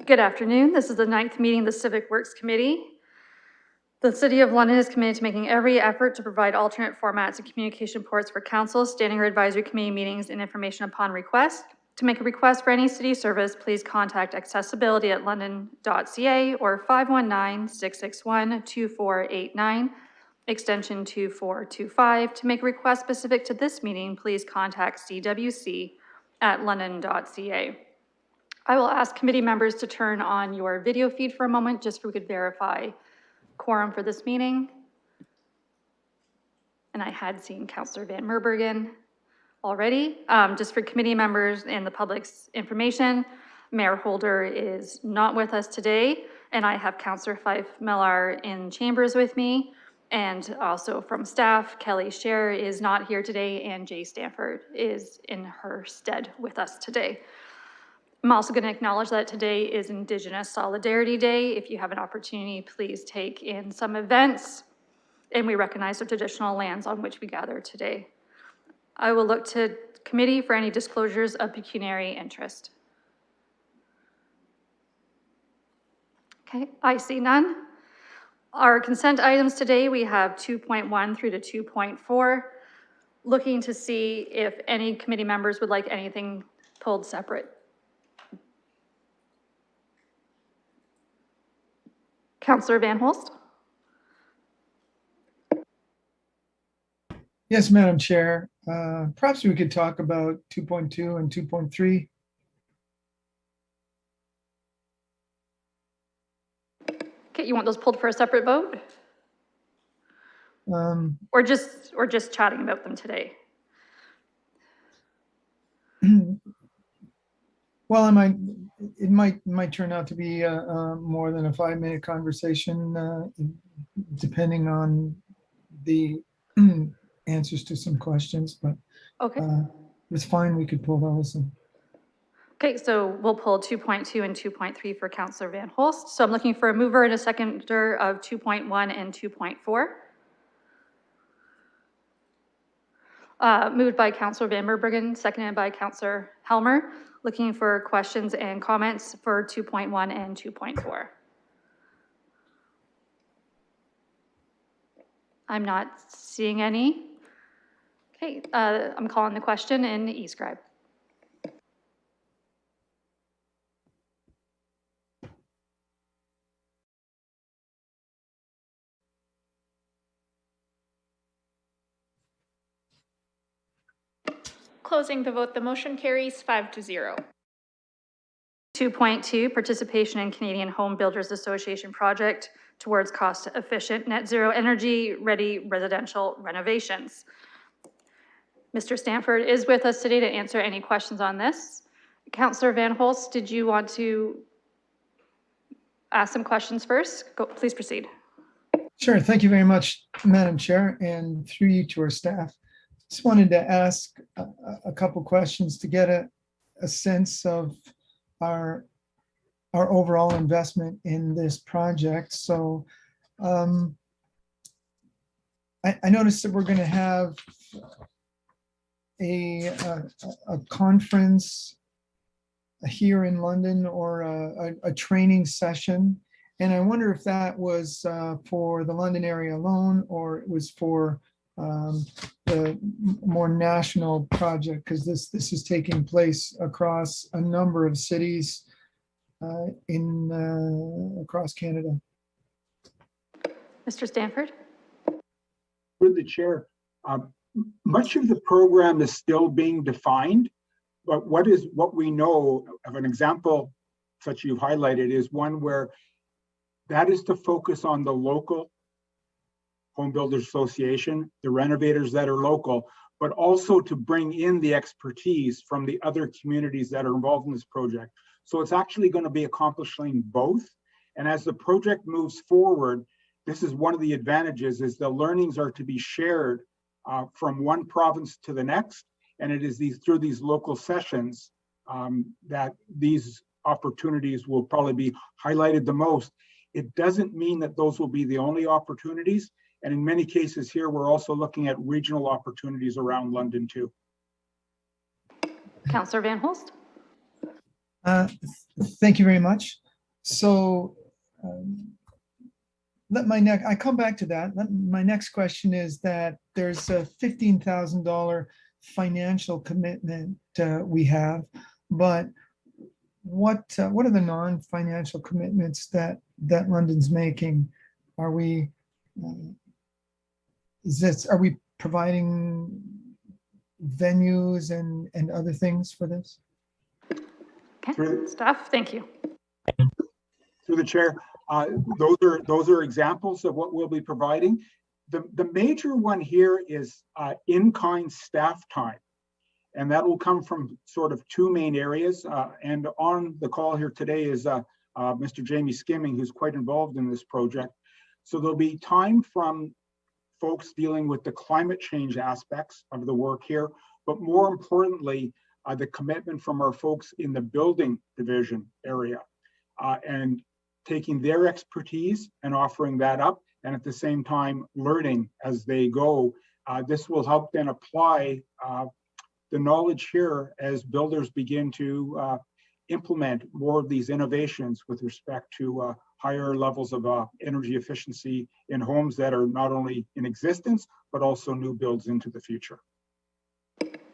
Good afternoon. This is the 9th meeting of the Civic Works Committee. The City of London is committed to making every effort to provide alternate formats and communication ports for council, standing or advisory committee meetings and information upon request. To make a request for any city service, please contact accessibility@london.ca or 519-661-2489, extension 2425. To make a request specific to this meeting, please contact cwc@london.ca. I will ask committee members to turn on your video feed for a moment, just so we could verify quorum for this meeting. And I had seen Councillor Van Merbergen already. Just for committee members and the public's information, Mayor Holder is not with us today, and I have Councillor Fife Milar in chambers with me. And also from staff, Kelly Scher is not here today, and Jay Stanford is in her stead with us today. I'm also going to acknowledge that today is Indigenous Solidarity Day. If you have an opportunity, please take in some events, and we recognize the traditional lands on which we gather today. I will look to committee for any disclosures of pecuniary interest. Okay, I see none. Our consent items today, we have 2.1 through to 2.4. Looking to see if any committee members would like anything pulled separate. Councillor Van Holst. Yes, Madam Chair. Perhaps we could talk about 2.2 and 2.3. Okay, you want those pulled for a separate vote? Or just chatting about them today? Well, it might turn out to be more than a 5-minute conversation, depending on the answers to some questions. But okay, it's fine. We could pull those. Okay, so we'll pull 2.2 and 2.3 for Councillor Van Holst. So I'm looking for a mover and a seconder of 2.1 and 2.4. Moved by Councillor Van Merbergen, seconded by Councillor Helmer. Looking for questions and comments for 2.1 and 2.4. I'm not seeing any. Okay, I'm calling the question in eScribe. Closing the vote, the motion carries 5-0. 2.2, participation in Canadian Home Builders Association project towards cost-efficient net zero energy ready residential renovations. Mr. Stanford is with us today to answer any questions on this. Councillor Van Holst, did you want to ask some questions first? Please proceed. Sure. Thank you very much, Madam Chair, and through you to our staff. Just wanted to ask a couple questions to get a sense of our overall investment in this project. So I noticed that we're going to have a conference here in London, or a training session, and I wonder if that was for the London area alone, or it was for the more national project, because this is taking place across a number of cities across Canada. Mr. Stanford. Through the chair, much of the program is still being defined, but what we know of an example such you've highlighted is one where that is to focus on the local Home Builders Association, the renovators that are local, but also to bring in the expertise from the other communities that are involved in this project. So it's actually going to be accomplishing both. And as the project moves forward, this is one of the advantages, is the learnings are to be shared from one province to the next. And it is through these local sessions that these opportunities will probably be highlighted the most. It doesn't mean that those will be the only opportunities. And in many cases here, we're also looking at regional opportunities around London too. Councillor Van Holst. Thank you very much. So I come back to that. My next question is that there's a $15,000 financial commitment we have, but what are the non-financial commitments that London's making? Are we are we providing venues and other things for this? Okay, Through- staff, thank you. Through the chair, those are examples of what we'll be providing. The major one here is in-kind staff time. And that will come from sort of two main areas. And on the call here today is Mr. Jamie Skimming, who's quite involved in this project. So there'll be time from folks dealing with the climate change aspects of the work here, but more importantly, the commitment from our folks in the building division area and taking their expertise and offering that up, and at the same time learning as they go. This will help then apply the knowledge here as builders begin to implement more of these innovations with respect to higher levels of energy efficiency in homes that are not only in existence, but also new builds into the future.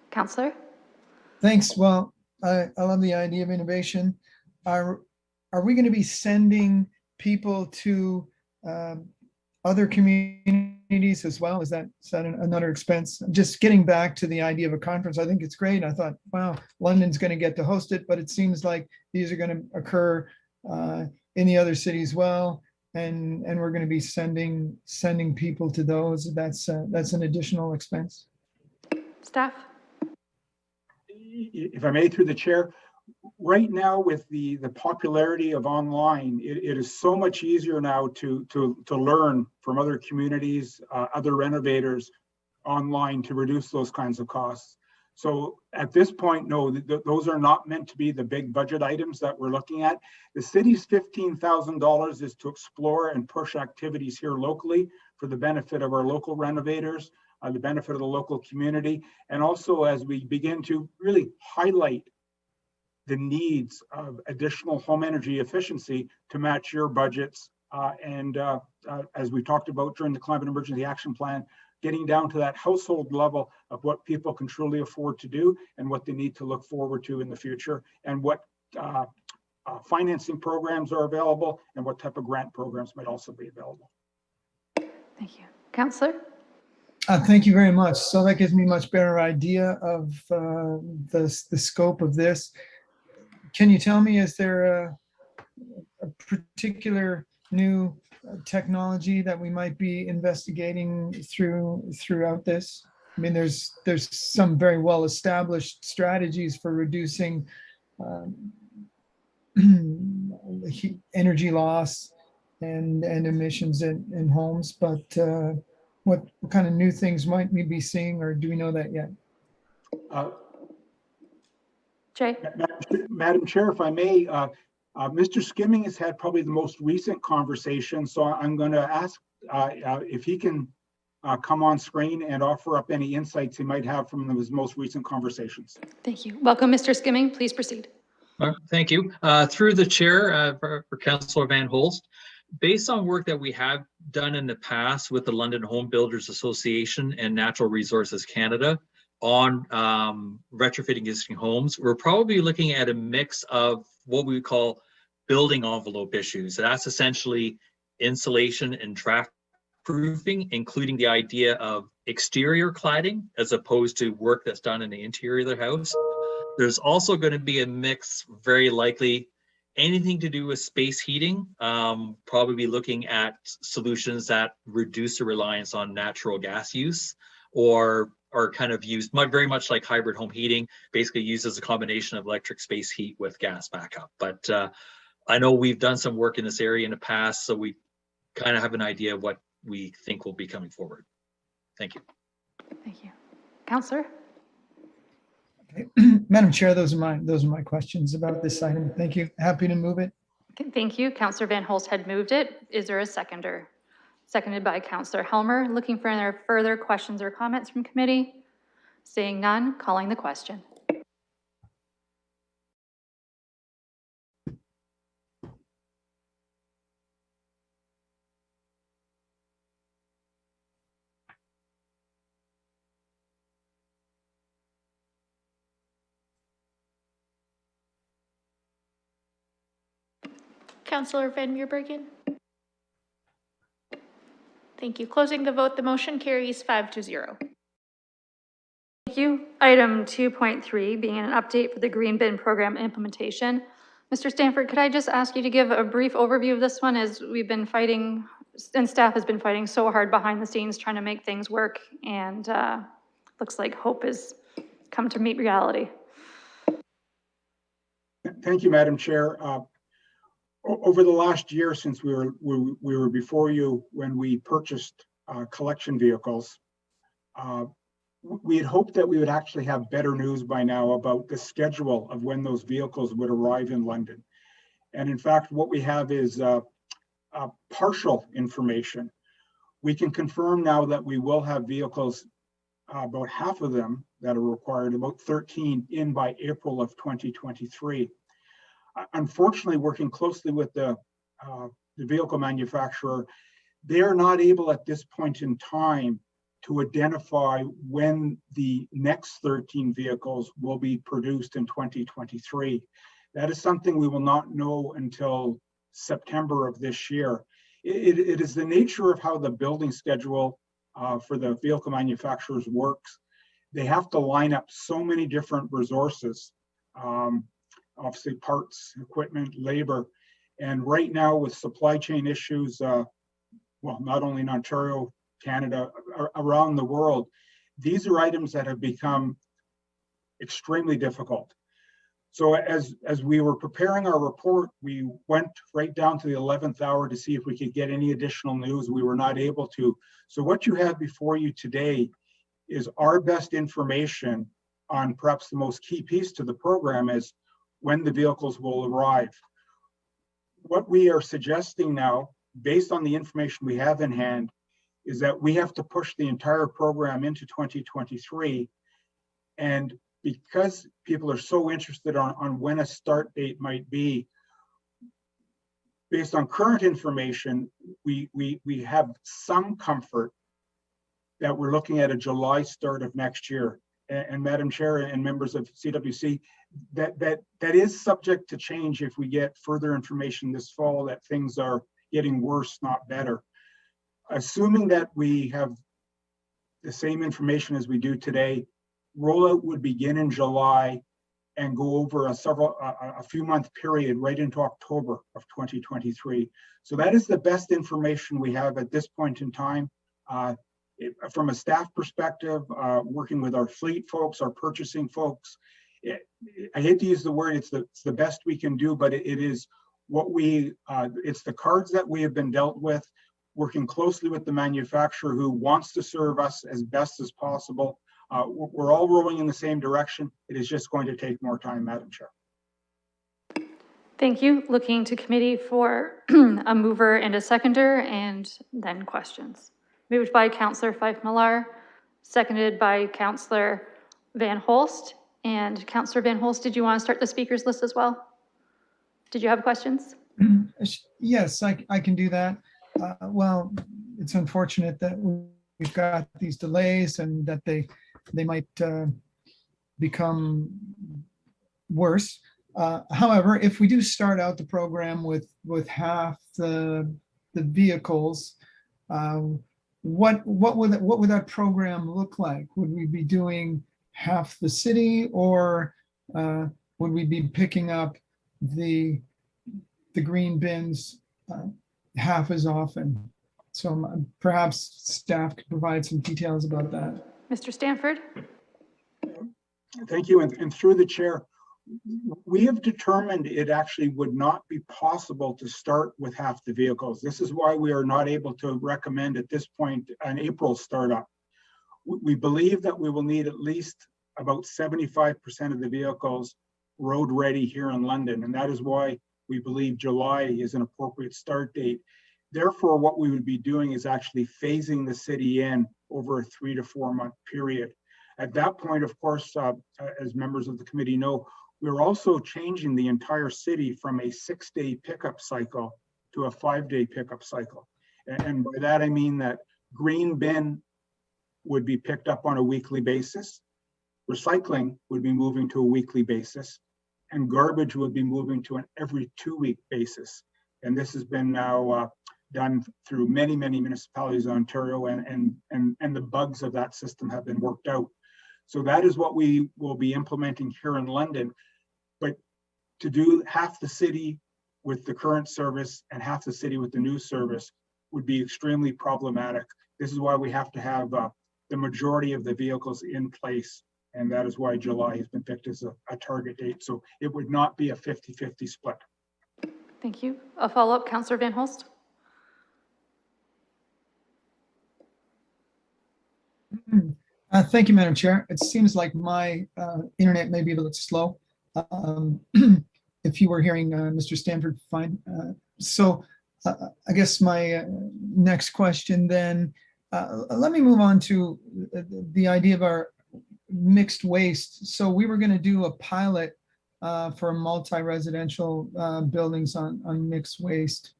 Councillor? Thanks. Well, I love the idea of innovation. Are we going to be sending people to other communities as well? Is that another expense? Just getting back to the idea of a conference, I think it's great. I thought, wow, London's going to get to host it, but it seems like these are going to occur in the other cities well, and we're going to be sending people to those. That's an additional expense. Staff? If I may, through the chair, right now with the popularity of online, it is so much easier now to learn from other communities, other renovators online to reduce those kinds of costs. So at this point, no, those are not meant to be the big budget items that we're looking at. The city's $15,000 is to explore and push activities here locally for the benefit of our local renovators, the benefit of the local community, and also as we begin to really highlight the needs of additional home energy efficiency to match your budgets. And as we talked about during the Climate Emergency Action Plan, getting down to that household level of what people can truly afford to do and what they need to look forward to in the future, and what financing programs are available and what type of grant programs might also be available. Thank you. Councillor? Thank you very much. So that gives me a much better idea of the scope of this. Can you tell me, is there a particular new technology that we might be investigating throughout this? I mean, there's some very well established strategies for reducing energy loss and emissions in homes, but what kind of new things might we be seeing, or do we know that yet? Jay? Madam Chair, if I may, Mr. Skimming has had probably the most recent conversation, so I'm going to ask if he can come on screen and offer up any insights he might have from his most recent conversations. Thank you. Welcome, Mr. Skimming. Please proceed. Thank you. Through the chair for Councillor Van Holst, based on work that we have done in the past with the London Home Builders Association and Natural Resources Canada on retrofitting existing homes, we're probably looking at a mix of what we call building envelope issues. That's essentially insulation and draft proofing, including the idea of exterior cladding as opposed to work that's done in the interior of the house. There's also going to be a mix, very likely, anything to do with space heating, probably looking at solutions that reduce the reliance on natural gas use, or are kind of used very much like hybrid home heating, basically uses a combination of electric space heat with gas backup. But I know we've done some work in this area in the past, so we kind of have an idea of what we think will be coming forward. Thank you. Thank you. Councillor? Okay. Madam Chair, those are my questions about this item. Thank you. Happy to move it. Okay, thank you. Councillor Van Holst had moved it. Is there a seconder? Seconded by Councillor Helmer. Looking for any further questions or comments from committee? Seeing none, calling the question. Councillor Van Meerbergen? Thank you. Closing the vote, the motion carries 5-0. Thank you. Item 2.3 being an update for the green bin program implementation. Mr. Stanford, could I just ask you to give a brief overview of this one, as we've been fighting, and staff has been fighting so hard behind the scenes trying to make things work, and looks like hope has come to meet reality. Thank you, Madam Chair. Over the last year, since we were before you when we purchased collection vehicles, we had hoped that we would actually have better news by now about the schedule of when those vehicles would arrive in London. And in fact, what we have is partial information. We can confirm now that we will have vehicles, about half of them that are required, about 13 in by April of 2023. Unfortunately, working closely with the vehicle manufacturer, they are not able at this point in time to identify when the next 13 vehicles will be produced in 2023. That is something we will not know until September of this year. It is the nature of how the building schedule for the vehicle manufacturers works. They have to line up so many different resources, obviously parts, equipment, labor. And right now with supply chain issues, well, not only in Ontario, Canada, around the world, these are items that have become extremely difficult. So as we were preparing our report, we went right down to the 11th hour to see if we could get any additional news. We were not able to. So what you have before you today is our best information on perhaps the most key piece to the program is when the vehicles will arrive. What we are suggesting now, based on the information we have in hand, is that we have to push the entire program into 2023. And because people are so interested on when a start date might be, based on current information, we have some comfort that we're looking at a July start of next year. And Madam Chair and members of CWC, that is subject to change if we get further information this fall that things are getting worse, not better. Assuming that we have the same information as we do today, rollout would begin in July and go over a few month period right into October of 2023. So that is the best information we have at this point in time. From a staff perspective, working with our fleet folks, our purchasing folks, I hate to use the word, it's the best we can do, but it is what it's the cards that we have been dealt with, working closely with the manufacturer who wants to serve us as best as possible. We're all rowing in the same direction. It is just going to take more time, Madam Chair. Thank you. Looking to committee for a mover and a seconder, and then questions. Moved by Councillor Fife Milar, seconded by Councillor Van Holst. And Councillor Van Holst, did you want to start the speakers list as well? Did you have questions? Yes, I can do that. Well, it's unfortunate that we've got these delays and that they might become worse. However, if we do start out the program with half the vehicles, what would that program look like? Would we be doing half the city, or would we be picking up the green bins half as often? So perhaps staff could provide some details about that. Mr. Stanford? Thank you, and through the chair, we have determined it actually would not be possible to start with half the vehicles. This is why we are not able to recommend at this point an April startup. We believe that we will need at least about 75% of the vehicles road ready here in London, and that is why we believe July is an appropriate start date. Therefore, what we would be doing is actually phasing the city in over a 3 to 4 month period. At that point, of course, as members of the committee know, we're also changing the entire city from a 6-day pickup cycle to a 5-day pickup cycle. And by that, I mean that green bin would be picked up on a weekly basis, recycling would be moving to a weekly basis, and garbage would be moving to an every 2-week basis. And this has been now done through many, many municipalities in Ontario, and the bugs of that system have been worked out. So that is what we will be implementing here in London. But to do half the city with the current service and half the city with the new service would be extremely problematic. This is why we have to have the majority of the vehicles in place. And that is why July has been picked as a target date. So it would not be a 50-50 split. Thank you. A follow-up, Councillor Van Holst? Thank you, Madam Chair. It seems like my internet may be a little slow. If you were hearing Mr. Stanford, fine. I guess my next question then, let me move on to the idea of our mixed waste. So we were going to do a pilot for multi-residential buildings on mixed waste.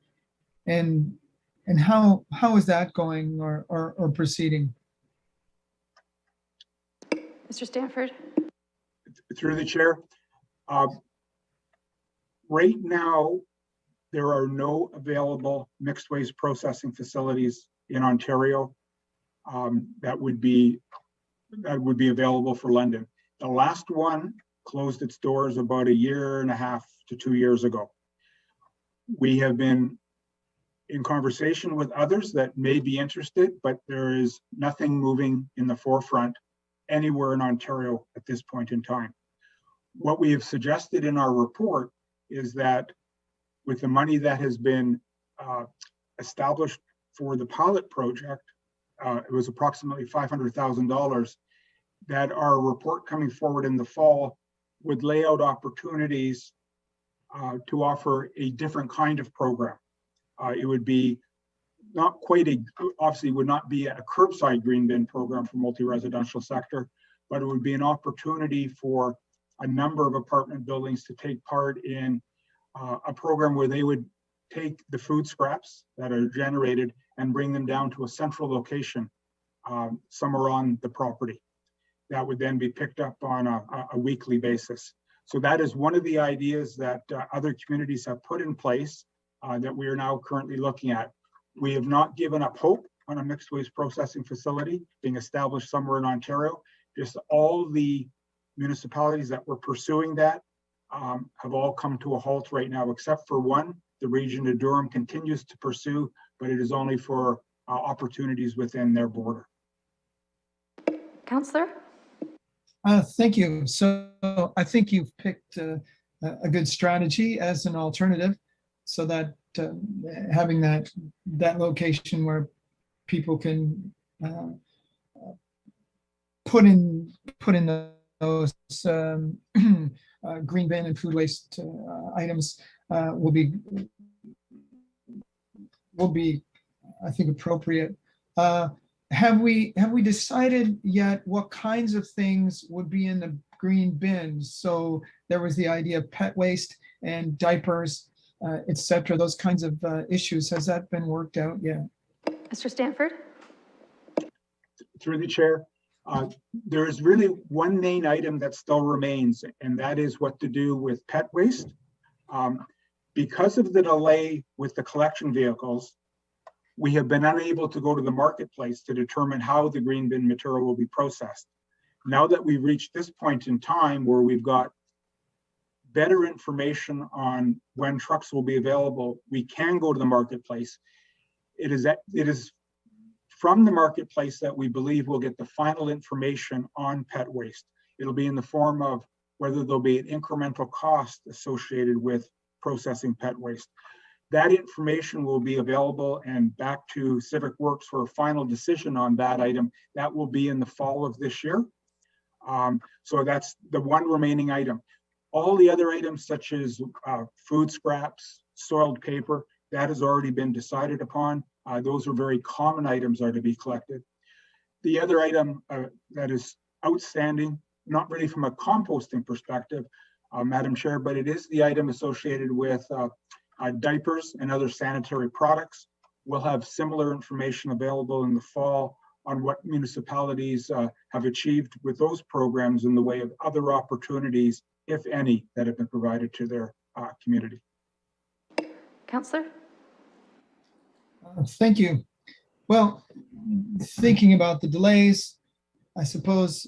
And how is that going or proceeding? Mr. Stanford? Through the chair. Right now, there are no available mixed waste processing facilities in Ontario that would be available for London. The last one closed its doors about 1.5 to 2 years ago. We have been in conversation with others that may be interested, but there is nothing moving in the forefront anywhere in Ontario at this point in time. What we have suggested in our report is that with the money that has been established for the pilot project, it was approximately $500,000, that our report coming forward in the fall would lay out opportunities to offer a different kind of program. It would be not quite obviously would not be a curbside green bin program for multi-residential sector, but it would be an opportunity for a number of apartment buildings to take part in a program where they would take the food scraps that are generated and bring them down to a central location somewhere on the property. That would then be picked up on a weekly basis. So that is one of the ideas that other communities have put in place that we are now currently looking at. We have not given up hope on a mixed waste processing facility being established somewhere in Ontario. Just all the municipalities that were pursuing that have all come to a halt right now, except for one. The region of Durham continues to pursue, but it is only for opportunities within their border. Councillor? Thank you. So I think you've picked a good strategy as an alternative, so that having that location where people can put in those green bin and food waste items will be I think appropriate. Have we decided yet what kinds of things would be in the green bins? So there was the idea of pet waste and diapers, etc. Those kinds of issues. Has that been worked out yet? Mr. Stanford? Through the chair, there is really one main item that still remains, and that is what to do with pet waste. Because of the delay with the collection vehicles, we have been unable to go to the marketplace to determine how the green bin material will be processed. Now that we've reached this point in time where we've got better information on when trucks will be available, we can go to the marketplace. It is from the marketplace that we believe we'll get the final information on pet waste. It'll be in the form of whether there'll be an incremental cost associated with processing pet waste. That information will be available and back to Civic Works for a final decision on that item. That will be in the fall of this year. So that's the one remaining item. All the other items such as food scraps, soiled paper, that has already been decided upon. Those are very common items are to be collected. The other item that is outstanding, not really from a composting perspective, Madam Chair, but it is the item associated with diapers and other sanitary products. We'll have similar information available in the fall on what municipalities have achieved with those programs in the way of other opportunities, if any, that have been provided to their community. Councillor? Thank you. Well, thinking about the delays, I suppose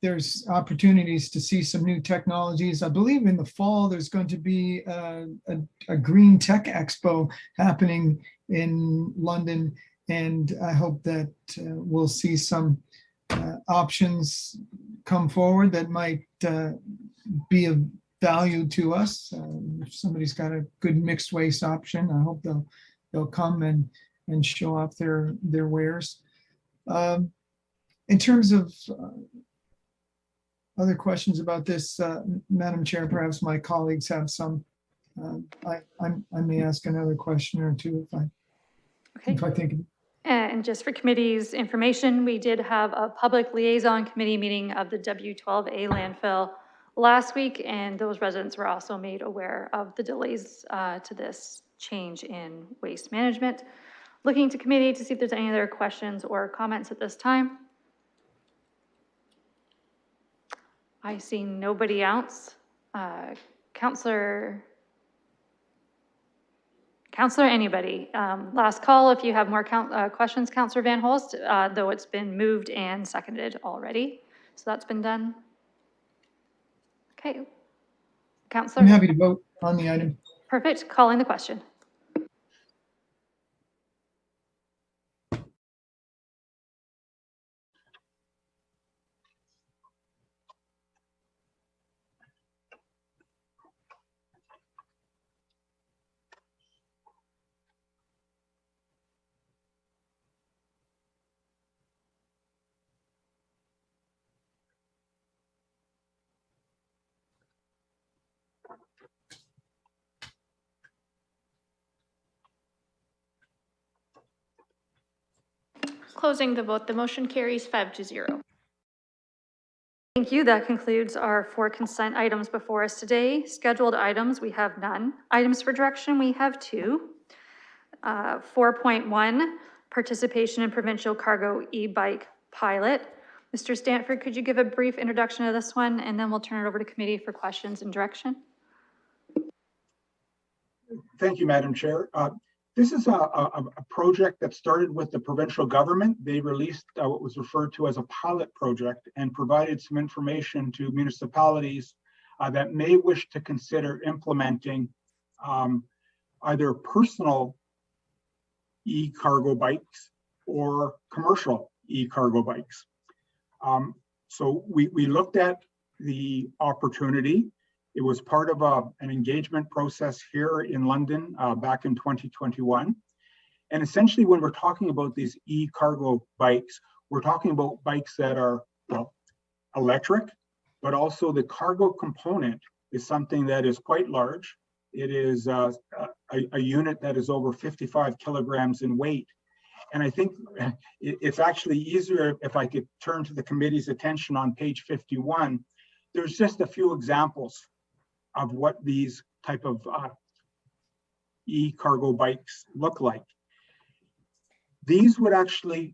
there's opportunities to see some new technologies. I believe in the fall, there's going to be a Green Tech Expo happening in London. And I hope that we'll see some options come forward that might be of value to us. If somebody's got a good mixed waste option, I hope they'll come and show off their wares. In terms of other questions about this, Madam Chair, perhaps my colleagues have some. I may ask another question or two if I think of it. And just for committee's information, we did have a public liaison committee meeting of the W12A landfill last week, and those residents were also made aware of the delays to this change in waste management. Looking to committee to see if there's any other questions or comments at this time. I see nobody else. Councillor, anybody? Last call if you have more questions, Councillor Van Holst, though it's been moved and seconded already. So that's been done. Okay. Councillor? I'm happy to vote on the item. Perfect. Calling the question. Closing the vote, the motion carries 5-0. Thank you. That concludes our 4 consent items before us today. Scheduled items, we have none. Items for direction, we have 2. 4.1, participation in provincial cargo e-bike pilot. Mr. Stanford, could you give a brief introduction of this one, and then we'll turn it over to committee for questions and direction? Thank you, Madam Chair. This is a project that started with the provincial government. They released what was referred to as a pilot project and provided some information to municipalities that may wish to consider implementing either personal e-cargo bikes or commercial e-cargo bikes. So we looked at the opportunity. It was part of an engagement process here in London back in 2021. And essentially, when we're talking about these e-cargo bikes, we're talking about bikes that are, well, electric, but also the cargo component is something that is quite large. It is a unit that is over 55 kilograms in weight. And I think it's actually easier if I could turn to the committee's attention on page 51. There's just a few examples of what these type of e-cargo bikes look like. These would actually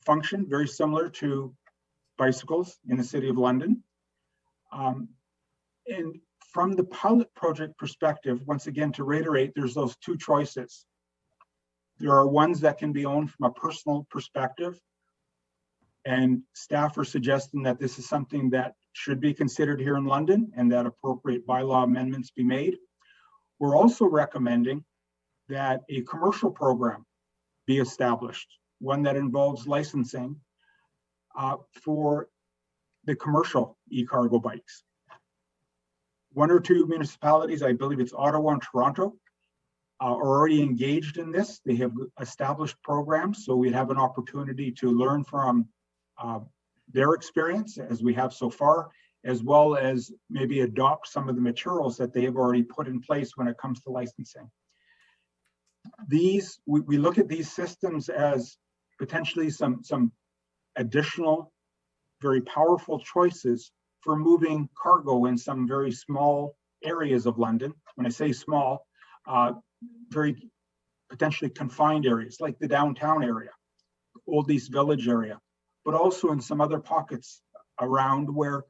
function very similar to bicycles in the City of London. And from the pilot project perspective, once again, to reiterate, there's those 2 choices. There are ones that can be owned from a personal perspective, and staff are suggesting that this is something that should be considered here in London and that appropriate bylaw amendments be made. We're also recommending that a commercial program be established, one that involves licensing for the commercial e-cargo bikes. 1 or 2 municipalities, I believe it's Ottawa and Toronto, are already engaged in this. They have established programs, so we'd have an opportunity to learn from their experience as we have so far, as well as maybe adopt some of the materials that they have already put in place when it comes to licensing. These, we look at these systems as potentially some additional, very powerful choices for moving cargo in some very small areas of London. When I say small, very potentially confined areas like the downtown area, Old East Village area, but also in some other pockets around where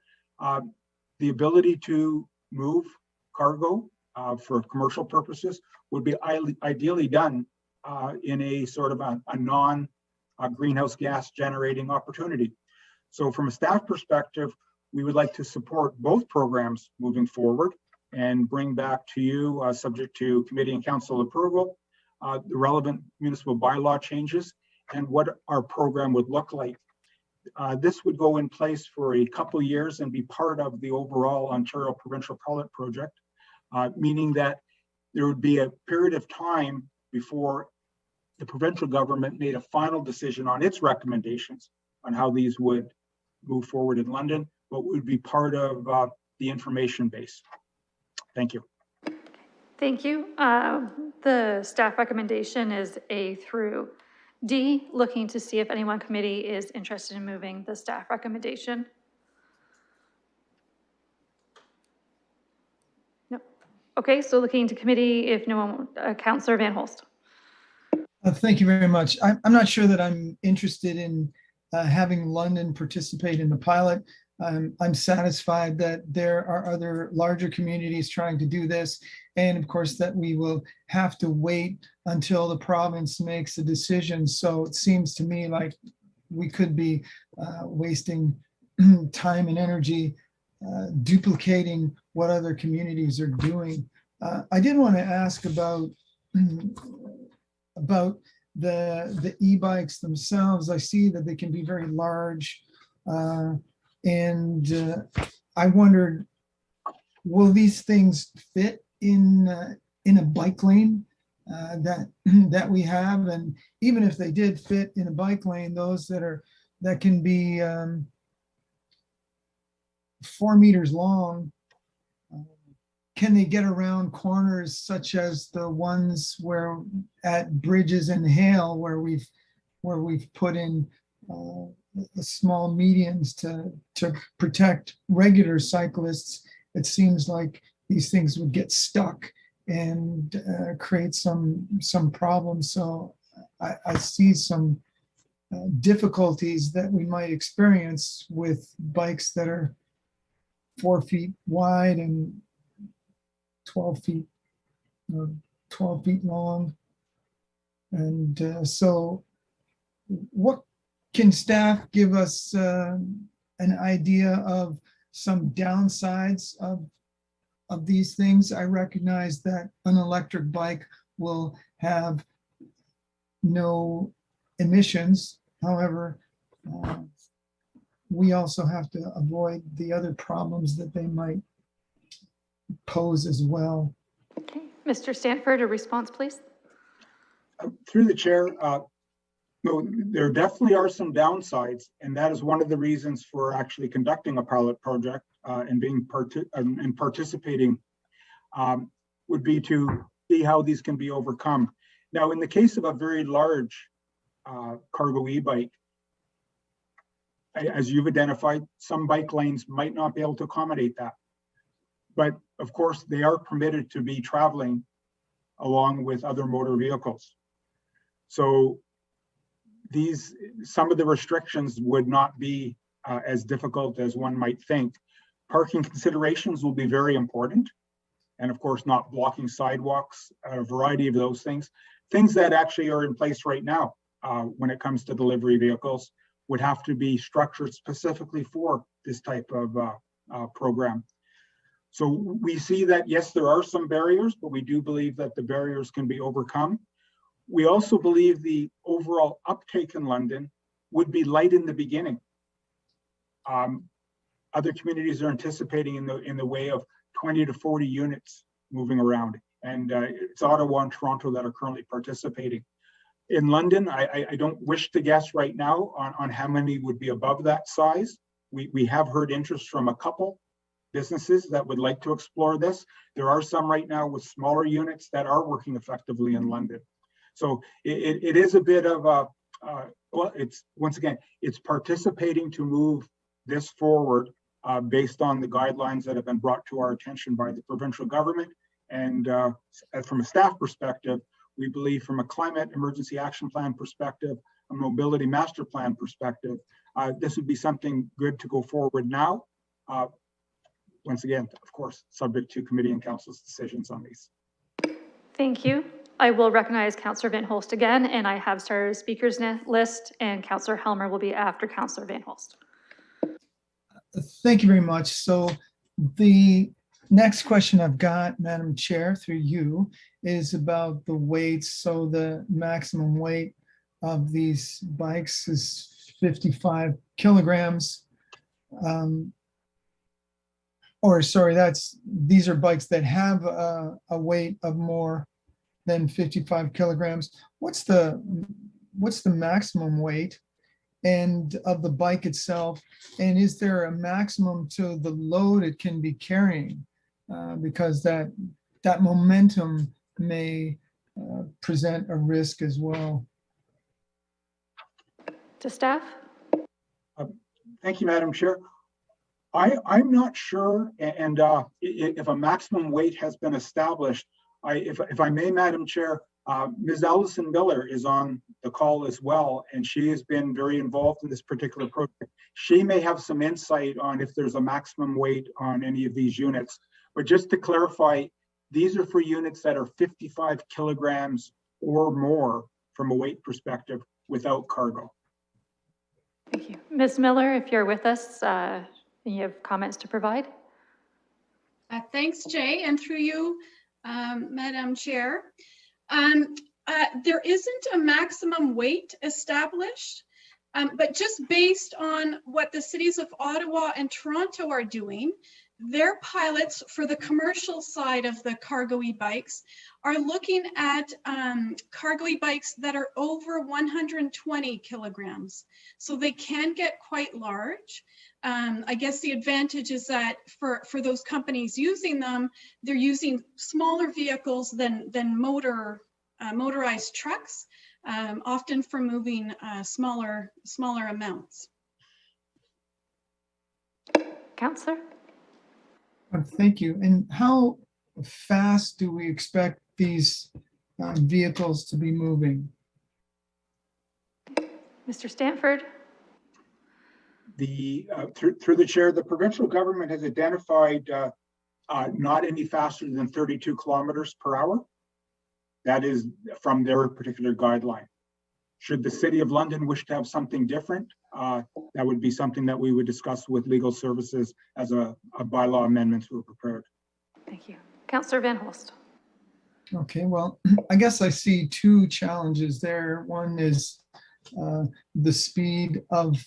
the ability to move cargo for commercial purposes would be ideally done in a sort of a non-greenhouse gas generating opportunity. So from a staff perspective, we would like to support both programs moving forward and bring back to you, subject to committee and council approval, the relevant municipal bylaw changes and what our program would look like. This would go in place for a couple of years and be part of the overall Ontario Provincial Pilot Project, meaning that there would be a period of time before the provincial government made a final decision on its recommendations on how these would move forward in London, but would be part of the information base. Thank you. Thank you. The staff recommendation is A through D, looking to see if anyone committee is interested in moving the staff recommendation. No. Okay, so looking to committee, if no one, Councillor Van Holst. Thank you very much. I'm not sure that I'm interested in having London participate in the pilot. I'm satisfied that there are other larger communities trying to do this. And of course, that we will have to wait until the province makes a decision. So it seems to me like we could be wasting time and energy duplicating what other communities are doing. I did want to ask about the e-bikes themselves. I see that they can be very large. And I wondered, will these things fit in a bike lane that we have? And even if they did fit in a bike lane, those that can be 4 meters long, can they get around corners such as the ones where at Bridges and Hale, where we've put in the small medians to protect regular cyclists? It seems like these things would get stuck and create some problems. So I see some difficulties that we might experience with bikes that are 4 feet wide and 12 feet long. And so what can staff give us an idea of some downsides of these things? I recognize that an electric bike will have no emissions. However, we also have to avoid the other problems that they might pose as well. Okay, Mr. Stanford, a response, please. Through the chair, no, there definitely are some downsides, and that is one of the reasons for actually conducting a pilot project and being participating would be to see how these can be overcome. Now, in the case of a very large cargo e-bike, as you've identified, some bike lanes might not be able to accommodate that. But of course, they are permitted to be traveling along with other motor vehicles. So some of the restrictions would not be as difficult as one might think. Parking considerations will be very important. And of course, not blocking sidewalks, a variety of those things. Things that actually are in place right now when it comes to delivery vehicles would have to be structured specifically for this type of program. So we see that, yes, there are some barriers, but we do believe that the barriers can be overcome. We also believe the overall uptake in London would be light in the beginning. Other communities are anticipating in the way of 20 to 40 units moving around. And it's Ottawa and Toronto that are currently participating. In London, I don't wish to guess right now on how many would be above that size. We have heard interest from a couple businesses that would like to explore this. There are some right now with smaller units that are working effectively in London. So it is a bit of a, well, it's once again, it's participating to move this forward based on the guidelines that have been brought to our attention by the provincial government. And from a staff perspective, we believe from a climate emergency action plan perspective, a mobility master plan perspective, this would be something good to go forward now. once again, of course, subject to committee and council's decisions on these. Thank you. I will recognize Councillor Van Holst again, and I have started a speakers list, and Councillor Helmer will be after Councillor Van Holst. Thank you very much. So the next question I've got, Madam Chair, through you, is about the weights. So the maximum weight of these bikes is 55 kilograms. Or sorry, these are bikes that have a weight of more than 55 kilograms. What's the maximum weight and of the bike itself? And is there a maximum to the load it can be carrying? Because that momentum may present a risk as well. To staff? Thank you, Madam Chair. I'm not sure, and if a maximum weight has been established. If I may, Madam Chair, Ms. Allison Miller is on the call as well, and she has been very involved in this particular project. She may have some insight on if there's a maximum weight on any of these units. But just to clarify, these are for units that are 55 kilograms or more from a weight perspective without cargo. Thank you. Ms. Miller, if you're with us, you have comments to provide? Thanks, Jay, and through you, Madam Chair. There isn't a maximum weight established, but just based on what the cities of Ottawa and Toronto are doing, their pilots for the commercial side of the cargo e-bikes are looking at cargo e-bikes that are over 120 kilograms. So they can get quite large. I guess the advantage is that for those companies using them, they're using smaller vehicles than motorized trucks, often for moving smaller amounts. Councillor? Thank you. And how fast do we expect these vehicles to be moving? Mr. Stanford? Through the chair, the provincial government has identified not any faster than 32 kilometers per hour. That is from their particular guideline. Should the City of London wish to have something different, that would be something that we would discuss with legal services as a bylaw amendments were prepared. Thank you. Councillor Van Holst? Okay, well, I guess I see two challenges there. One is the speed of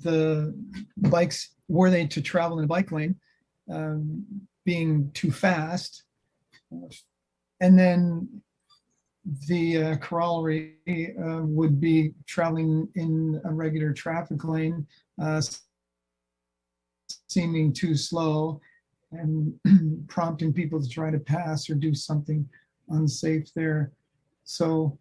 the bikes, were they to travel in a bike lane, being too fast. And then the corollary would be traveling in a regular traffic lane, seeming too slow and prompting people to try to pass or do something unsafe there. So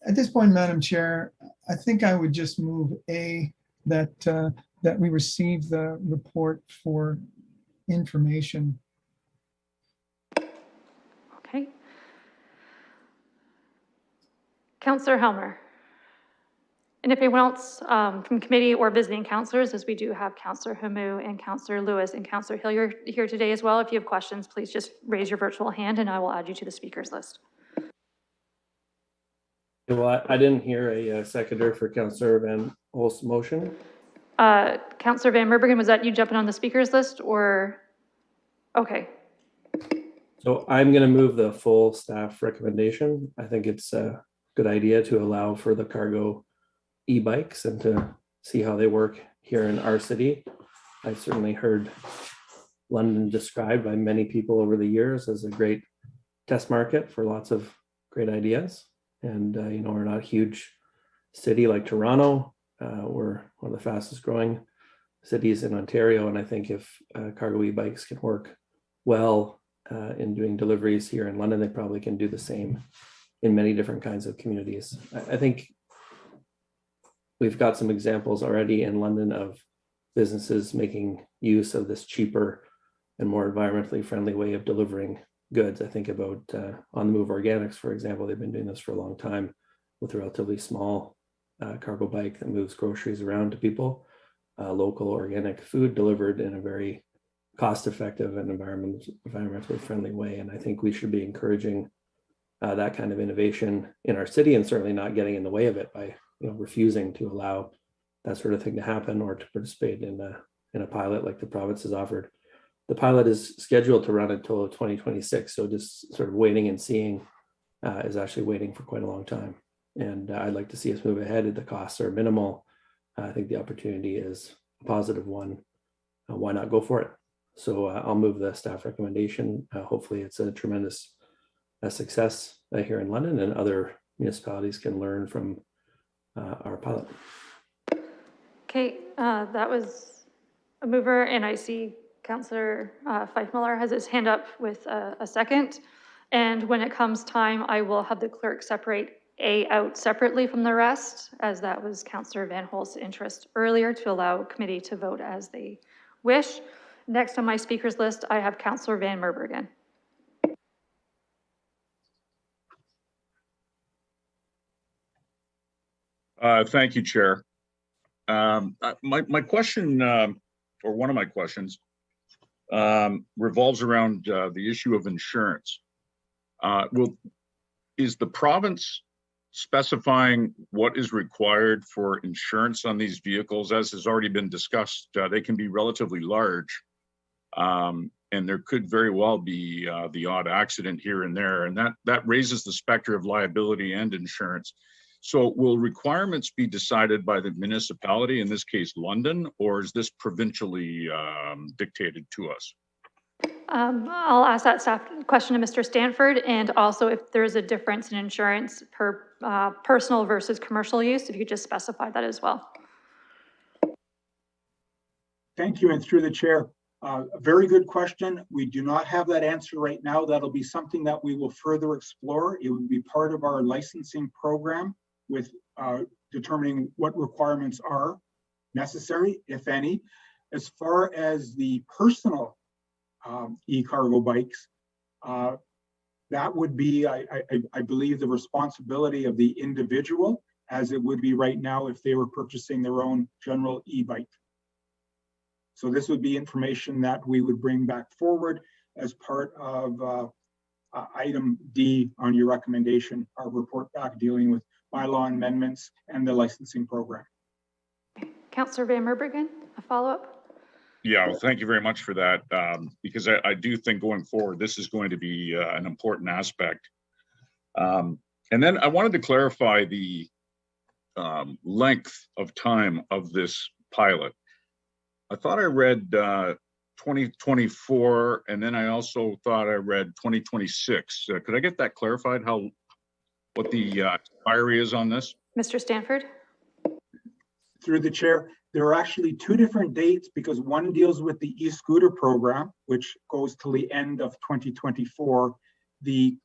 at this point, Madam Chair, I think I would just move A, that we receive the report for information. Okay. Councillor Helmer? And if anyone else from committee or visiting councillors, as we do have Councillor Hamu and Councillor Lewis and Councillor Hilliard here today as well, if you have questions, please just raise your virtual hand and I will add you to the speakers list. Well, I didn't hear a seconder for Councillor Van Holst's motion. Councillor Van Merbergen, was that you jumping on the speakers list or? Okay. So I'm going to move the full staff recommendation. I think it's a good idea to allow for the cargo e-bikes and to see how they work here in our city. I've certainly heard London described by many people over the years as a great test market for lots of great ideas. And, you know, we're not a huge city like Toronto. We're one of the fastest growing cities in Ontario. And I think if cargo e-bikes can work well in doing deliveries here in London, they probably can do the same in many different kinds of communities. I think we've got some examples already in London of businesses making use of this cheaper and more environmentally friendly way of delivering goods. I think about On the Move Organics, for example. They've been doing this for a long time with a relatively small cargo bike that moves groceries around to people, local organic food delivered in a very cost-effective and environmentally friendly way. And I think we should be encouraging that kind of innovation in our city, and certainly not getting in the way of it by refusing to allow that sort of thing to happen, or to participate in a pilot like the province has offered. The pilot is scheduled to run until 2026, so just sort of waiting and seeing is actually waiting for quite a long time. And I'd like to see us move ahead. The costs are minimal. I think the opportunity is a positive one. Why not go for it? So I'll move the staff recommendation. Hopefully it's a tremendous success here in London, and other municipalities can learn from our pilot. Okay, that was a mover, and I see Councillor Fife Milar has his hand up with a second. And when it comes time, I will have the clerk separate A out separately from the rest, as that was Councillor Van Holst's interest earlier, to allow committee to vote as they wish. Next on my speakers list, I have Councillor Van Merbergen. Thank you, Chair. My question, or one of my questions, revolves around the issue of insurance. Is the province specifying what is required for insurance on these vehicles? As has already been discussed, they can be relatively large, and there could very well be the odd accident here and there, and that raises the specter of liability and insurance. So will requirements be decided by the municipality, in this case London, or is this provincially dictated to us? I'll ask that staff question to Mr. Stanford, and also if there's a difference in insurance per personal versus commercial use, if you could just specify that as well. Thank you, and through the chair, a very good question. We do not have that answer right now. That'll be something that we will further explore. It would be part of our licensing program with determining what requirements are necessary, if any. As far as the personal e-cargo bikes, that would be, I believe, the responsibility of the individual, as it would be right now if they were purchasing their own general e-bike. So this would be information that we would bring back forward as part of item D on your recommendation, our report back dealing with bylaw amendments and the licensing program. Councillor Van Merbergen, a follow-up? Yeah, well, thank you very much for that, because I do think going forward, this is going to be an important aspect. And then I wanted to clarify the length of time of this pilot. I thought I read 2024, and then I also thought I read 2026. Could I get that clarified, what the expiry is on this? Mr. Stanford? Through the chair, there are actually two different dates, because one deals with the e-scooter program, which goes till the end of 2024. The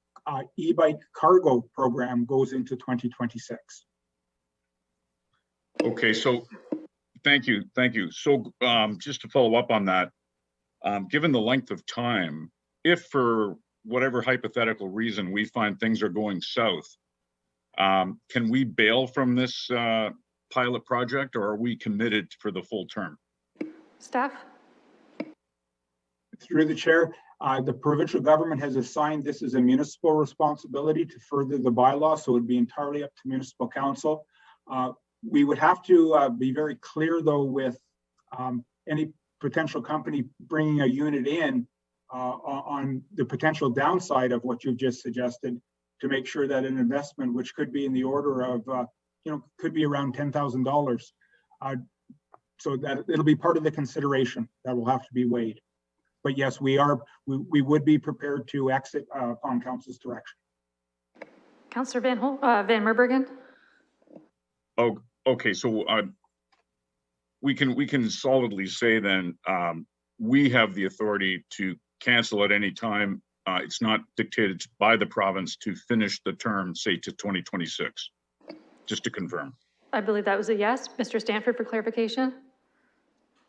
e-bike cargo program goes into 2026. Okay, so thank you. So just to follow up on that, given the length of time, if for whatever hypothetical reason we find things are going south, can we bail from this pilot project, or are we committed for the full term? Staff? Through the chair, the provincial government has assigned this as a municipal responsibility to further the bylaw, so it would be entirely up to municipal council. We would have to be very clear, though, with any potential company bringing a unit in on the potential downside of what you've just suggested, to make sure that an investment, which could be in the order of, could be around $10,000. So that it'll be part of the consideration that will have to be weighed. But yes, we would be prepared to exit upon council's direction. Councillor Van Merbergen? Oh, okay. So we can solidly say then we have the authority to cancel at any time. It's not dictated by the province to finish the term, say, to 2026. Just to confirm. I believe that was a yes. Mr. Stanford, for clarification?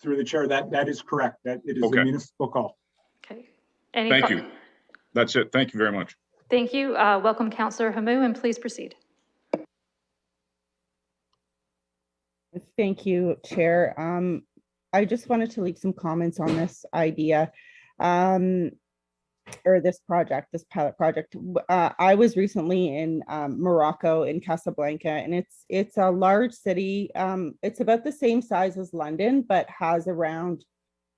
Through the chair, that is correct. That it is a municipal call. Okay. Thank you. That's it. Thank you very much. Thank you. Welcome, Councillor Hamou, and please proceed. Thank you, Chair. I just wanted to leave some comments on this idea. Or this project, this pilot project. I was recently in Morocco, in Casablanca, and it's a large city. It's about the same size as London, but has around,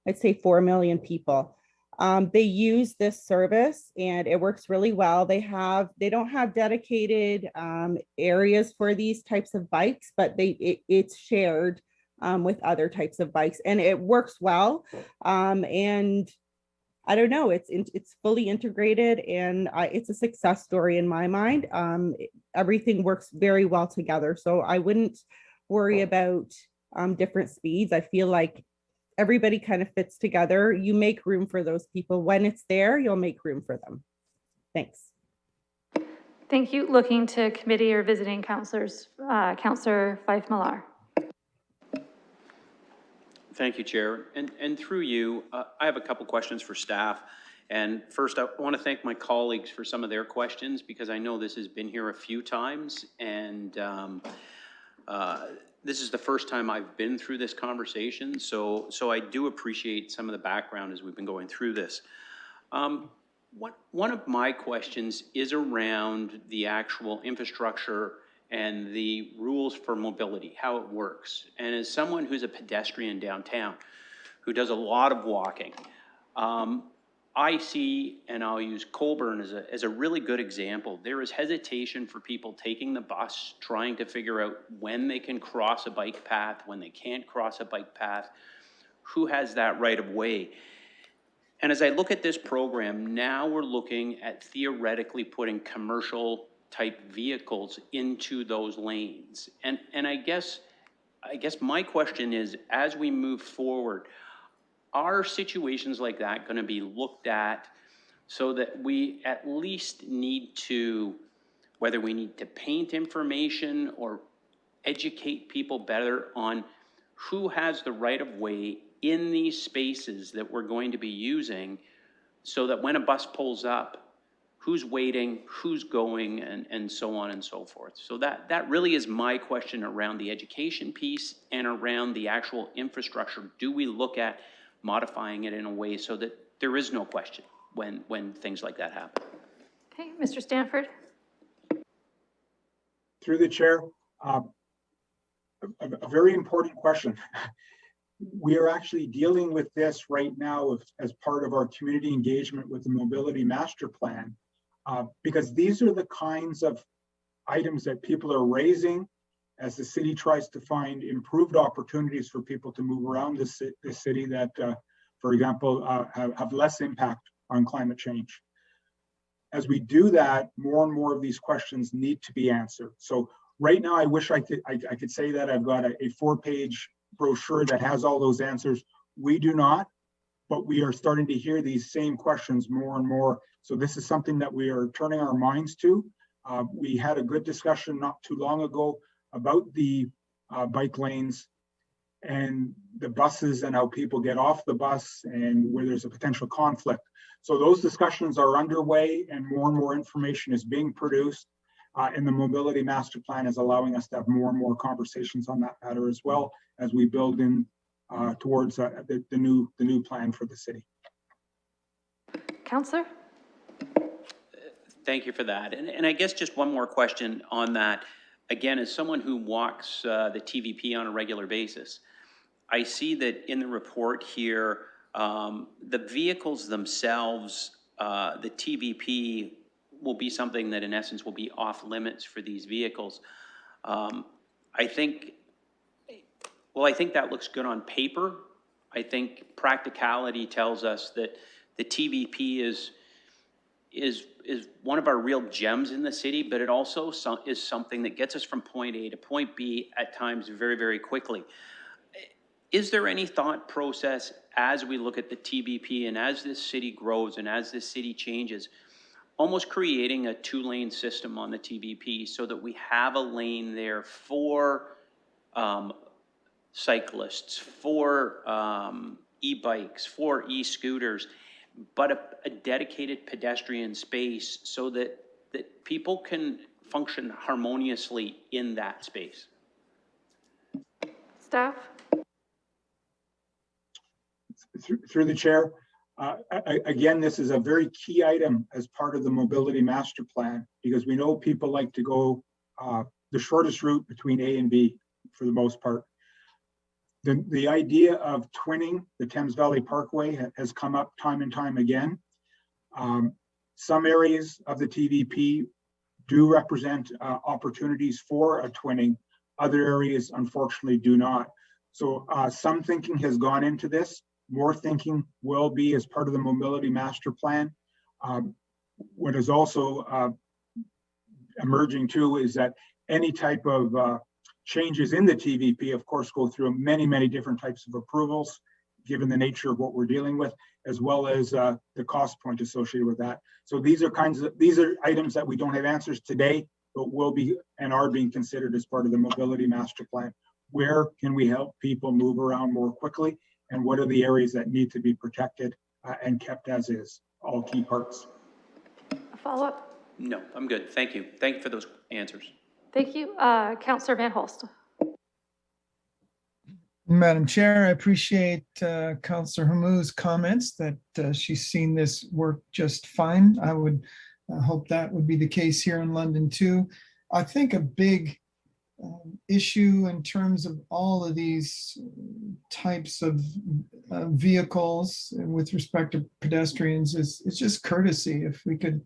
I'd say, 4 million people. They use this service and it works really well. They don't have dedicated areas for these types of bikes, but it's shared with other types of bikes, and it works well. And I don't know, it's fully integrated, and it's a success story in my mind. Everything works very well together, so I wouldn't worry about different speeds. I feel like everybody kind of fits together. You make room for those people. When it's there, you'll make room for them. Thanks. Thank you. Looking to committee or visiting counselors, Councillor Fife Milar. Thank you, Chair. And through you, I have a couple questions for staff. And first, I want to thank my colleagues for some of their questions, because I know this has been here a few times, and this is the first time I've been through this conversation. So I do appreciate some of the background as we've been going through this. One of my questions is around the actual infrastructure and the rules for mobility, how it works. And as someone who's a pedestrian downtown, who does a lot of walking, I see, and I'll use Colburn as a really good example, there is hesitation for people taking the bus, trying to figure out when they can cross a bike path, when they can't cross a bike path, who has that right of way. And as I look at this program, now we're looking at theoretically putting commercial type vehicles into those lanes. And I guess my question is, as we move forward, are situations like that going to be looked at so that we at least need to, whether we need to paint information or educate people better on who has the right of way in these spaces that we're going to be using, so that when a bus pulls up, who's waiting, who's going, and so on and so forth. So that really is my question around the education piece and around the actual infrastructure. Do we look at modifying it in a way so that there is no question when things like that happen? Okay, Mr. Stanford. Through the chair, a very important question. We are actually dealing with this right now as part of our community engagement with the Mobility Master Plan. Because these are the kinds of items that people are raising as the city tries to find improved opportunities for people to move around the city that, for example, have less impact on climate change. As we do that, more and more of these questions need to be answered. So right now, I wish I could say that I've got a 4-page brochure that has all those answers. We do not, but we are starting to hear these same questions more and more. So this is something that we are turning our minds to. We had a good discussion not too long ago about the bike lanes and the buses and how people get off the bus and where there's a potential conflict. So those discussions are underway, and more information is being produced. And the Mobility Master Plan is allowing us to have more and more conversations on that matter, as well as we build in towards the new plan for the city. Councillor? Thank you for that. And I guess just one more question on that. Again, as someone who walks the TVP on a regular basis, I see that in the report here, the vehicles themselves, the TVP will be something that in essence will be off limits for these vehicles. I think that looks good on paper. I think practicality tells us that the TVP is one of our real gems in the city, but it also is something that gets us from point A to point B at times very, very quickly. Is there any thought process as we look at the TVP and as this city grows and as this city changes, almost creating a 2-lane system on the TVP so that we have a lane there for cyclists, for e-bikes, for e-scooters, but a dedicated pedestrian space so that people can function harmoniously in that space? Staff? through the chair, again, this is a very key item as part of the mobility master plan, because we know people like to go the shortest route between A and B for the most part. The idea of twinning the Thames Valley Parkway has come up time and time again. Some areas of the TVP do represent opportunities for a twinning. Other areas, unfortunately, do not. So some thinking has gone into this. More thinking will be as part of the mobility master plan. What is also emerging too is that any type of changes in the TVP, of course, go through many, many different types of approvals, given the nature of what we're dealing with, as well as the cost point associated with that. So these are items that we don't have answers today, but will be and are being considered as part of the mobility master plan. Where can we help people move around more quickly? And what are the areas that need to be protected and kept as is? All key parts. A follow-up? No, I'm good. Thank you. Thank you for those answers. Thank you. Councillor Van Holst. Madam Chair, I appreciate Councillor Hamou's comments that she's seen this work just fine. I would hope that would be the case here in London too. I think a big issue in terms of all of these types of vehicles with respect to pedestrians is it's just courtesy. If we could,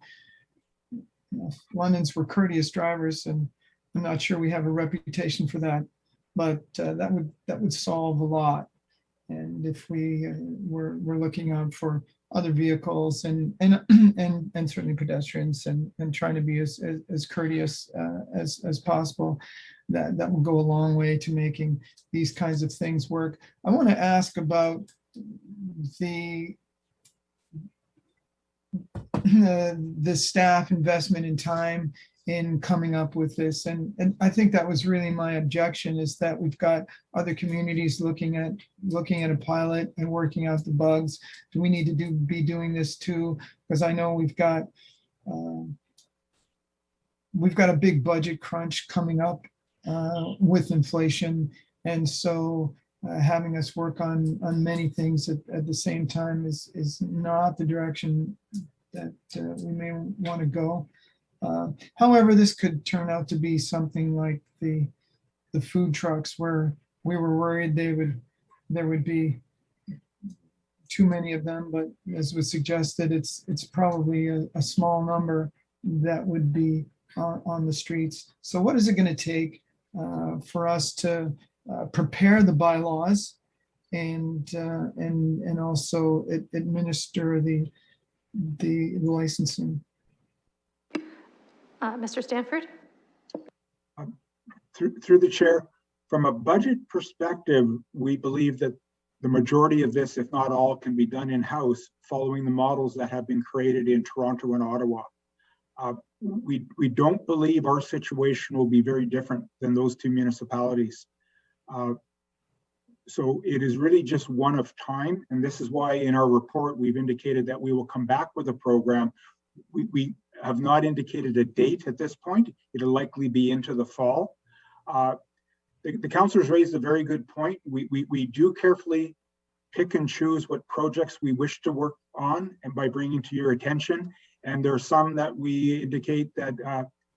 if London's were courteous drivers, and I'm not sure we have a reputation for that, but that would solve a lot. And if we're looking out for other vehicles and certainly pedestrians and trying to be as courteous as possible, that will go a long way to making these kinds of things work. I want to ask about the staff investment in time in coming up with this. And I think that was really my objection, is that we've got other communities looking at a pilot and working out the bugs. Do we need to be doing this too? Because I know we've got a big budget crunch coming up with inflation. And so having us work on many things at the same time is not the direction that we may want to go. However, this could turn out to be something like the food trucks, where we were worried there would be too many of them, but as was suggested, it's probably a small number that would be on the streets. So what is it going to take for us to prepare the bylaws and also administer the licensing? Mr. Stanford? Through the chair, from a budget perspective, we believe that the majority of this, if not all, can be done in-house following the models that have been created in Toronto and Ottawa. We don't believe our situation will be very different than those two municipalities. So it is really just one of time. And this is why in our report, we've indicated that we will come back with a program. We have not indicated a date at this point. It'll likely be into the fall. The councillors raised a very good point. We do carefully pick and choose what projects we wish to work on, and by bringing to your attention. And there are some that we indicate that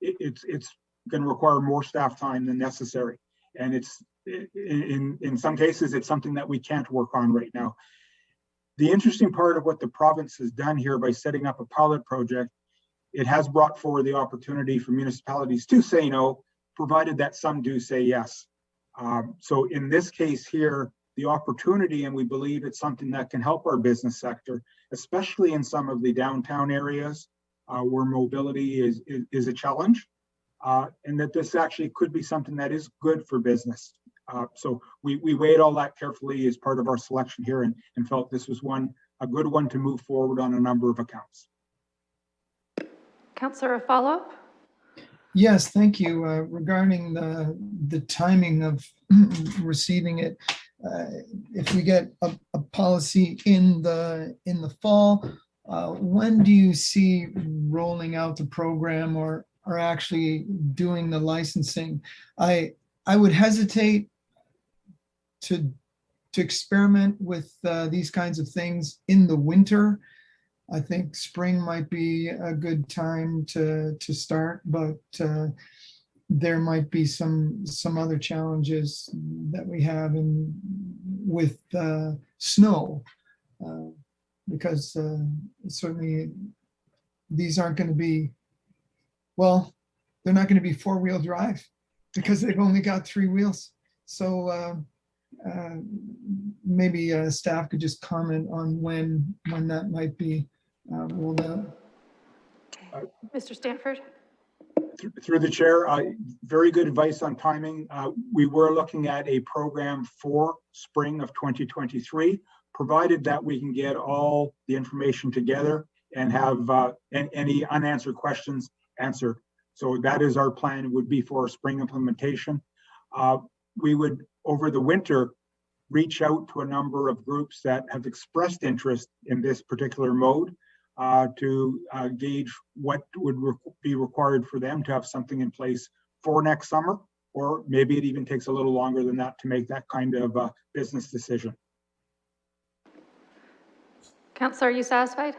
it's going to require more staff time than necessary. And it's in some cases, it's something that we can't work on right now. The interesting part of what the province has done here by setting up a pilot project, it has brought forward the opportunity for municipalities to say no, provided that some do say yes. So in this case here, the opportunity, and we believe it's something that can help our business sector, especially in some of the downtown areas where mobility is a challenge, and that this actually could be something that is good for business. So we weighed all that carefully as part of our selection here, and felt this was a good one to move forward on a number of accounts. Councillor, a follow-up? Yes, thank you. Regarding the timing of receiving it, if we get a policy in the fall, when do you see rolling out the program or actually doing the licensing? I would hesitate to to experiment with these kinds of things in the winter. I think spring might be a good time to start, but there might be some other challenges that we have with snow, because certainly these aren't going to be, well, they're not going to be four-wheel drive because they've only got three wheels. So maybe staff could just comment on when that might be rolled out. Okay. Mr. Stanford? Through the chair, very good advice on timing. We were looking at a program for spring of 2023, provided that we can get all the information together and have any unanswered questions answered. So that is our plan. It would be for spring implementation. We would, over the winter, reach out to a number of groups that have expressed interest in this particular mode to gauge what would be required for them to have something in place for next summer, or maybe it even takes a little longer than that to make that kind of business decision. Councillor, are you satisfied?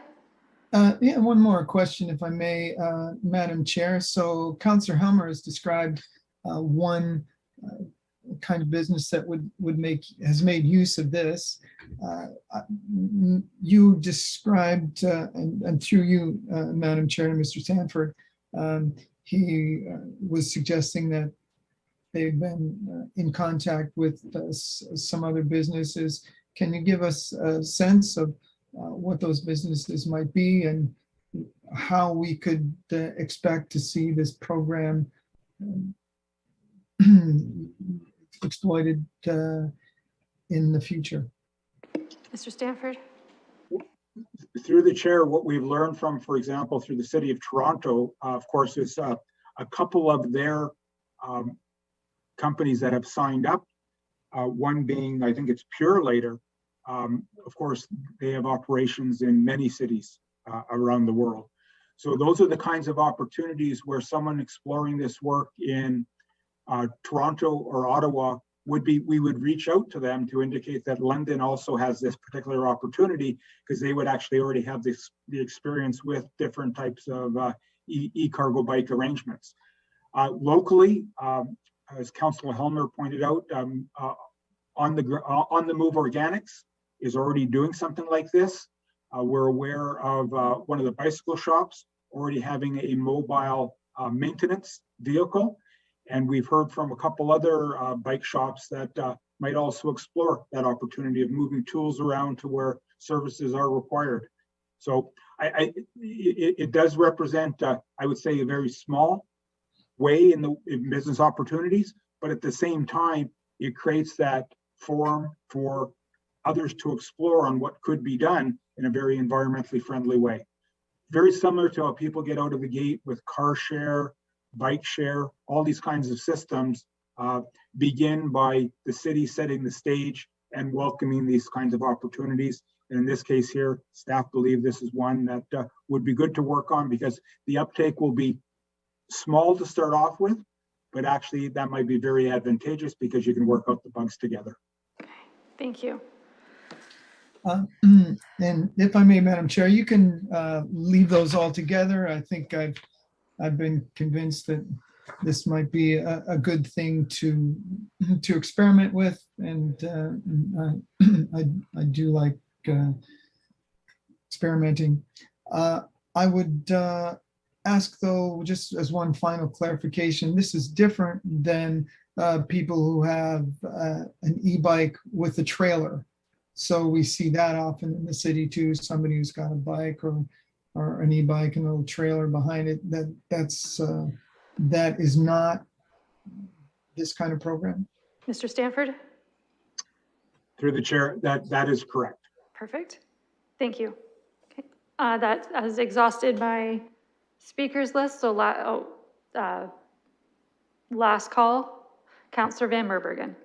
Yeah, one more question, if I may, Madam Chair. So Councillor Helmer has described one kind of business that has made use of this. You described, and through you, Madam Chair, and Mr. Stanford, he was suggesting that they've been in contact with some other businesses. Can you give us a sense of what those businesses might be and how we could expect to see this program exploited in the future? Mr. Stanford? Through the chair, what we've learned from, for example, through the City of Toronto, of course, is a couple of their companies that have signed up, one being, I think it's Pure Later. Of course, they have operations in many cities around the world. So those are the kinds of opportunities where someone exploring this work in Toronto or Ottawa we would reach out to them to indicate that London also has this particular opportunity, because they would actually already have the experience with different types of e-cargo bike arrangements. Locally, as Councillor Helmer pointed out, on the Move Organics is already doing something like this. We're aware of one of the bicycle shops already having a mobile maintenance vehicle. And we've heard from a couple other bike shops that might also explore that opportunity of moving tools around to where services are required. So it does represent, I would say, a very small way in business opportunities, but at the same time, it creates that forum for others to explore on what could be done in a very environmentally friendly way. Very similar to how people get out of the gate with car share, bike share, all these kinds of systems begin by the city setting the stage and welcoming these kinds of opportunities. And in this case here, staff believe this is one that would be good to work on, because the uptake will be small to start off with, but actually that might be very advantageous because you can work out the bugs together. Okay, thank you. And if I may, Madam Chair, you can leave those all together. I think I've been convinced that this might be a good thing to experiment with, and I do like experimenting. I would ask, though, just as one final clarification, this is different than people who have an e-bike with a trailer. So we see that often in the city too, somebody who's got a bike or an e-bike and a little trailer behind it. That is not this kind of program. Mr. Stanford? Through the chair, that is correct. Perfect. Thank you. Okay. That has exhausted my speakers list. So last call, Councillor Van Merbergen.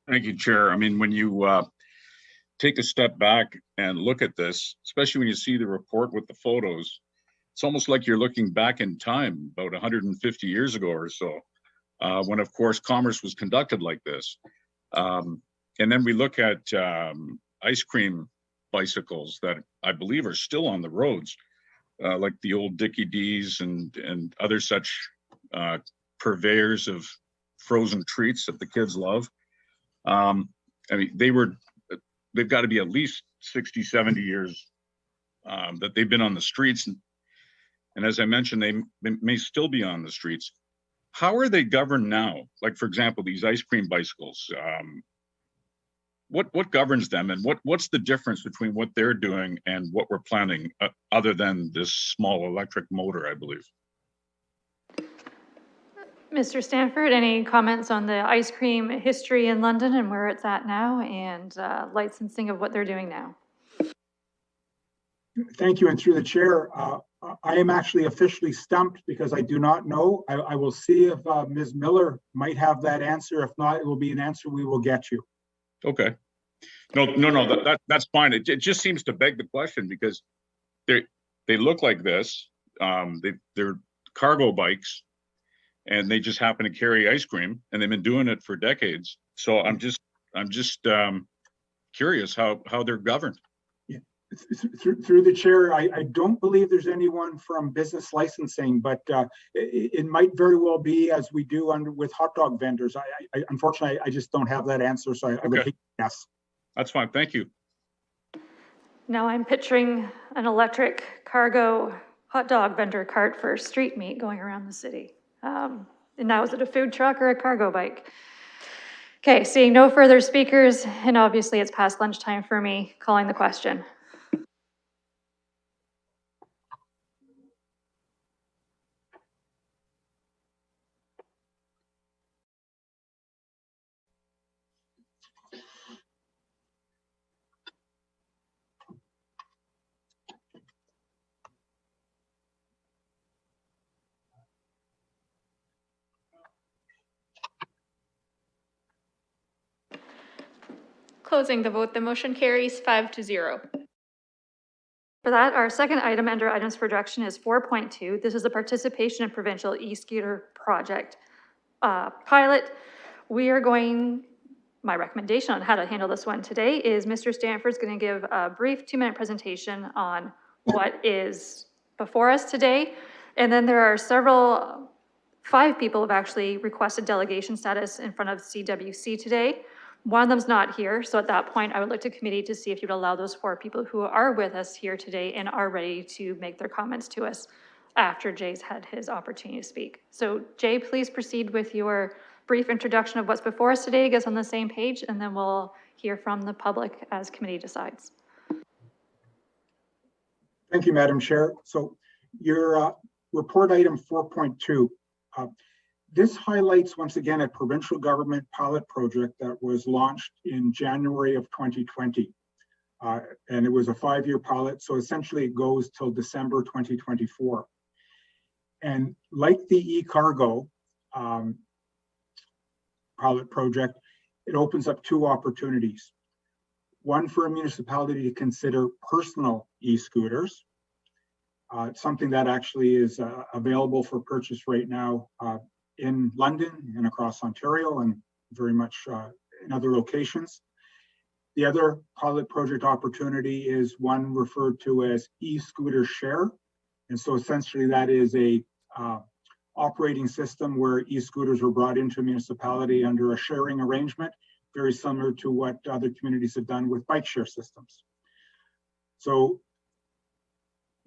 Thank you, Chair. I mean, when you take a step back and look at this, especially when you see the report with the photos, it's almost like you're looking back in time about 150 years ago or so. when of course commerce was conducted like this. And then we look at ice cream bicycles that I believe are still on the roads, like the old Dickie D's and other such purveyors of frozen treats that the kids love. I mean, they've got to be at least 60, 70 years that they've been on the streets. And as I mentioned, they may still be on the streets. How are they governed now? Like, for example, these ice cream bicycles, what governs them, and what's the difference between what they're doing and what we're planning, other than this small electric motor, I believe? Mr. Stanford, any comments on the ice cream history in London and where it's at now, and licensing of what they're doing now? Thank you, and through the chair, I am actually officially stumped because I do not know. I will see if Ms. Miller might have that answer. If not, it will be an answer we will get you. Okay. No, that's fine. It just seems to beg the question because they look like this. They're cargo bikes, and they just happen to carry ice cream, and they've been doing it for decades. So I'm just curious how they're governed. Yeah. Through the chair, I don't believe there's anyone from business licensing, but it might very well be as we do with hot dog vendors. Unfortunately, I just don't have that answer, so I would hate to guess. That's fine. Thank you. Now I'm picturing an electric cargo hot dog vendor cart for street meat going around the city. And now, is it a food truck or a cargo bike? Okay, seeing no further speakers, and obviously it's past lunchtime for me, calling the question. Closing the vote, the motion carries 5-0. For that, our second item under items for introduction is 4.2. This is a participation in provincial e-scooter project pilot. My recommendation on how to handle this one today is Mr. Stanford's going to give a brief 2-minute presentation on what is before us today. And then there are 5 people have actually requested delegation status in front of CWC today. One of them's not here, so at that point, I would look to committee to see if you'd allow those 4 people who are with us here today and are ready to make their comments to us after Jay's had his opportunity to speak. So Jay, please proceed with your brief introduction of what's before us today to get us on the same page, and then we'll hear from the public as committee decides. Thank you, Madam Chair. So your report item 4.2. This highlights once again a provincial government pilot project that was launched in January of 2020. And it was a 5-year pilot, so essentially it goes till December 2024. And like the e-cargo pilot project, it opens up 2 opportunities. One for a municipality to consider personal e-scooters, something that actually is available for purchase right now in London and across Ontario and very much in other locations. The other pilot project opportunity is one referred to as e-scooter share. And so essentially that is a operating system where e-scooters were brought into a municipality under a sharing arrangement, very similar to what other communities have done with bike share systems. So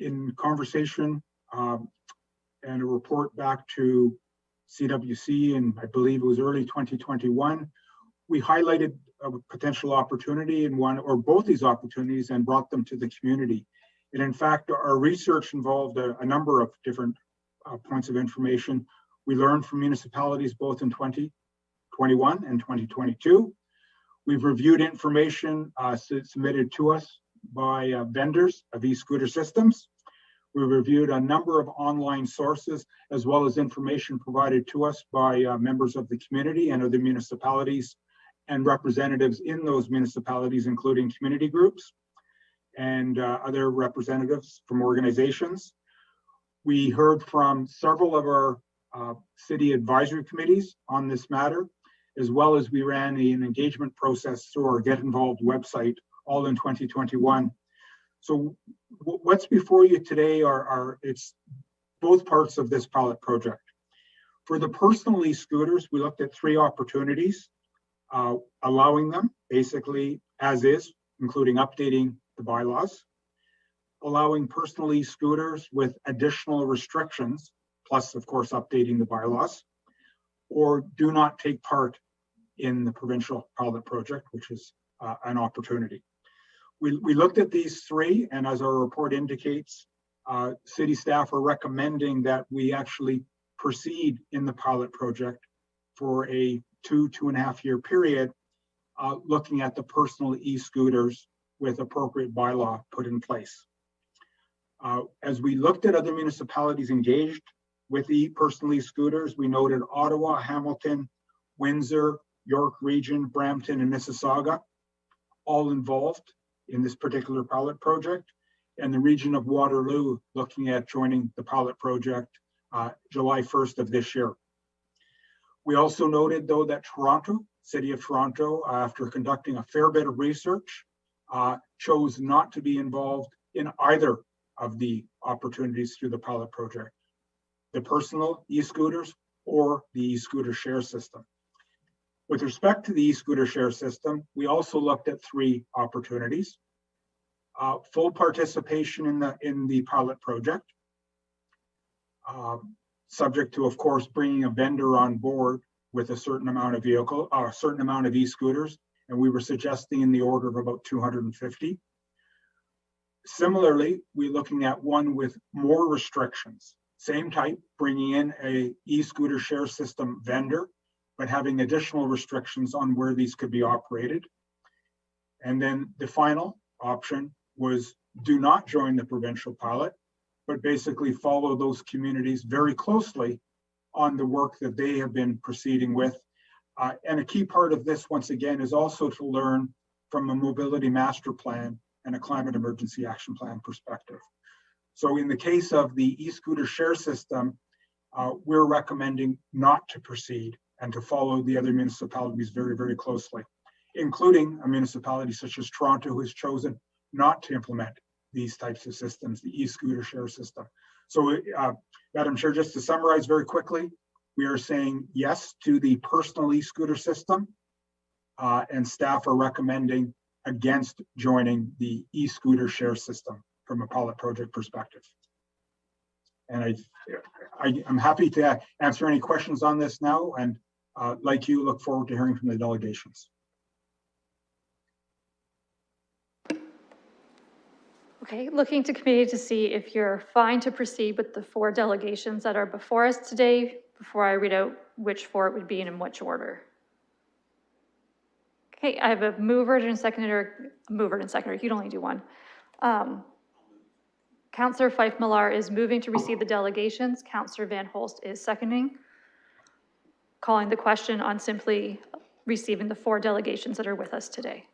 in conversation and a report back to CWC, and I believe it was early 2021, we highlighted a potential opportunity in one or both these opportunities and brought them to the community. And in fact, our research involved a number of different points of information. We learned from municipalities both in 2021 and 2022. We've reviewed information submitted to us by vendors of e-scooter systems. We reviewed a number of online sources, as well as information provided to us by members of the community and other municipalities and representatives in those municipalities, including community groups and other representatives from organizations. We heard from several of our city advisory committees on this matter, as well as we ran an engagement process through our Get Involved website, all in 2021. So what's before you today it's both parts of this pilot project. For the personal e-scooters, we looked at 3 opportunities, allowing them basically as is, including updating the bylaws, allowing personal e-scooters with additional restrictions, plus of course updating the bylaws, or do not take part in the provincial pilot project, which is an opportunity. We looked at these 3, and as our report indicates, city staff are recommending that we actually proceed in the pilot project for a 2.5 year period, looking at the personal e-scooters with appropriate bylaw put in place. As we looked at other municipalities engaged with personal e-scooters, we noted Ottawa, Hamilton, Windsor, York Region, Brampton, and Mississauga, all involved in this particular pilot project, and the region of Waterloo looking at joining the pilot project July 1st of this year. We also noted, though, that Toronto, City of Toronto, after conducting a fair bit of research, chose not to be involved in either of the opportunities through the pilot project, the personal e-scooters or the e-scooter share system. With respect to the e-scooter share system, we also looked at 3 opportunities. Full participation in the pilot project, subject to, of course, bringing a vendor on board with a certain amount of a certain amount of e-scooters, and we were suggesting in the order of about 250. Similarly, we're looking at one with more restrictions, same type, bringing in a e-scooter share system vendor, but having additional restrictions on where these could be operated. And then the final option was do not join the provincial pilot, but basically follow those communities very closely on the work that they have been proceeding with. And a key part of this, once again, is also to learn from a mobility master plan and a climate emergency action plan perspective. So in the case of the e-scooter share system, we're recommending not to proceed and to follow the other municipalities very, very closely, including a municipality such as Toronto, who has chosen not to implement these types of systems, the e-scooter share system. So, Madam Chair, just to summarize very quickly, we are saying yes to the personal e-scooter system, and staff are recommending against joining the e-scooter share system from a pilot project perspective. And I'm happy to answer any questions on this now, and like you, look forward to hearing from the delegations. Okay, looking to committee to see if you're fine to proceed with the 4 delegations that are before us today, before I read out which 4 it would be and in which order. Okay, I have a mover and a seconder. You'd only do one. Councillor Fife Milar is moving to receive the delegations. Councillor Van Holst is seconding. Calling the question on simply receiving the 4 delegations that are with us today.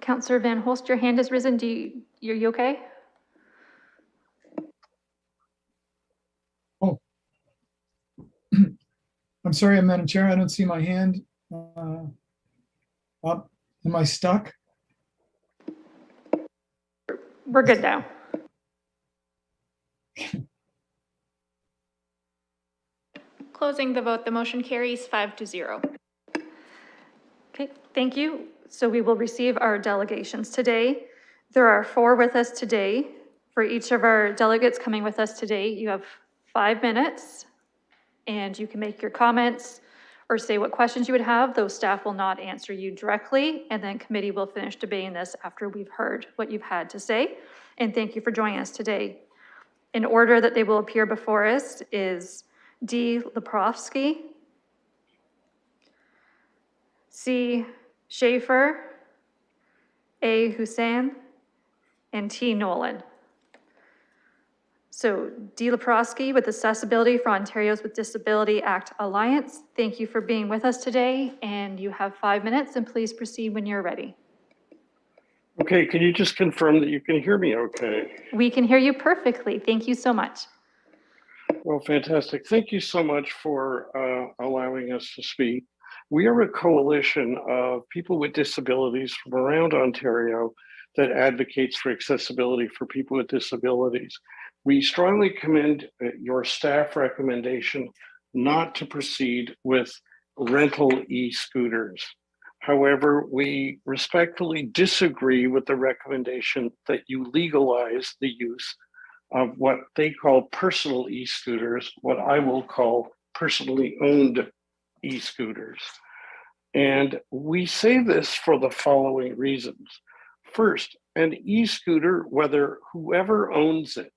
Councillor Van Holst, your hand has risen. You okay? Oh. I'm sorry, Madam Chair, I don't see my hand up. Am I stuck? We're good now. Closing the vote, the motion carries 5-0. Okay, thank you. So we will receive our delegations today. There are 4 with us today. For each of our delegates coming with us today, you have 5 minutes, and you can make your comments or say what questions you would have. Those staff will not answer you directly, and then committee will finish debating this after we've heard what you've had to say. And thank you for joining us today. In order that they will appear before us is D. Leprovsky, C. Schaefer, A. Hussein, and T. Nolan. So Dee Leprosky with Accessibility for Ontario's with Disability Act Alliance, thank you for being with us today, and you have 5 minutes, and please proceed when you're ready. Okay, can you just confirm that you can hear me okay? We can hear you perfectly. Thank you so much. Well, fantastic. Thank you so much for allowing us to speak. We are a coalition of people with disabilities from around Ontario that advocates for accessibility for people with disabilities. We strongly commend your staff recommendation not to proceed with rental e-scooters. However, we respectfully disagree with the recommendation that you legalize the use of what they call personal e-scooters, what I will call personally owned e-scooters. And we say this for the following reasons. First, an e-scooter, whether whoever owns it,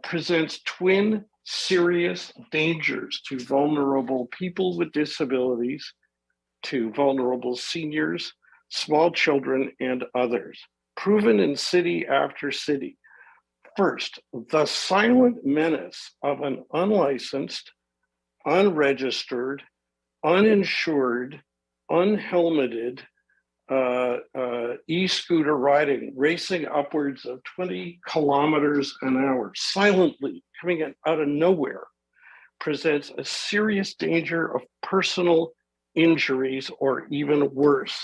presents twin serious dangers to vulnerable people with disabilities, to vulnerable seniors, small children, and others, proven in city after city. First, the silent menace of an unlicensed, unregistered, uninsured, unhelmeted e-scooter riding, racing upwards of 20 kilometers an hour, silently coming in out of nowhere, presents a serious danger of personal injuries or even worse.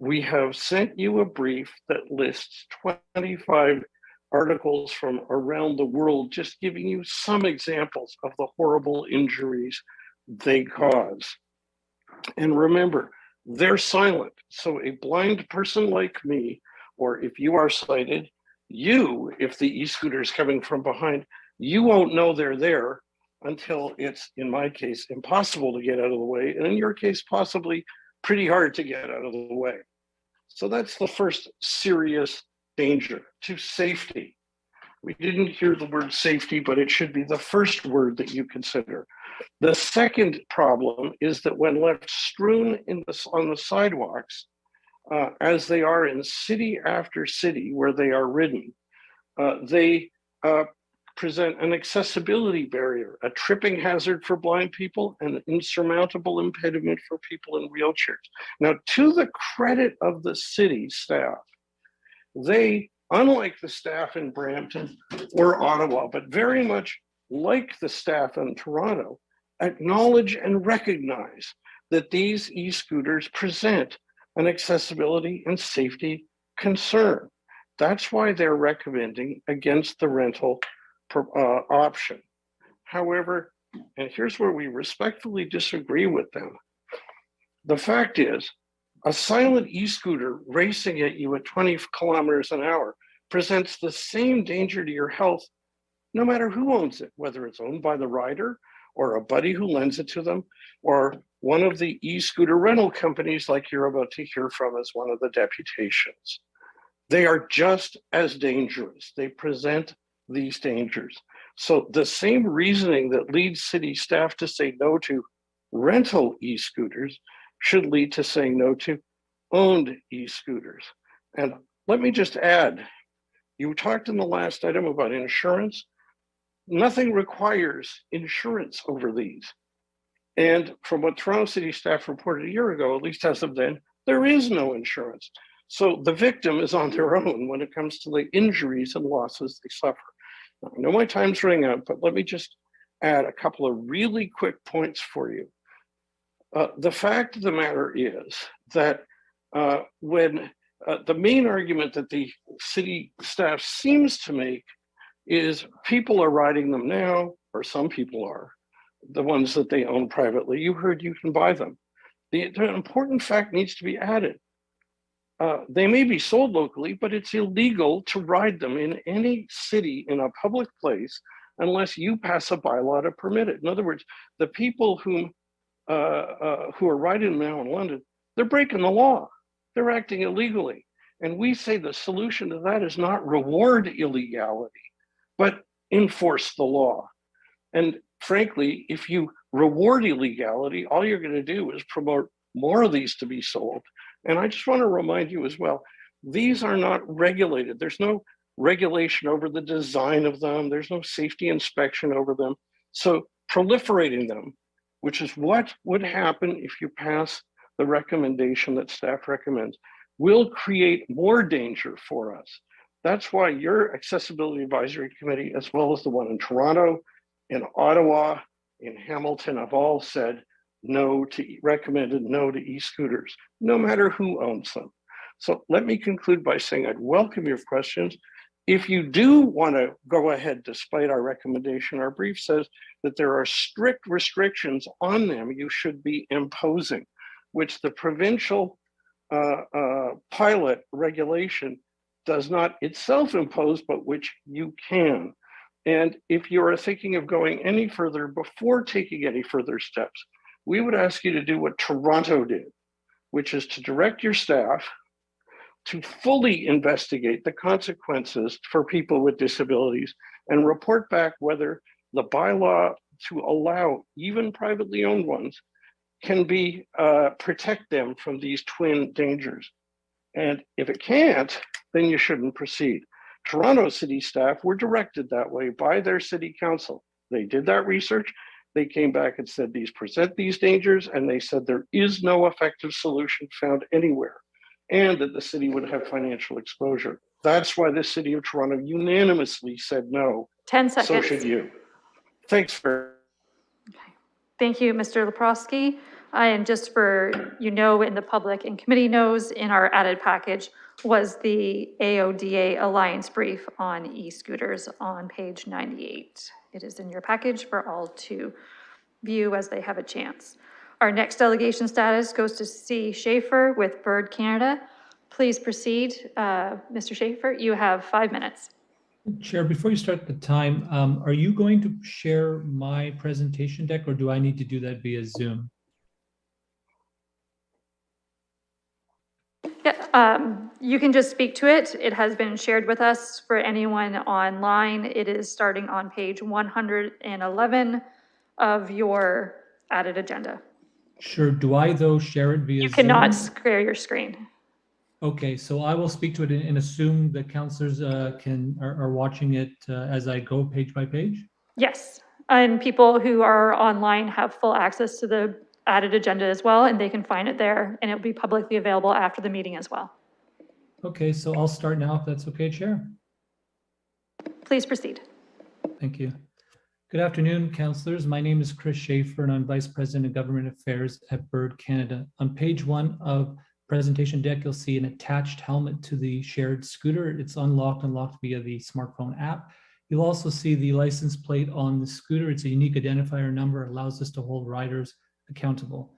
We have sent you a brief that lists 25 articles from around the world, just giving you some examples of the horrible injuries they cause. And remember, they're silent. So a blind person like me, or if you are sighted, you, if the e-scooter is coming from behind, you won't know they're there until it's, in my case, impossible to get out of the way. And in your case, possibly pretty hard to get out of the way. So that's the first serious danger to safety. We didn't hear the word safety, but it should be the first word that you consider. The second problem is that when left strewn on the sidewalks, as they are in city after city where they are ridden, they present an accessibility barrier, a tripping hazard for blind people, and an insurmountable impediment for people in wheelchairs. Now, to the credit of the city staff, they, unlike the staff in Brampton or Ottawa, but very much like the staff in Toronto, acknowledge and recognize that these e-scooters present an accessibility and safety concern. That's why they're recommending against the rental option. However, and here's where we respectfully disagree with them. The fact is, a silent e-scooter racing at you at 20 kilometers an hour presents the same danger to your health, no matter who owns it, whether it's owned by the rider or a buddy who lends it to them, or one of the e-scooter rental companies like you're about to hear from as one of the deputations. They are just as dangerous. They present these dangers. So the same reasoning that leads city staff to say no to rental e-scooters should lead to saying no to owned e-scooters. And let me just add, you talked in the last item about insurance. Nothing requires insurance over these. And from what Toronto City staff reported a year ago, at least as of then, there is no insurance. So the victim is on their own when it comes to the injuries and losses they suffer. Now, I know my time's running out, but let me just add a couple of really quick points for you. The fact of the matter is that when the main argument that the city staff seems to make is people are riding them now, or some people are, the ones that they own privately. You heard you can buy them. The important fact needs to be added. They may be sold locally, but it's illegal to ride them in any city in a public place unless you pass a bylaw to permit it. In other words, the people who are riding them now in London, they're breaking the law. They're acting illegally. And we say the solution to that is not reward illegality, but enforce the law. And frankly, if you reward illegality, all you're going to do is promote more of these to be sold. And I just want to remind you as well, these are not regulated. There's no regulation over the design of them. There's no safety inspection over them. So proliferating them, which is what would happen if you pass the recommendation that staff recommends, will create more danger for us. That's why your Accessibility Advisory Committee, as well as the one in Toronto, in Ottawa, in Hamilton, have all said no to, recommended no to e-scooters, no matter who owns them. So let me conclude by saying I'd welcome your questions. If you do want to go ahead despite our recommendation, our brief says that there are strict restrictions on them you should be imposing, which the provincial pilot regulation does not itself impose, but which you can. And if you are thinking of going any further before taking any further steps, we would ask you to do what Toronto did, which is to direct your staff to fully investigate the consequences for people with disabilities and report back whether the bylaw to allow even privately owned ones can be protect them from these twin dangers. And if it can't, then you shouldn't proceed. Toronto city staff were directed that way by their city council. They did that research. They came back and said these present these dangers, and they said there is no effective solution found anywhere, and that the city would have financial exposure. That's why the city of Toronto unanimously said no. 10 seconds. So should you. Thanks for. Okay. Thank you, Mr. Leprosky. And just for, you know, in the public and committee knows, in our added package was the AODA Alliance brief on e-scooters on page 98. It is in your package for all to view as they have a chance. Our next delegation status goes to C. Schaefer with Bird Canada. Please proceed. Mr. Schaefer, you have 5 minutes. Chair, before you start the time, are you going to share my presentation deck, or do I need to do that via Zoom? Yeah, you can just speak to it. It has been shared with us for anyone online. It is starting on page 111 of your added agenda. Sure. Do I, though, share it via You cannot Zoom? share your screen. Okay, so I will speak to it and assume that counselors are watching it as I go page by page? Yes, and people who are online have full access to the added agenda as well, and they can find it there, and it'll be publicly available after the meeting as well. Okay, so I'll start now if that's okay, Chair. Please proceed. Thank you. Good afternoon, councillors. My name is Chris Schaefer, and I'm Vice President of Government Affairs at Bird Canada. On page 1 of presentation deck, you'll see an attached helmet to the shared scooter. It's unlocked via the smartphone app. You'll also see the license plate on the scooter. It's a unique identifier number. It allows us to hold riders accountable.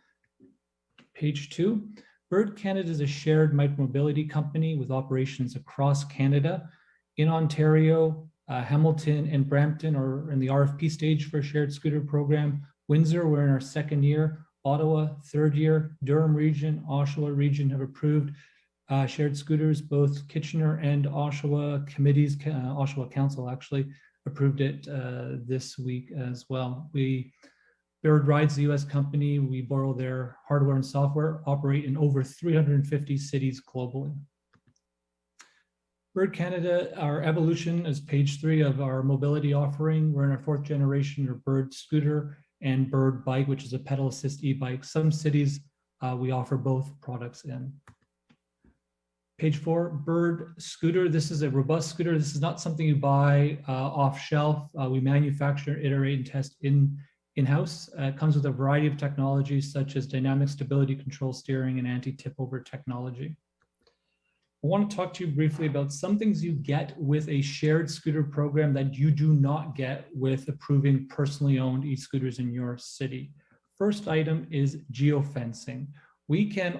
Page 2, Bird Canada is a shared micromobility company with operations across Canada. In Ontario, Hamilton and Brampton are in the RFP stage for a shared scooter program. Windsor, we're in our 2nd year. Ottawa, 3rd year. Durham region, Oshawa region have approved shared scooters. Both Kitchener and Oshawa committees, Oshawa Council actually approved it this week as well. Bird Rides, the US company, we borrow their hardware and software, operate in over 350 cities globally. Bird Canada, our evolution is page 3 of our mobility offering. We're in our 4th generation of Bird Scooter and Bird Bike, which is a pedal assist e-bike. Some cities we offer both products in. Page 4, Bird Scooter. This is a robust scooter. This is not something you buy off shelf. We manufacture, iterate, and test in-house. It comes with a variety of technologies such as dynamic stability control steering and anti-tip over technology. I want to talk to you briefly about some things you get with a shared scooter program that you do not get with approving personally owned e-scooters in your city. First item is geofencing.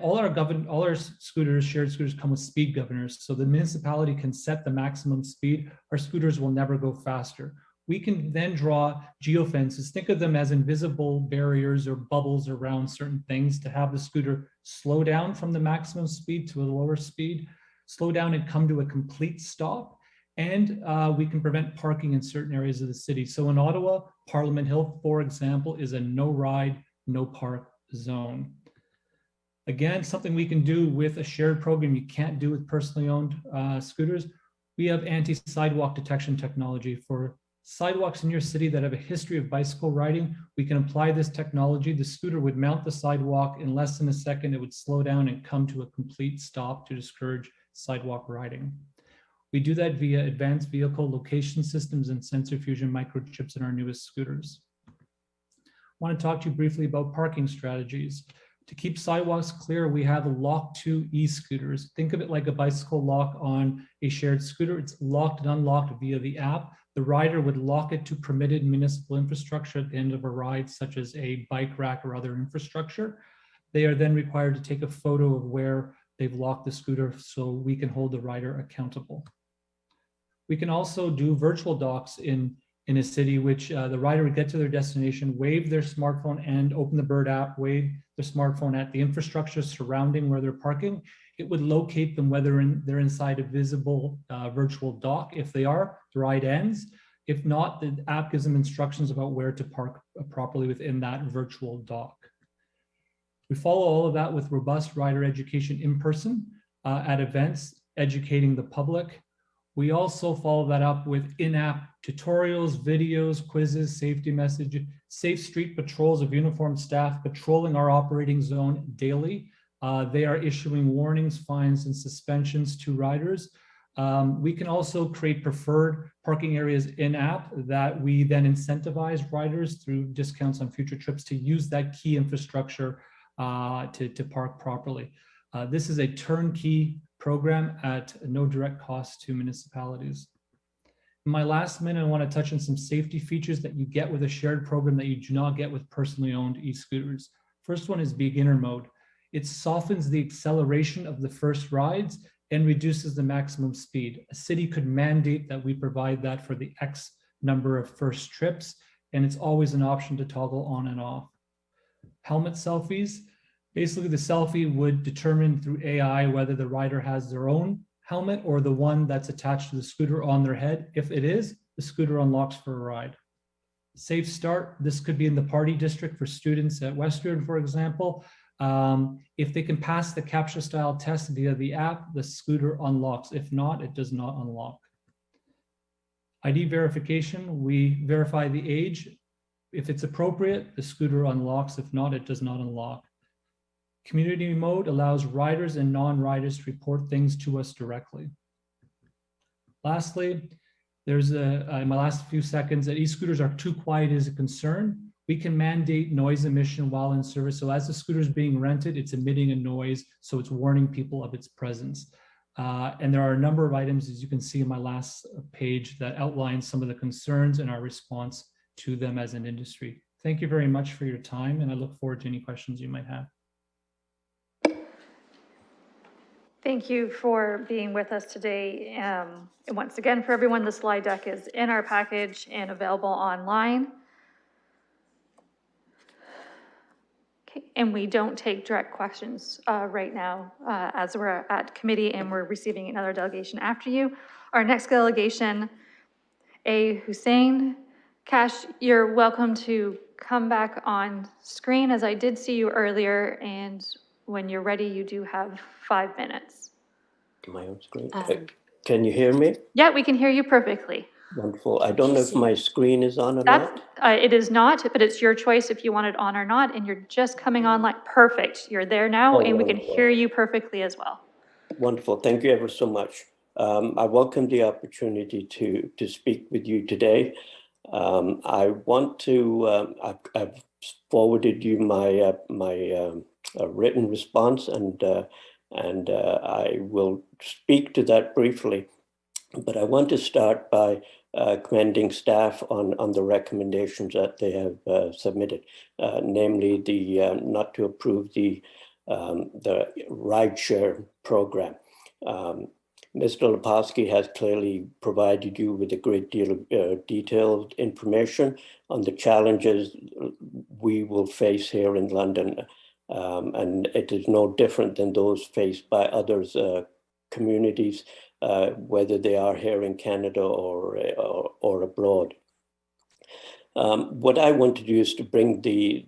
All our scooters, shared scooters, come with speed governors, so the municipality can set the maximum speed. Our scooters will never go faster. We can then draw geofences. Think of them as invisible barriers or bubbles around certain things to have the scooter slow down from the maximum speed to a lower speed, slow down and come to a complete stop. And we can prevent parking in certain areas of the city. So in Ottawa, Parliament Hill, for example, is a no ride, no park zone. Again, something we can do with a shared program you can't do with personally owned scooters. We have anti-sidewalk detection technology for sidewalks in your city that have a history of bicycle riding. We can apply this technology. The scooter would mount the sidewalk in less than a second. It would slow down and come to a complete stop to discourage sidewalk riding. We do that via advanced vehicle location systems and sensor fusion microchips in our newest scooters. I want to talk to you briefly about parking strategies. To keep sidewalks clear, we have lock-to e-scooters. Think of it like a bicycle lock on a shared scooter. It's locked and unlocked via the app. The rider would lock it to permitted municipal infrastructure at the end of a ride, such as a bike rack or other infrastructure. They are then required to take a photo of where they've locked the scooter so we can hold the rider accountable. We can also do virtual docks in a city, which the rider would get to their destination, wave their smartphone and open the Bird app, wave their smartphone at the infrastructure surrounding where they're parking. It would locate them whether they're inside a visible virtual dock. If they are, the ride ends. If not, the app gives them instructions about where to park properly within that virtual dock. We follow all of that with robust rider education in person at events, educating the public. We also follow that up with in-app tutorials, videos, quizzes, safety message, safe street patrols of uniformed staff patrolling our operating zone daily. They are issuing warnings, fines, and suspensions to riders. We can also create preferred parking areas in-app that we then incentivize riders through discounts on future trips to use that key infrastructure to park properly. This is a turnkey program at no direct cost to municipalities. In my last minute, I want to touch on some safety features that you get with a shared program that you do not get with personally owned e-scooters. First one is beginner mode. It softens the acceleration of the first rides and reduces the maximum speed. A city could mandate that we provide that for the X number of first trips, and it's always an option to toggle on and off. Helmet selfies. Basically, the selfie would determine through AI whether the rider has their own helmet or the one that's attached to the scooter on their head. If it is, the scooter unlocks for a ride. Safe start. This could be in the party district for students at Western, for example. If they can pass the capture style test via the app, the scooter unlocks. If not, it does not unlock. ID verification. We verify the age. If it's appropriate, the scooter unlocks. If not, it does not unlock. Community mode allows riders and non-riders to report things to us directly. Lastly, there's in my last few seconds, that e-scooters are too quiet is a concern. We can mandate noise emission while in service. So as the scooter is being rented, it's emitting a noise, so it's warning people of its presence. And there are a number of items, as you can see in my last page, that outline some of the concerns and our response to them as an industry. Thank you very much for your time, and I look forward to any questions you might have. Thank you for being with us today. And once again, for everyone, the slide deck is in our package and available online. Okay, and we don't take direct questions right now as we're at committee and we're receiving another delegation after you. Our next delegation, A. Hussein. Cash, you're welcome to come back on screen, as I did see you earlier, and when you're ready, you do have 5 minutes. My own screen. Can you hear me? Yeah, we can hear you perfectly. Wonderful. I don't know if my screen is on or not. It is not, but it's your choice if you want it on or not, and you're just coming on like perfect. You're there now, and we can hear you perfectly as well. Wonderful. Thank you ever so much. I welcome the opportunity to speak with you today. I want to, I've forwarded you my written response, and I will speak to that briefly. But I want to start by commending staff on the recommendations that they have submitted, namely the not to approve the rideshare program. Mr. Lepofsky has clearly provided you with a great deal of detailed information on the challenges we will face here in London. And it is no different than those faced by others, communities, whether they are here in Canada or abroad. What I want to do is to bring the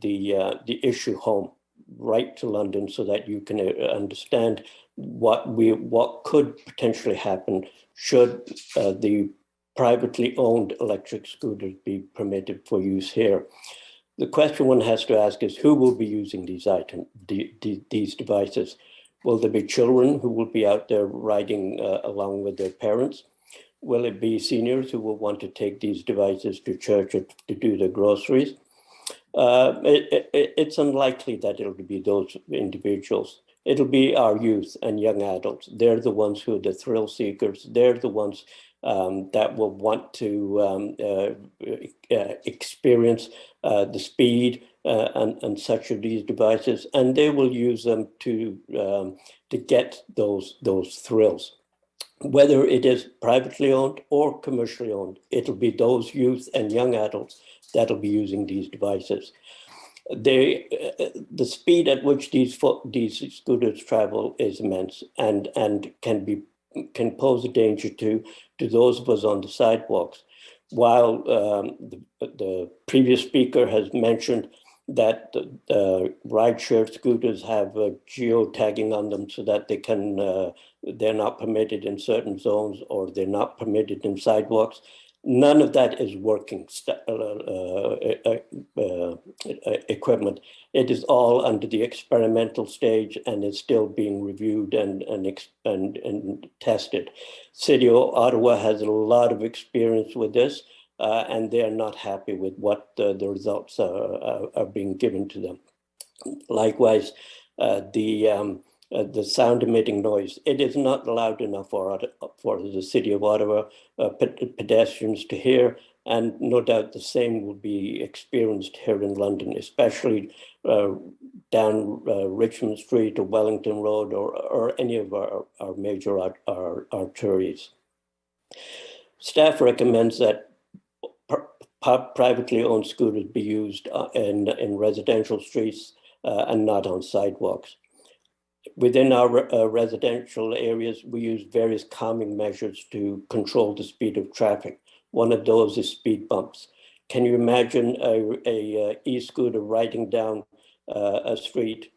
issue home, right to London, so that you can understand what could potentially happen should the privately owned electric scooters be permitted for use here. The question one has to ask is who will be using these devices? Will there be children who will be out there riding along with their parents? Will it be seniors who will want to take these devices to church or to do their groceries? It's unlikely that it'll be those individuals. It'll be our youth and young adults. They're the ones who are the thrill seekers. They're the ones that will want to experience the speed and such of these devices, and they will use them to get those thrills. Whether it is privately owned or commercially owned, it'll be those youth and young adults that'll be using these devices. The speed at which these scooters travel is immense and can pose a danger to those of us on the sidewalks. While the previous speaker has mentioned that rideshare scooters have geotagging on them so that they can they're not permitted in certain zones or they're not permitted in sidewalks. None of that is working equipment. It is all under the experimental stage and is still being reviewed and tested. City of Ottawa has a lot of experience with this, and they are not happy with what the results are being given to them. Likewise, the sound emitting noise. It is not loud enough for the City of Ottawa pedestrians to hear, and no doubt the same will be experienced here in London, especially down Richmond Street or Wellington Road or any of our major arteries. Staff recommends that privately owned scooters be used in residential streets and not on sidewalks. Within our residential areas, we use various calming measures to control the speed of traffic. One of those is speed bumps. Can you imagine a e-scooter riding down a street,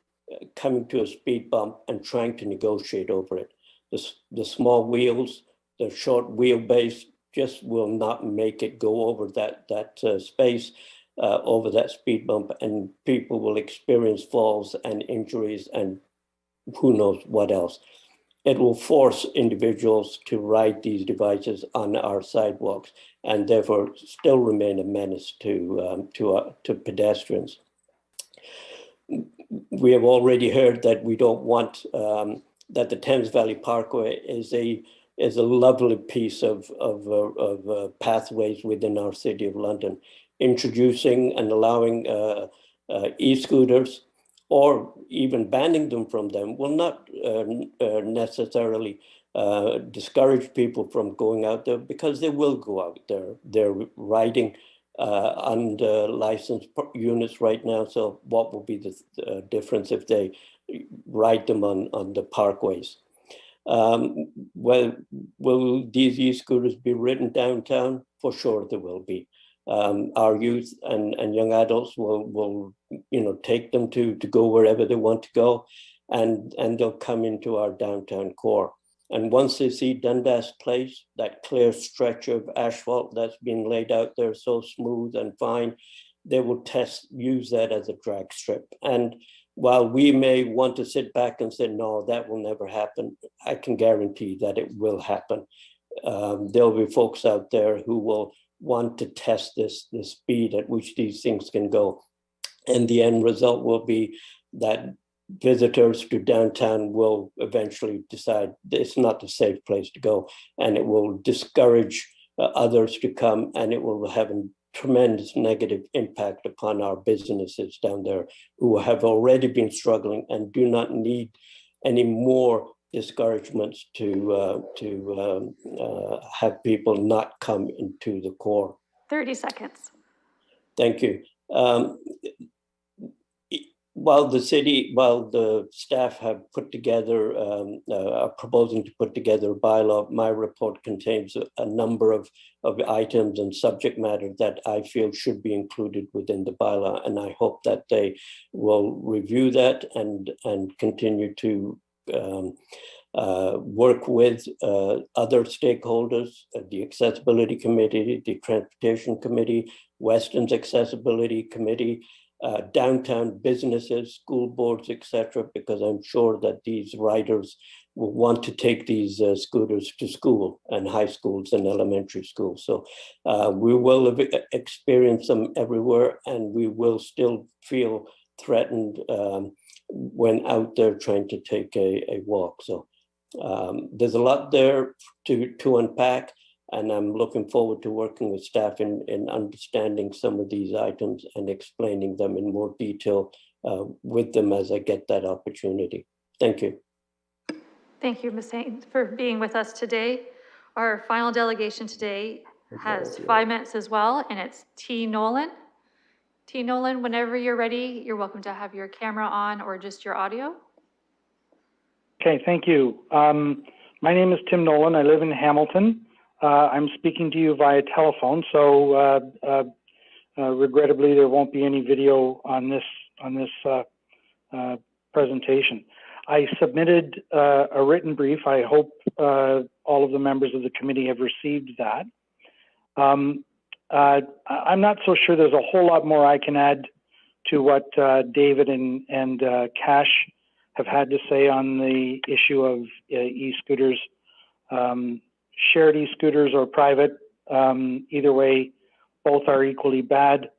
coming to a speed bump and trying to negotiate over it? The small wheels, the short wheelbase just will not make it go over that space, over that speed bump, and people will experience falls and injuries and who knows what else. It will force individuals to ride these devices on our sidewalks and therefore still remain a menace to pedestrians. We have already heard that we don't want that the Thames Valley Parkway is a lovely piece of pathways within our City of London. Introducing and allowing e-scooters or even banning them from them will not necessarily discourage people from going out there, because they will go out there. They're riding under licensed units right now. So what will be the difference if they ride them on the parkways? Well, will these e-scooters be ridden downtown? For sure there will be. Our youth and young adults will take them to go wherever they want to go, and they'll come into our downtown core. And once they see Dundas Place, that clear stretch of asphalt that's been laid out there so smooth and fine, they will use that as a drag strip. And while we may want to sit back and say, no, that will never happen, I can guarantee that it will happen. There'll be folks out there who will want to test the speed at which these things can go. And the end result will be that visitors to downtown will eventually decide it's not a safe place to go, and it will discourage others to come, and it will have a tremendous negative impact upon our businesses down there who have already been struggling and do not need any more discouragements to have people not come into the core. 30 seconds. Thank you. While the staff have put together, are proposing to put together a bylaw, my report contains a number of items and subject matter that I feel should be included within the bylaw. And I hope that they will review that and continue to work with other stakeholders, the Accessibility Committee, the Transportation Committee, Weston's Accessibility Committee, downtown businesses, school boards, etc., because I'm sure that these riders will want to take these scooters to school and high schools and elementary schools. So we will experience them everywhere, and we will still feel threatened when out there trying to take a walk. So there's a lot there to unpack, and I'm looking forward to working with staff in understanding some of these items and explaining them in more detail with them as I get that opportunity. Thank you. Thank you, Ms. Haynes, for being with us today. Our final delegation today has 5 minutes as well, and it's T. Nolan. T. Nolan, whenever you're ready, you're welcome to have your camera on or just your audio. Okay, thank you. My name is Tim Nolan. I live in Hamilton. I'm speaking to you via telephone, so regrettably there won't be any video on this presentation. I submitted a written brief. I hope all of the members of the committee have received that. I'm not so sure there's a whole lot more I can add to what David and Cash have had to say on the issue of e-scooters, shared e-scooters or private. Either way, both are equally bad.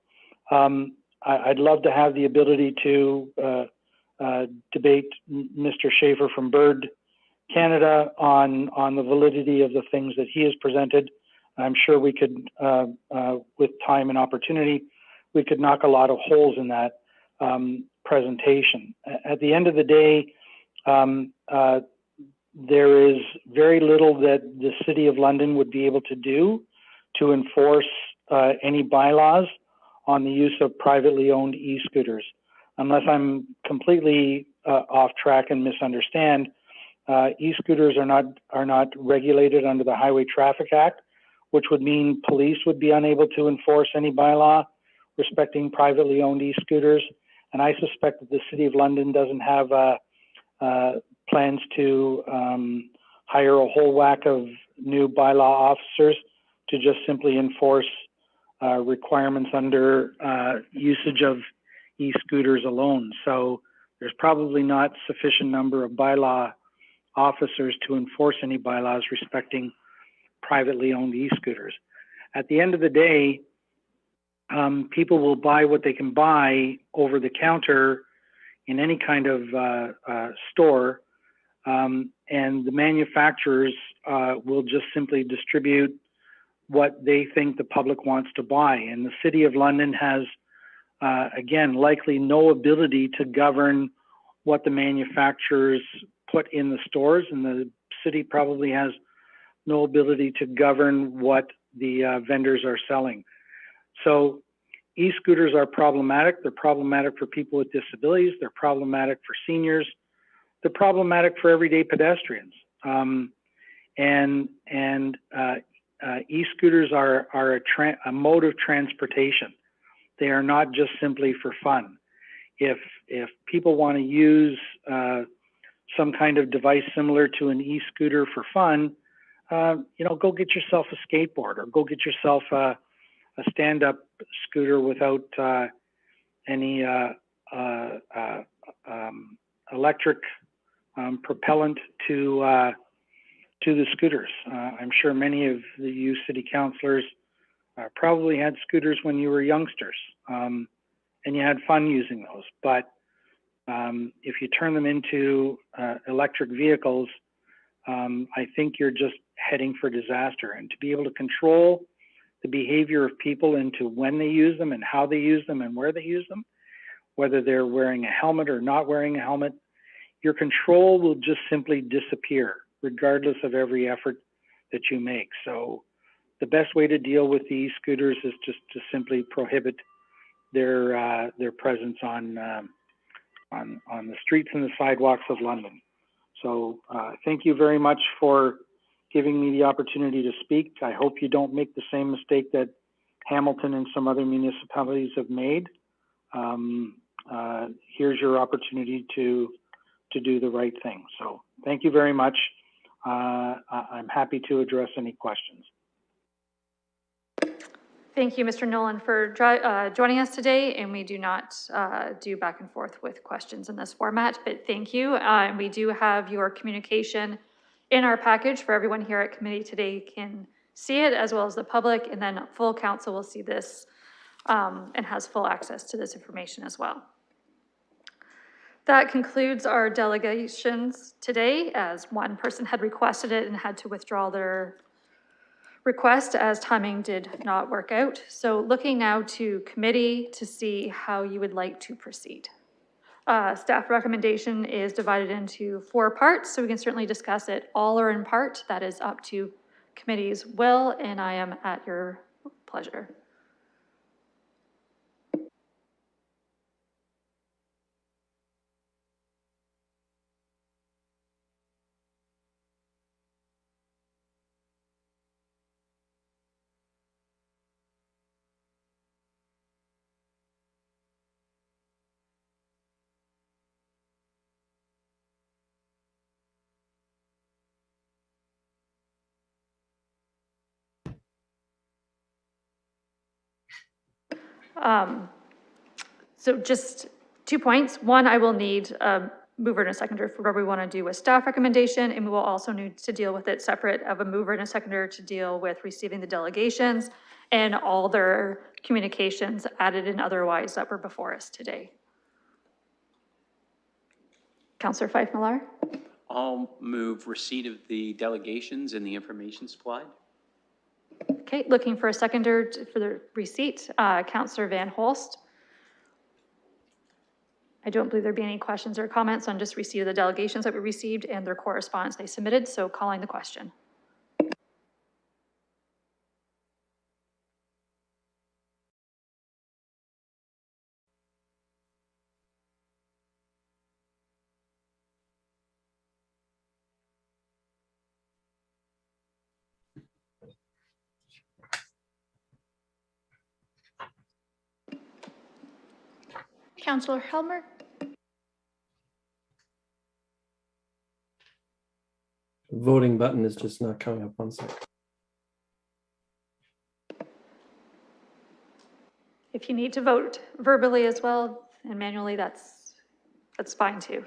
I'd love to have the ability to debate Mr. Schaefer from Bird Canada on the validity of the things that he has presented. I'm sure we could, with time and opportunity, we could knock a lot of holes in that presentation. At the end of the day, there is very little that the City of London would be able to do to enforce any bylaws on the use of privately owned e-scooters. Unless I'm completely off track and misunderstand, e-scooters are not regulated under the Highway Traffic Act, which would mean police would be unable to enforce any bylaw respecting privately owned e-scooters. And I suspect that the City of London doesn't have plans to hire a whole whack of new bylaw officers to just simply enforce requirements under usage of e-scooters alone. So there's probably not sufficient number of bylaw officers to enforce any bylaws respecting privately owned e-scooters. At the end of the day, people will buy what they can buy over the counter in any kind of store, and the manufacturers will just simply distribute what they think the public wants to buy. And the City of London has, again, likely no ability to govern what the manufacturers put in the stores, and the city probably has no ability to govern what the vendors are selling. So e-scooters are problematic. They're problematic for people with disabilities. They're problematic for seniors. They're problematic for everyday pedestrians. E-scooters are a mode of transportation. They are not just simply for fun. If people want to use some kind of device similar to an e-scooter for fun, go get yourself a skateboard or go get yourself a stand-up scooter without any electric propellant to the scooters. I'm sure many of you city councilors probably had scooters when you were youngsters, and you had fun using those. But if you turn them into electric vehicles, I think you're just heading for disaster. And to be able to control the behavior of people into when they use them and how they use them and where they use them, whether they're wearing a helmet or not wearing a helmet, your control will just simply disappear, regardless of every effort that you make. So the best way to deal with the e-scooters is just to simply prohibit their presence on the streets and the sidewalks of London. So thank you very much for giving me the opportunity to speak. I hope you don't make the same mistake that Hamilton and some other municipalities have made. Here's your opportunity to to do the right thing. So thank you very much. I'm happy to address any questions. Thank you, Mr. Nolan, for joining us today, and we do not do back and forth with questions in this format, but thank you. And we do have your communication in our package for everyone here at committee today can see it, as well as the public, and then full council will see this and has full access to this information as well. That concludes our delegations today, as one person had requested it and had to withdraw their request as timing did not work out. So looking now to committee to see how you would like to proceed. Staff recommendation is divided into 4 parts, so we can certainly discuss it all or in part. That is up to committee's will, and I am at your pleasure. So just 2 points. One, I will need a mover and a seconder for what we want to do with staff recommendation, and we will also need to deal with it separate of a mover and a seconder to deal with receiving the delegations and all their communications added and otherwise that were before us today. Councillor Fife Milar. I'll move receipt of the delegations and the information supplied. Okay, looking for a seconder for the receipt, Councillor Van Holst. I don't believe there'd be any questions or comments on just receipt of the delegations that we received and their correspondence they submitted, so calling the question. Councillor Helmer. Voting button is just not coming up on site. If you need to vote verbally as well and manually, that's fine too.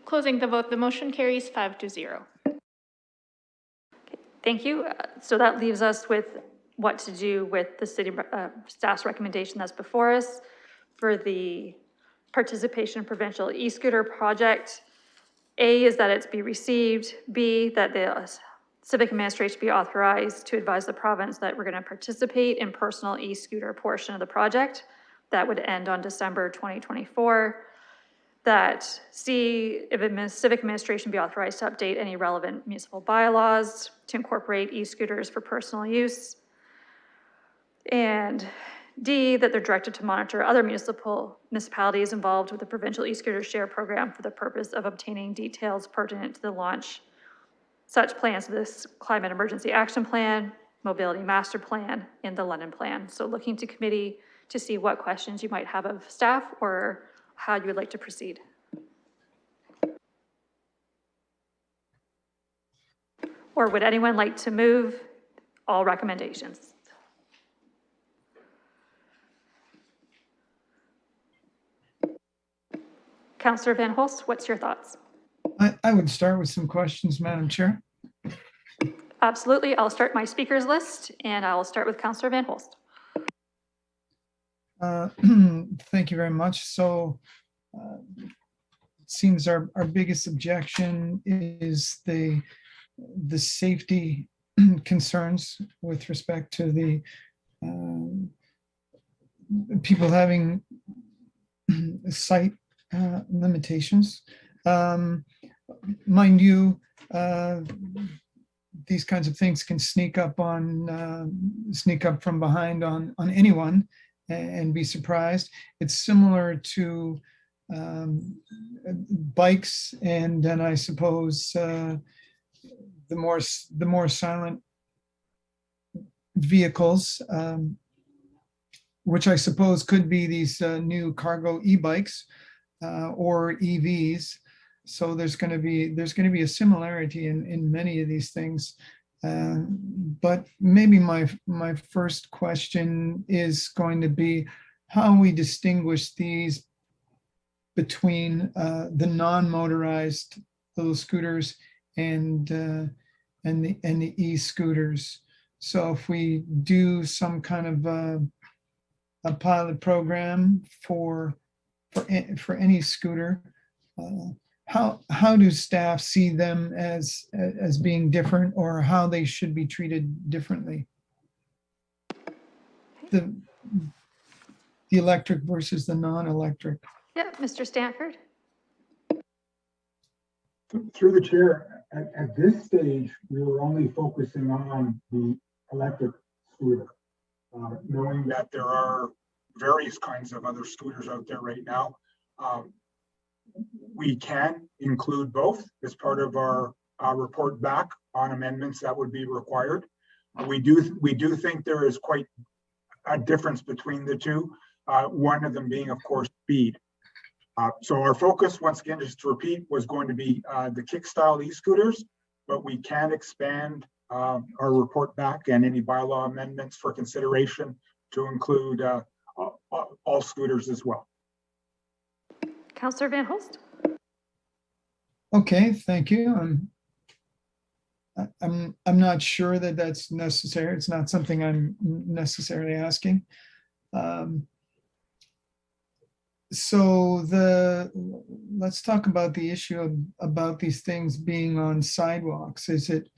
Closing the vote, the motion carries 5-0. Okay, thank you. So that leaves us with what to do with the city staff's recommendation that's before us for the participation in provincial e-scooter project. A is that it's be received. B, that the Civic administration be authorized to advise the province that we're going to participate in personal e-scooter portion of the project. That would end on December 2024. That C, if Civic administration be authorized to update any relevant municipal bylaws to incorporate e-scooters for personal use. And D, that they're directed to monitor other municipalities involved with the provincial e-scooter share program for the purpose of obtaining details pertinent to the launch. Such plans to this climate emergency action plan, mobility master plan, and the London plan. So looking to committee to see what questions you might have of staff or how you would like to proceed. Or would anyone like to move all recommendations? Councillor Van Holst, what's your thoughts? I would start with some questions, Madam Chair. Absolutely. I'll start my speakers list and I'll start with Councillor Van Holst. Thank you very much. So it seems our biggest objection is the safety concerns with respect to the people having sight limitations. Mind you, these kinds of things can sneak up from behind on anyone and be surprised. It's similar to bikes, and then I suppose the more silent vehicles, which I suppose could be these new cargo e-bikes. or EVs. So there's going to be a similarity in many of these things. But maybe my first question is going to be how we distinguish these between the non-motorized little scooters and the e-scooters. So if we do some kind of a pilot program for any scooter, how do staff see them as being different, or how they should be treated differently? The electric versus the non-electric. Yeah, Mr. Stanford. Through the chair, at this stage, we were only focusing on the electric scooter, knowing that there are various kinds of other scooters out there right now. We can include both as part of our report back on amendments that would be required. We do think there is quite a difference between the two. One of them being, of course, speed. So our focus, once again, just to repeat, was going to be the kick-style e-scooters, but we can expand our report back and any bylaw amendments for consideration to include all scooters as well. Councillor Van Holst. Okay, thank you. I'm not sure that that's necessary. It's not something I'm necessarily asking. So let's talk about the issue about these things being on sidewalks. Is it,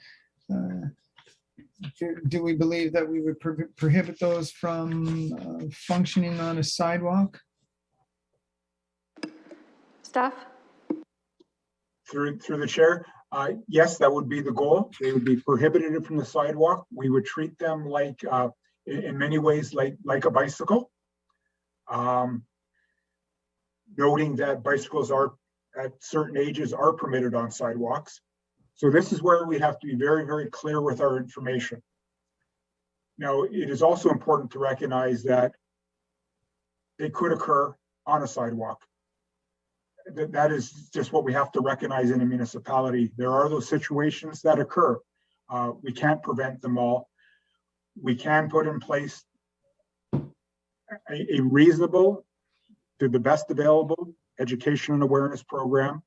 do we believe that we would prohibit those from functioning on a sidewalk? Staff? Through the chair, yes, that would be the goal. They would be prohibited from the sidewalk. We would treat them like, in many ways, like a bicycle. Noting that bicycles are at certain ages are permitted on sidewalks. So this is where we have to be very, very clear with our information. Now, it is also important to recognize that they could occur on a sidewalk. That is just what we have to recognize in a municipality. There are those situations that occur. We can't prevent them all. We can put in place a reasonable, to the best available education and awareness program.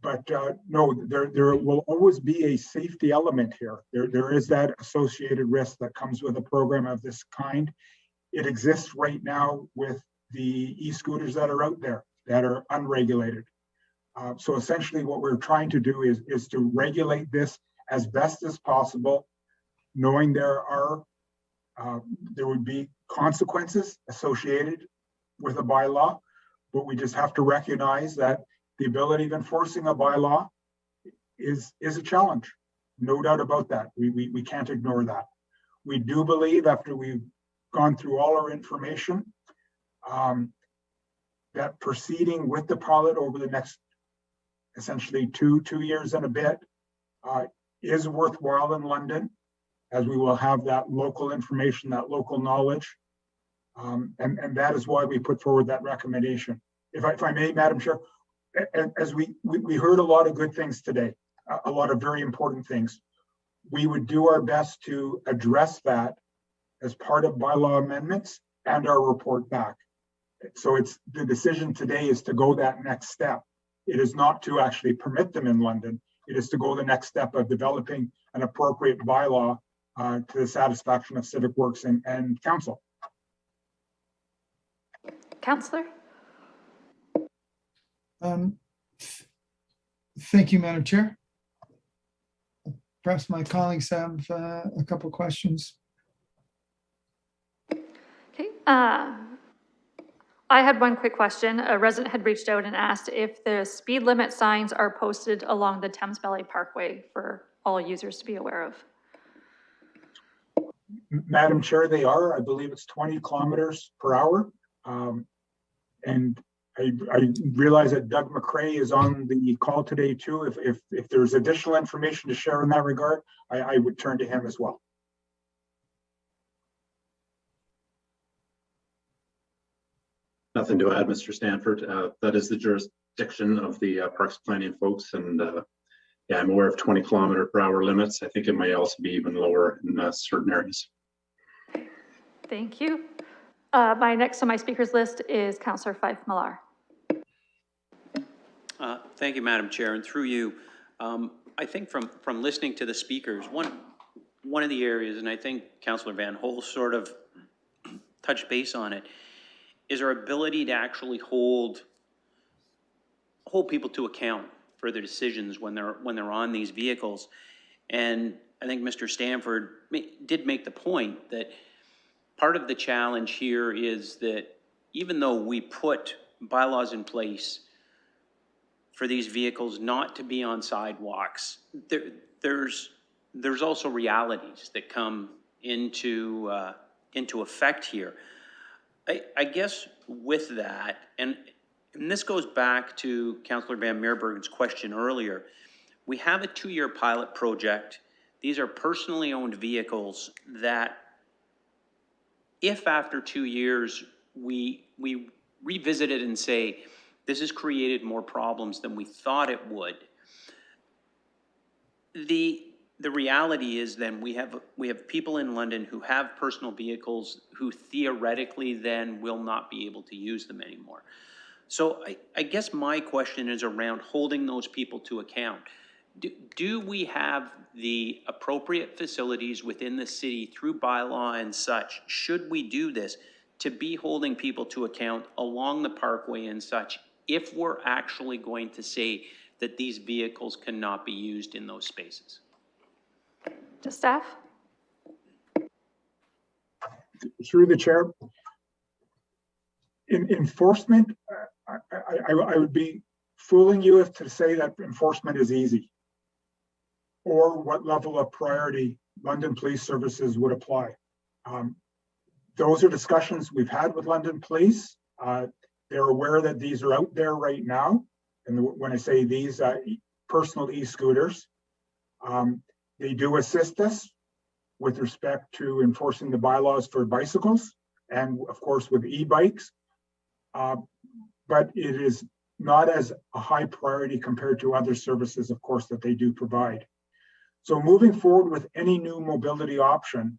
But no, there will always be a safety element here. There is that associated risk that comes with a program of this kind. It exists right now with the e-scooters that are out there that are unregulated. So essentially what we're trying to do is to regulate this as best as possible, knowing there would be consequences associated with a bylaw, but we just have to recognize that the ability of enforcing a bylaw is a challenge. No doubt about that. We can't ignore that. We do believe, after we've gone through all our information, that proceeding with the pilot over the next essentially two years and a bit is worthwhile in London, as we will have that local information, that local knowledge. And that is why we put forward that recommendation. If I may, Madam Chair, as we heard a lot of good things today, a lot of very important things. We would do our best to address that as part of bylaw amendments and our report back. So it's the decision today is to go that next step. It is not to actually permit them in London. It is to go the next step of developing an appropriate bylaw to the satisfaction of Civic Works and Council. Councillor? Thank you, Madam Chair. Perhaps my colleagues have a couple questions. Okay. I had one quick question. A resident had reached out and asked if the speed limit signs are posted along the Thames Valley Parkway for all users to be aware of. Madam Chair, they are. I believe it's 20 kilometers per hour. And I realize that Doug McCrae is on the call today too. If there's additional information to share in that regard, I would turn to him as well. Nothing to add, Mr. Stanford. That is the jurisdiction of the Parks Planning folks, and yeah, I'm aware of 20-kilometer-per-hour limits. I think it might also be even lower in certain areas. Thank you. Next on my speakers list is Councillor Fife Milar. Thank you, Madam Chair, and through you, I think from listening to the speakers, one of the areas, and I think Councillor Van Hol sort of touched base on it, is our ability to actually hold people to account for their decisions when they're on these vehicles. And I think Mr. Stanford did make the point that part of the challenge here is that even though we put bylaws in place for these vehicles not to be on sidewalks, there's also realities that come into effect here. I guess with that, and this goes back to Councillor Van Meerbergen's question earlier, we have a 2-year pilot project. These are personally owned vehicles that if after 2 years we revisit it and say, this has created more problems than we thought it would, the reality is then we have people in London who have personal vehicles who theoretically then will not be able to use them anymore. So I guess my question is around holding those people to account. Do we have the appropriate facilities within the city through bylaw and such, should we do this, to be holding people to account along the Parkway and such, if we're actually going to say that these vehicles cannot be used in those spaces? To staff. Through the chair, in enforcement, I would be fooling you if to say that enforcement is easy, or what level of priority London Police Services would apply. Those are discussions we've had with London Police. They're aware that these are out there right now. And when I say these, personal e-scooters, they do assist us with respect to enforcing the bylaws for bicycles and of course with e-bikes. But it is not as a high priority compared to other services, of course, that they do provide. So moving forward with any new mobility option,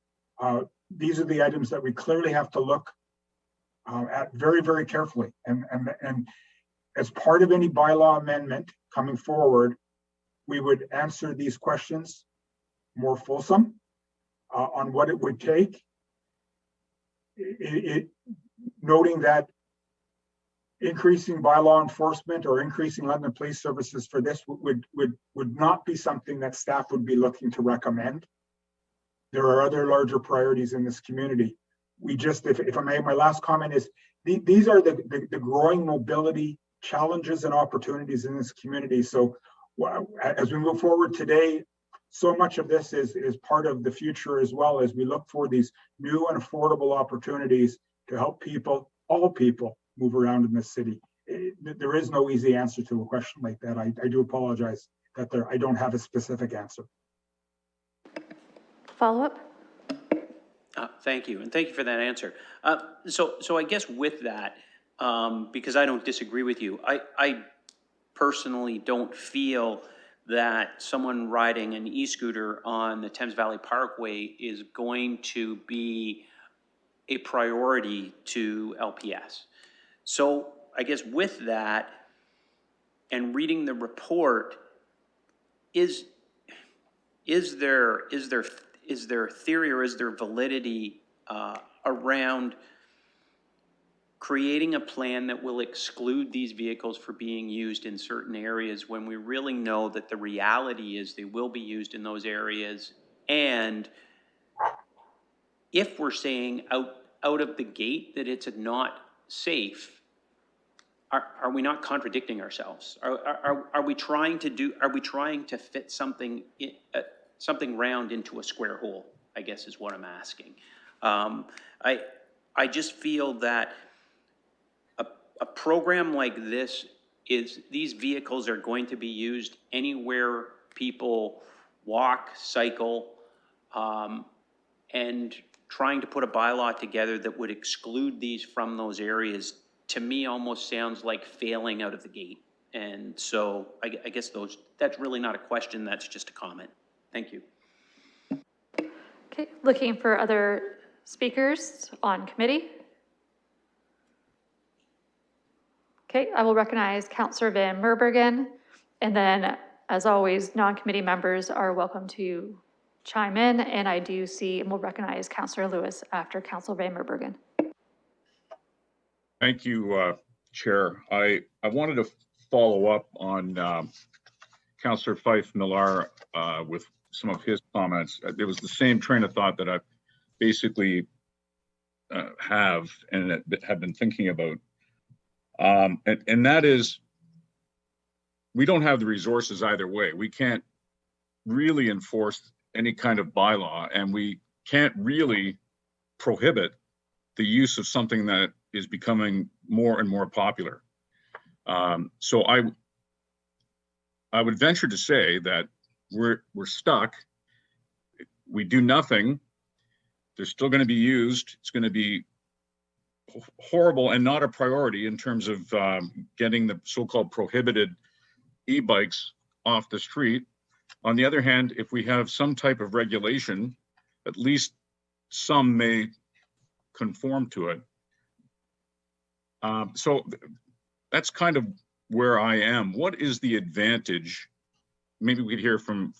these are the items that we clearly have to look at very, very carefully. And as part of any bylaw amendment coming forward, we would answer these questions more fulsome on what it would take. Noting that increasing bylaw enforcement or increasing London Police Services for this would not be something that staff would be looking to recommend. There are other larger priorities in this community. We just, if I may, my last comment is, these are the growing mobility challenges and opportunities in this community. So as we move forward today, so much of this is part of the future as well, as we look for these new and affordable opportunities to help people, all people, move around in this city. There is no easy answer to a question like that. I do apologize that I don't have a specific answer. Follow up? Thank you, and thank you for that answer. So I guess with that, because I don't disagree with you, I personally don't feel that someone riding an e-scooter on the Thames Valley Parkway is going to be a priority to LPS. So I guess with that, and reading the report, is there theory or is there validity around creating a plan that will exclude these vehicles for being used in certain areas when we really know that the reality is they will be used in those areas? And if we're saying out of the gate that it's not safe, are we not contradicting ourselves? Are we trying to fit something round into a square hole, I guess is what I'm asking. I just feel that a program like this these vehicles are going to be used anywhere people walk, cycle, and trying to put a bylaw together that would exclude these from those areas to me almost sounds like failing out of the gate. And so I guess that's really not a question, that's just a comment. Thank you. Okay, looking for other speakers on committee. Okay, I will recognize Councillor Van Merbergen, and then, as always, non-committee members are welcome to chime in, and I do see and will recognize Councillor Lewis after Councillor Van Merbergen. Thank you, Chair. I wanted to follow up on Councillor Fife Milar with some of his comments. It was the same train of thought that I basically have been thinking about. And that is, we don't have the resources either way. We can't really enforce any kind of bylaw, and we can't really prohibit the use of something that is becoming more and more popular. So I would venture to say that we're stuck. We do nothing. They're still going to be used. It's going to be horrible and not a priority in terms of getting the so-called prohibited e-bikes off the street. On the other hand, if we have some type of regulation, at least some may conform to it. So that's kind of where I am. What is the advantage? Maybe we could hear from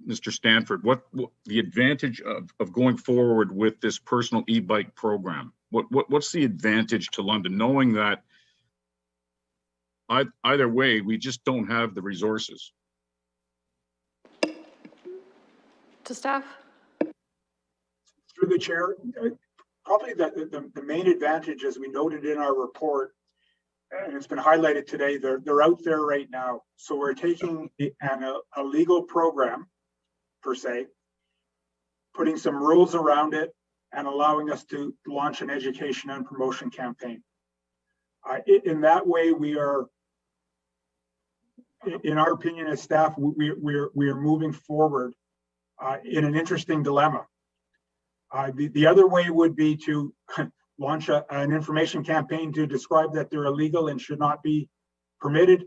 Mr. Stanford. What the advantage of going forward with this personal e-bike program? What's the advantage to London, knowing that either way, we just don't have the resources? To staff. Through the chair, probably the main advantage, as we noted in our report, and it's been highlighted today, they're out there right now. So we're taking a legal program, per se, putting some rules around it and allowing us to launch an education and promotion campaign. In that way, we are, in our opinion as staff, we are moving forward in an interesting dilemma. The other way would be to launch an information campaign to describe that they're illegal and should not be permitted.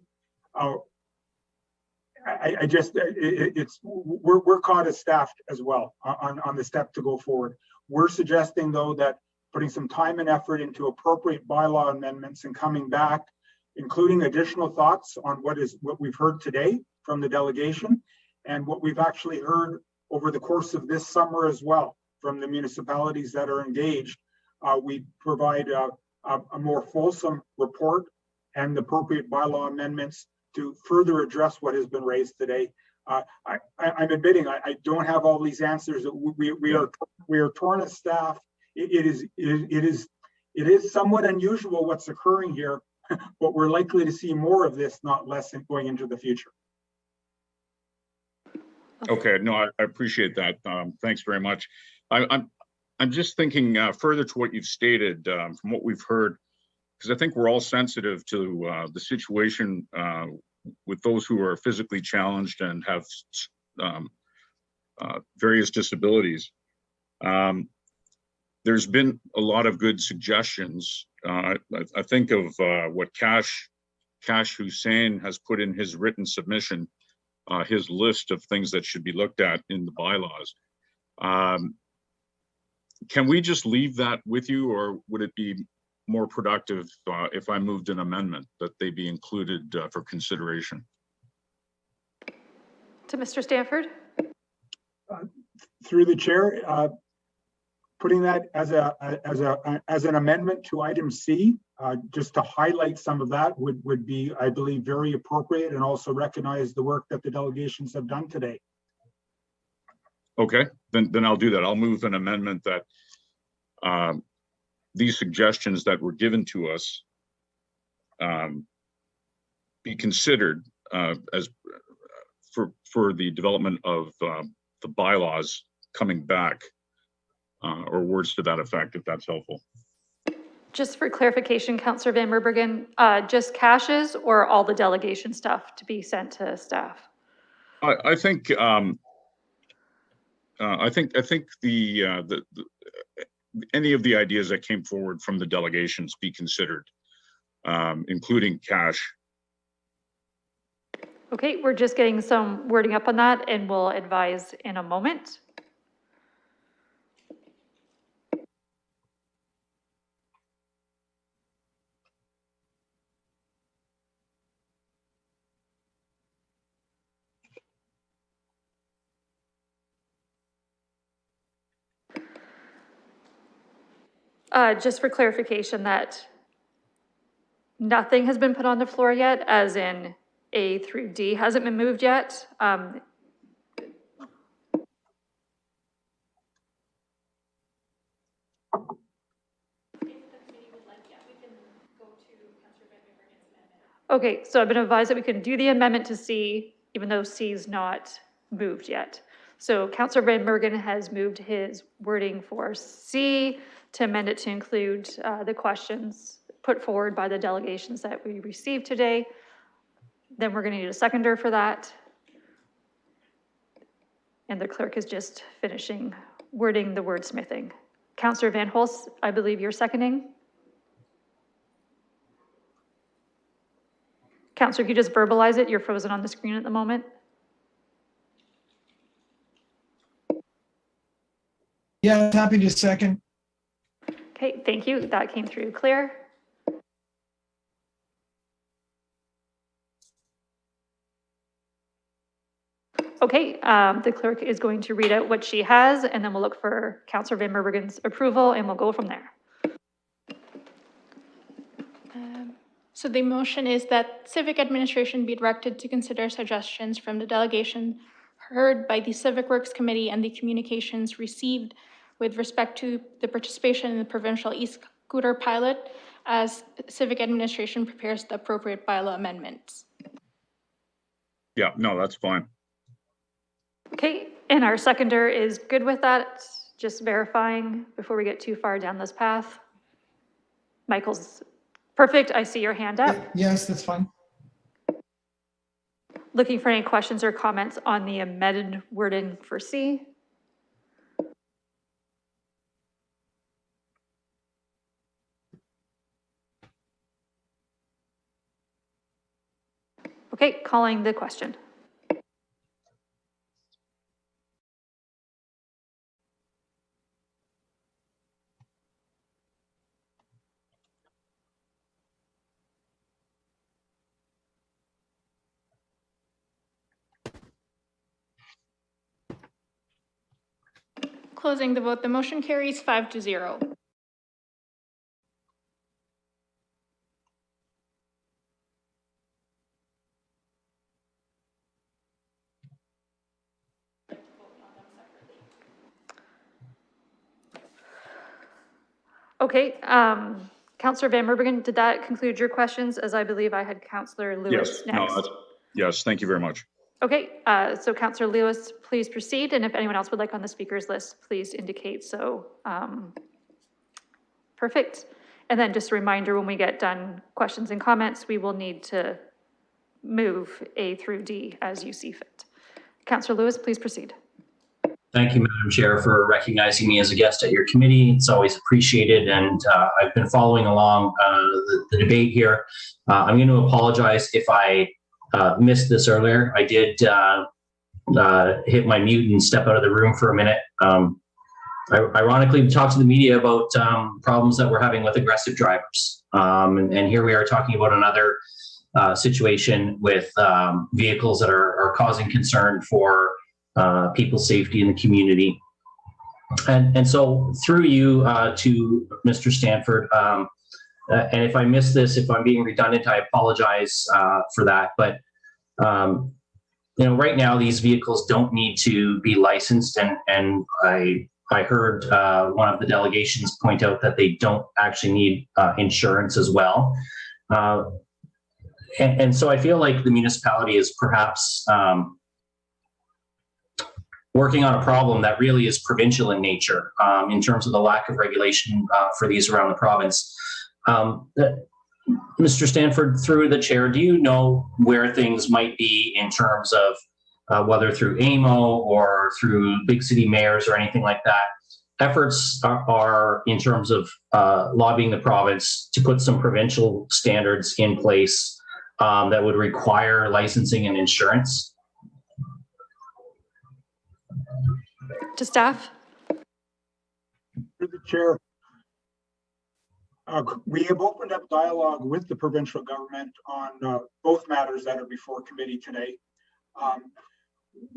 We're caught as staff as well on the step to go forward. We're suggesting, though, that putting some time and effort into appropriate bylaw amendments and coming back, including additional thoughts on what we've heard today from the delegation and what we've actually heard over the course of this summer as well from the municipalities that are engaged. We provide a more fulsome report and the appropriate bylaw amendments to further address what has been raised today. I'm admitting I don't have all these answers. We are torn as staff. It is somewhat unusual what's occurring here, but we're likely to see more of this, not less, going into the future. Okay, no, I appreciate that. Thanks very much. I'm just thinking further to what you've stated from what we've heard, because I think we're all sensitive to the situation with those who are physically challenged and have various disabilities. There's been a lot of good suggestions. I think of what Kash Hussain has put in his written submission, his list of things that should be looked at in the bylaws. Can we just leave that with you, or would it be more productive if I moved an amendment that they be included for consideration? To Mr. Stanford. Through the chair, putting that as an amendment to item C, just to highlight some of that would be, I believe, very appropriate, and also recognize the work that the delegations have done today. Okay, then I'll do that. I'll move an amendment that these suggestions that were given to us be considered as for the development of the bylaws coming back, or words to that effect, if that's helpful. Just for clarification, Councillor Van Merbergen, just Cash's or all the delegation stuff to be sent to staff? I think the any of the ideas that came forward from the delegations be considered, including cash. Okay, we're just getting some wording up on that and we'll advise in a moment. Just for clarification that nothing has been put on the floor yet, as in A through D hasn't been moved yet. Okay, so I've been advised that we can do the amendment to C, even though C is not moved yet. So Councillor Van Bergen has moved his wording for C to amend it to include the questions put forward by the delegations that we received today. Then we're going to need a seconder for that. And the clerk is just finishing wording the wordsmithing. Councillor Van Holst, I believe you're seconding. Councillor, if you just verbalize it, you're frozen on the screen at the moment. Yeah, happy to second. Okay, thank you. That came through clear. Okay, the clerk is going to read out what she has, and then we'll look for Councillor Van Merbergen's approval, and we'll go from there. So the motion is that Civic Administration be directed to consider suggestions from the delegation heard by the Civic Works Committee and the communications received with respect to the participation in the provincial e-scooter pilot as Civic Administration prepares the appropriate bylaw amendments. Yeah, no, that's fine. Okay, and our seconder is good with that. Just verifying before we get too far down this path. Michael's perfect. I see your hand up. Yes, that's fine. Looking for any questions or comments on the amended wording for C. Okay, calling the question. Closing the vote, the motion carries 5-0. Okay, Councillor Van Merbergen, did that conclude your questions? As I believe I had Councillor Lewis Yes, next. no, yes, thank you very much. Okay, so Councillor Lewis, please proceed. And if anyone else would like on the speakers list, please indicate so. Perfect. And then just a reminder, when we get done questions and comments, we will need to move A through D as you see fit. Councillor Lewis, please proceed. Thank you, Madam Chair, for recognizing me as a guest at your committee. It's always appreciated, and I've been following along the debate here. I'm going to apologize if I missed this earlier. I did hit my mute and step out of the room for a minute. Ironically, we talked to the media about problems that we're having with aggressive drivers. And here we are talking about another situation with vehicles that are causing concern for people's safety in the community. And so through you to Mr. Stanford, and if I miss this, if I'm being redundant, I apologize for that. But you know, right now these vehicles don't need to be licensed, and I heard one of the delegations point out that they don't actually need insurance as well. And so I feel like the municipality is perhaps working on a problem that really is provincial in nature in terms of the lack of regulation for these around the province. Mr. Stanford, through the chair, do you know where things might be in terms of whether through AMO or through big city mayors or anything like that, efforts are in terms of lobbying the province to put some provincial standards in place that would require licensing and insurance. To staff. Through the chair, we have opened up dialogue with the provincial government on both matters that are before committee today.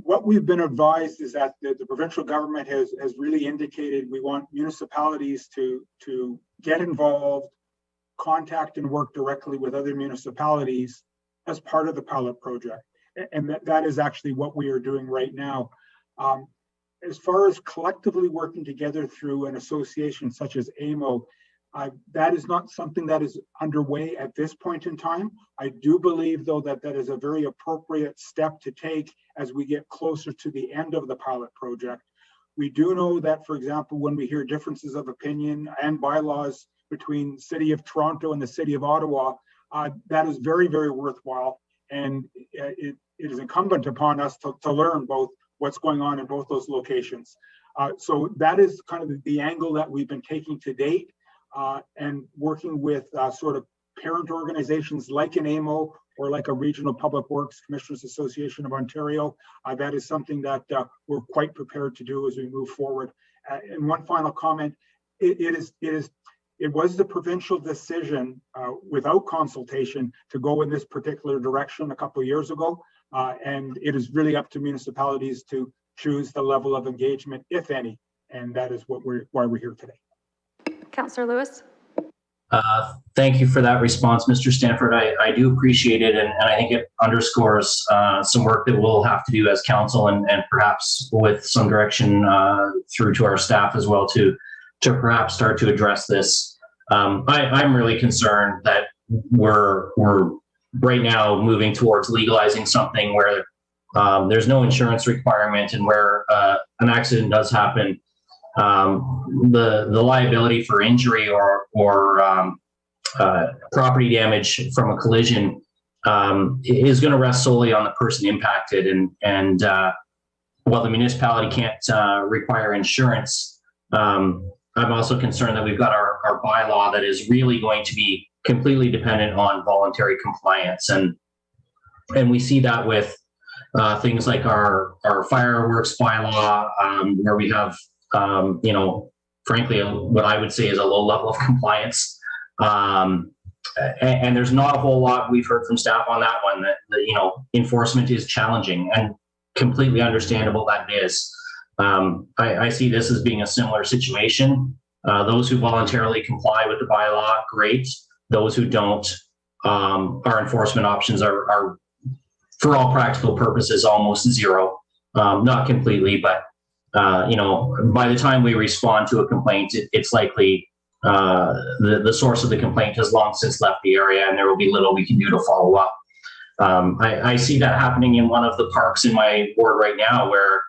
What we've been advised is that the provincial government has really indicated we want municipalities to get involved, contact and work directly with other municipalities as part of the pilot project. And that is actually what we are doing right now. As far as collectively working together through an association such as AMO, that is not something that is underway at this point in time. I do believe, though, that that is a very appropriate step to take as we get closer to the end of the pilot project. We do know that, for example, when we hear differences of opinion and bylaws between the City of Toronto and the City of Ottawa, that is very, very worthwhile. And it is incumbent upon us to learn both what's going on in both those locations. So that is kind of the angle that we've been taking to date. And working with sort of parent organizations like an AMO or like a Regional Public Works Commissioners Association of Ontario. That is something that we're quite prepared to do as we move forward. And one final comment, it was the provincial decision without consultation to go in this particular direction a couple of years ago. And it is really up to municipalities to choose the level of engagement, if any. And that is why we're here today. Councillor Lewis. Thank you for that response, Mr. Stanford. I do appreciate it, and I think it underscores some work that we'll have to do as council, and perhaps with some direction through to our staff as well to perhaps start to address this. I'm really concerned that we're right now moving towards legalizing something where there's no insurance requirement, and where an accident does happen, the liability for injury or property damage from a collision is going to rest solely on the person impacted. And while the municipality can't require insurance, I'm also concerned that we've got our bylaw that is really going to be completely dependent on voluntary compliance. And we see that with things like our fireworks bylaw, where we have frankly, what I would say is a low level of compliance. And there's not a whole lot we've heard from staff on that one, that enforcement is challenging, and completely understandable that it is. I see this as being a similar situation. Those who voluntarily comply with the bylaw, great. Those who don't, our enforcement options are for all practical purposes, almost zero. Not completely, but by the time we respond to a complaint, it's likely the source of the complaint has long since left the area, and there will be little we can do to follow up. I see that happening in one of the parks in my ward right now, where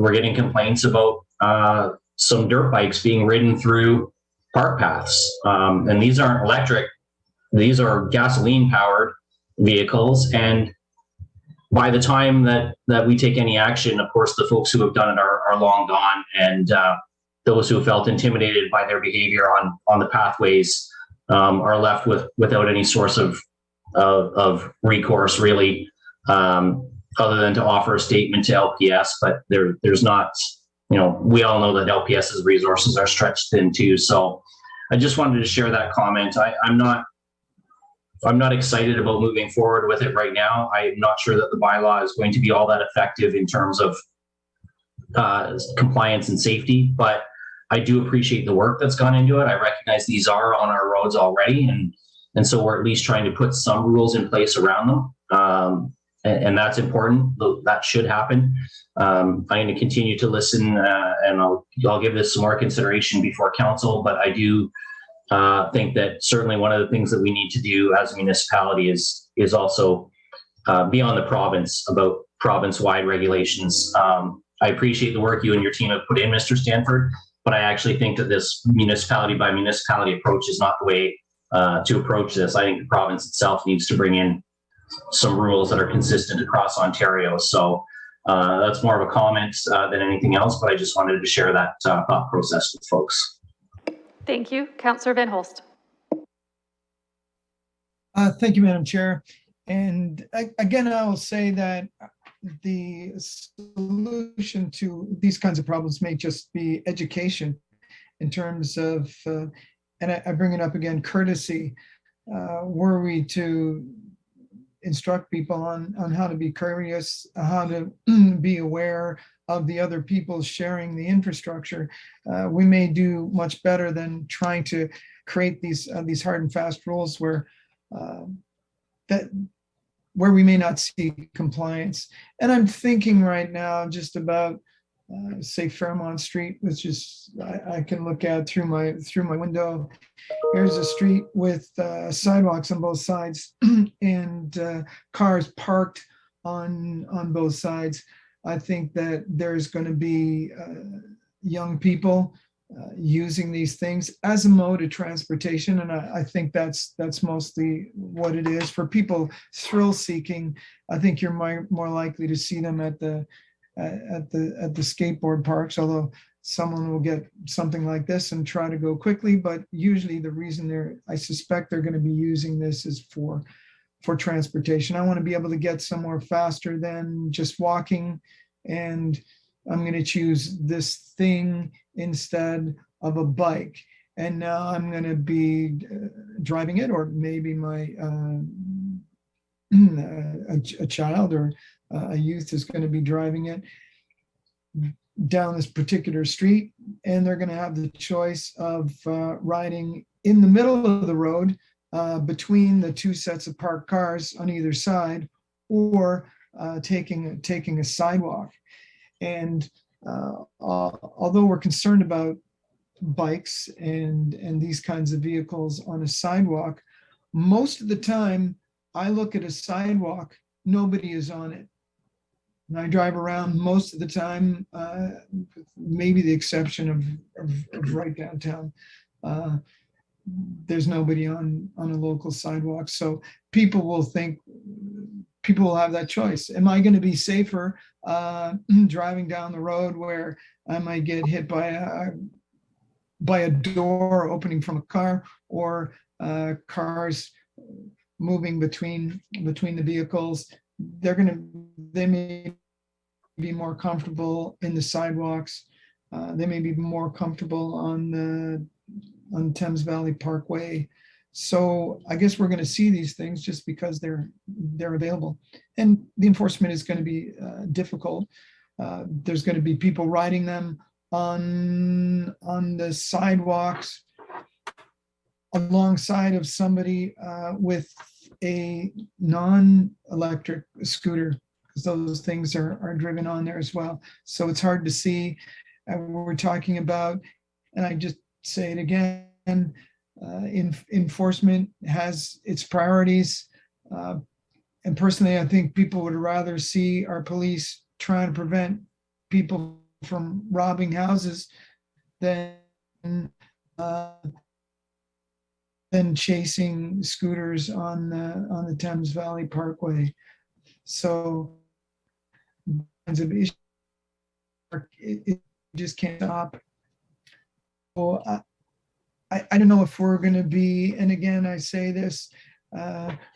we're getting complaints about some dirt bikes being ridden through park paths. And these aren't electric, these are gasoline powered vehicles. And by the time that we take any action, of course, the folks who have done it are long gone. And those who felt intimidated by their behavior on the pathways are left without any source of recourse, really, other than to offer a statement to LPS. But there's not, we all know that LPS's resources are stretched thin too. So I just wanted to share that comment. I'm not excited about moving forward with it right now. I'm not sure that the bylaw is going to be all that effective in terms of compliance and safety, but I do appreciate the work that's gone into it. I recognize these are on our roads already, and so we're at least trying to put some rules in place around them. And that's important. That should happen. I'm going to continue to listen, and I'll give this some more consideration before council, but I do think that certainly one of the things that we need to do as a municipality is also be on the province about province-wide regulations. I appreciate the work you and your team have put in, Mr. Stanford, but I actually think that this municipality by municipality approach is not the way to approach this. I think the province itself needs to bring in some rules that are consistent across Ontario. So That's more of a comment than anything else, but I just wanted to share that thought process with folks. Thank you. Councillor Van Holst. Thank you, Madam Chair. And again, I will say that the solution to these kinds of problems may just be education in terms of, and I bring it up again, courtesy. Were we to instruct people on how to be courteous, how to be aware of the other people sharing the infrastructure, we may do much better than trying to create these hard and fast rules where we may not see compliance. And I'm thinking right now just about say Fairmont Street, which is I can look at through my window. Here's a street with sidewalks on both sides and cars parked on both sides. I think that there's going to be young people using these things as a mode of transportation, and I think that's mostly what it is. For people thrill seeking, I think you're more likely to see them at the skateboard parks, although someone will get something like this and try to go quickly, but usually the reason I suspect they're going to be using this is for transportation. I want to be able to get somewhere faster than just walking, and I'm going to choose this thing instead of a bike. And now I'm going to be driving it, or maybe my a child or a youth is going to be driving it down this particular street, and they're going to have the choice of riding in the middle of the road between the two sets of parked cars on either side, or taking a sidewalk. And although we're concerned about bikes and these kinds of vehicles on a sidewalk, most of the time I look at a sidewalk, nobody is on it. And I drive around most of the time, maybe the exception of right downtown. There's nobody on a local sidewalk. So people will have that choice. Am I going to be safer driving down the road where I might get hit by a door opening from a car, or cars moving between the vehicles? They may be more comfortable in the sidewalks. They may be more comfortable on Thames Valley Parkway. So I guess we're going to see these things just because they're available, and the enforcement is going to be difficult. There's going to be people riding them on the sidewalks alongside of somebody with a non-electric scooter, because those things are driven on there as well. So it's hard to see. We're talking about, and I just say it again, enforcement has its priorities. And personally, I think people would rather see our police trying to prevent people from robbing houses than chasing scooters on the Thames Valley Parkway. So kinds of issues, it just can't stop. So I don't know if we're going to be, and again I say this,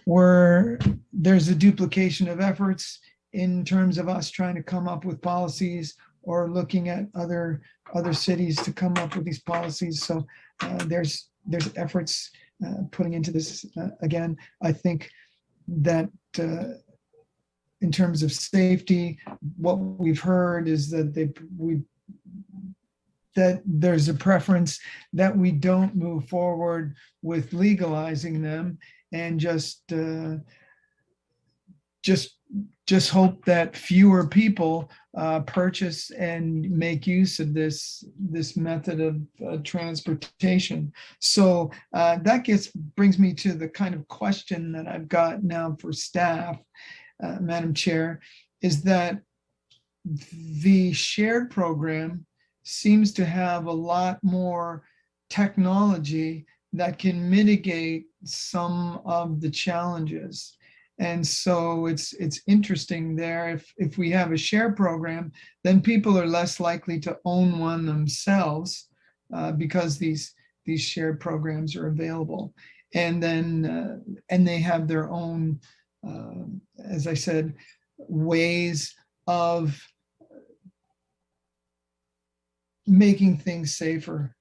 where there's a duplication of efforts in terms of us trying to come up with policies or looking at other cities to come up with these policies. So there's efforts putting into this. Again, I think that in terms of safety, what we've heard is that that there's a preference that we don't move forward with legalizing them, and just hope that fewer people purchase and make use of this method of transportation. So that brings me to the kind of question that I've got now for staff, Madam Chair, is that the shared program seems to have a lot more technology that can mitigate some of the challenges. And so it's interesting there. If we have a share program, then people are less likely to own one themselves because these shared programs are available. And then and they have their own, as I said, ways of making things safer.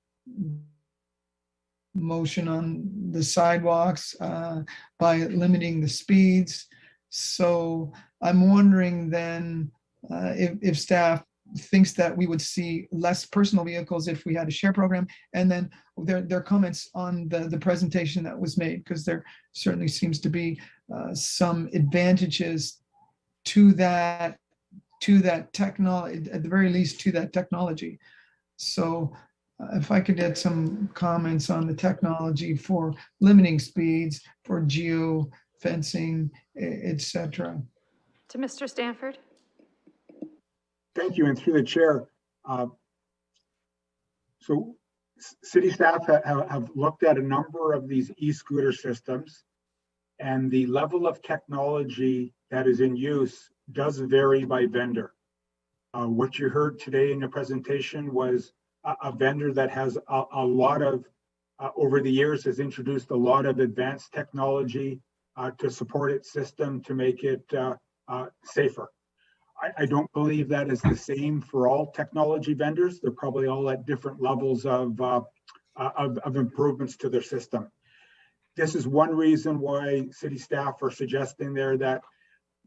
Motion on the sidewalks by limiting the speeds. So I'm wondering then if staff thinks that we would see less personal vehicles if we had a share program, and then their comments on the presentation that was made, because there certainly seems to be some advantages to that technology, at the very least to that technology. So if I could add some comments on the technology for limiting speeds, for geo fencing, etc. To Mr. Stanford. Thank you, and through the chair. So city staff have looked at a number of these e-scooter systems, and the level of technology that is in use does vary by vendor. What you heard today in the presentation was a vendor that has a lot of, over the years, has introduced a lot of advanced technology to support its system to make it safer. I don't believe that is the same for all technology vendors. They're probably all at different levels of improvements to their system. This is one reason why city staff are suggesting there that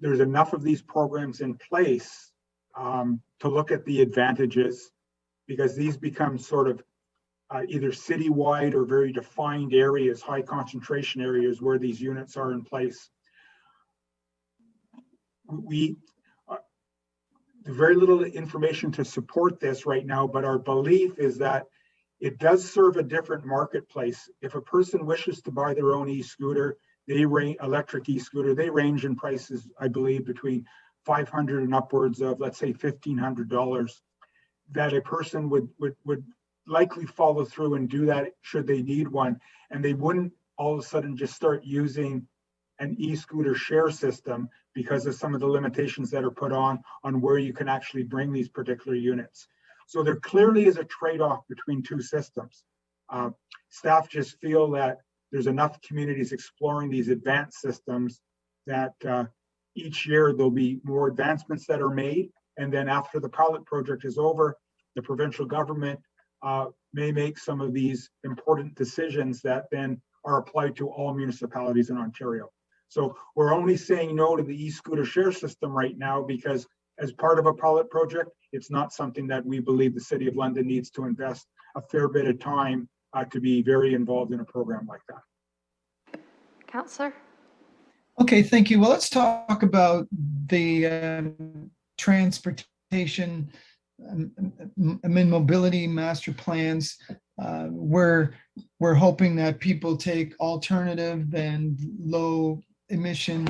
there's enough of these programs in place to look at the advantages, because these become sort of either citywide or very defined areas, high concentration areas where these units are in place. There's very little information to support this right now, but our belief is that it does serve a different marketplace. If a person wishes to buy their own e-scooter, electric e-scooter, they range in prices, I believe, between $500 and upwards of, let's say, $1,500. That a person would likely follow through and do that should they need one, and they wouldn't all of a sudden just start using an e-scooter share system because of some of the limitations that are put on where you can actually bring these particular units. So there clearly is a trade-off between two systems. Staff just feel that there's enough communities exploring these advanced systems that each year there'll be more advancements that are made. And then after the pilot project is over, the provincial government may make some of these important decisions that then are applied to all municipalities in Ontario. So we're only saying no to the e-scooter share system right now because as part of a pilot project, it's not something that we believe the City of London needs to invest a fair bit of time to be very involved in a program like that. Councillor? Okay, thank you. Well, let's talk about the transportation mobility master plans. We're hoping that people take alternative and low emission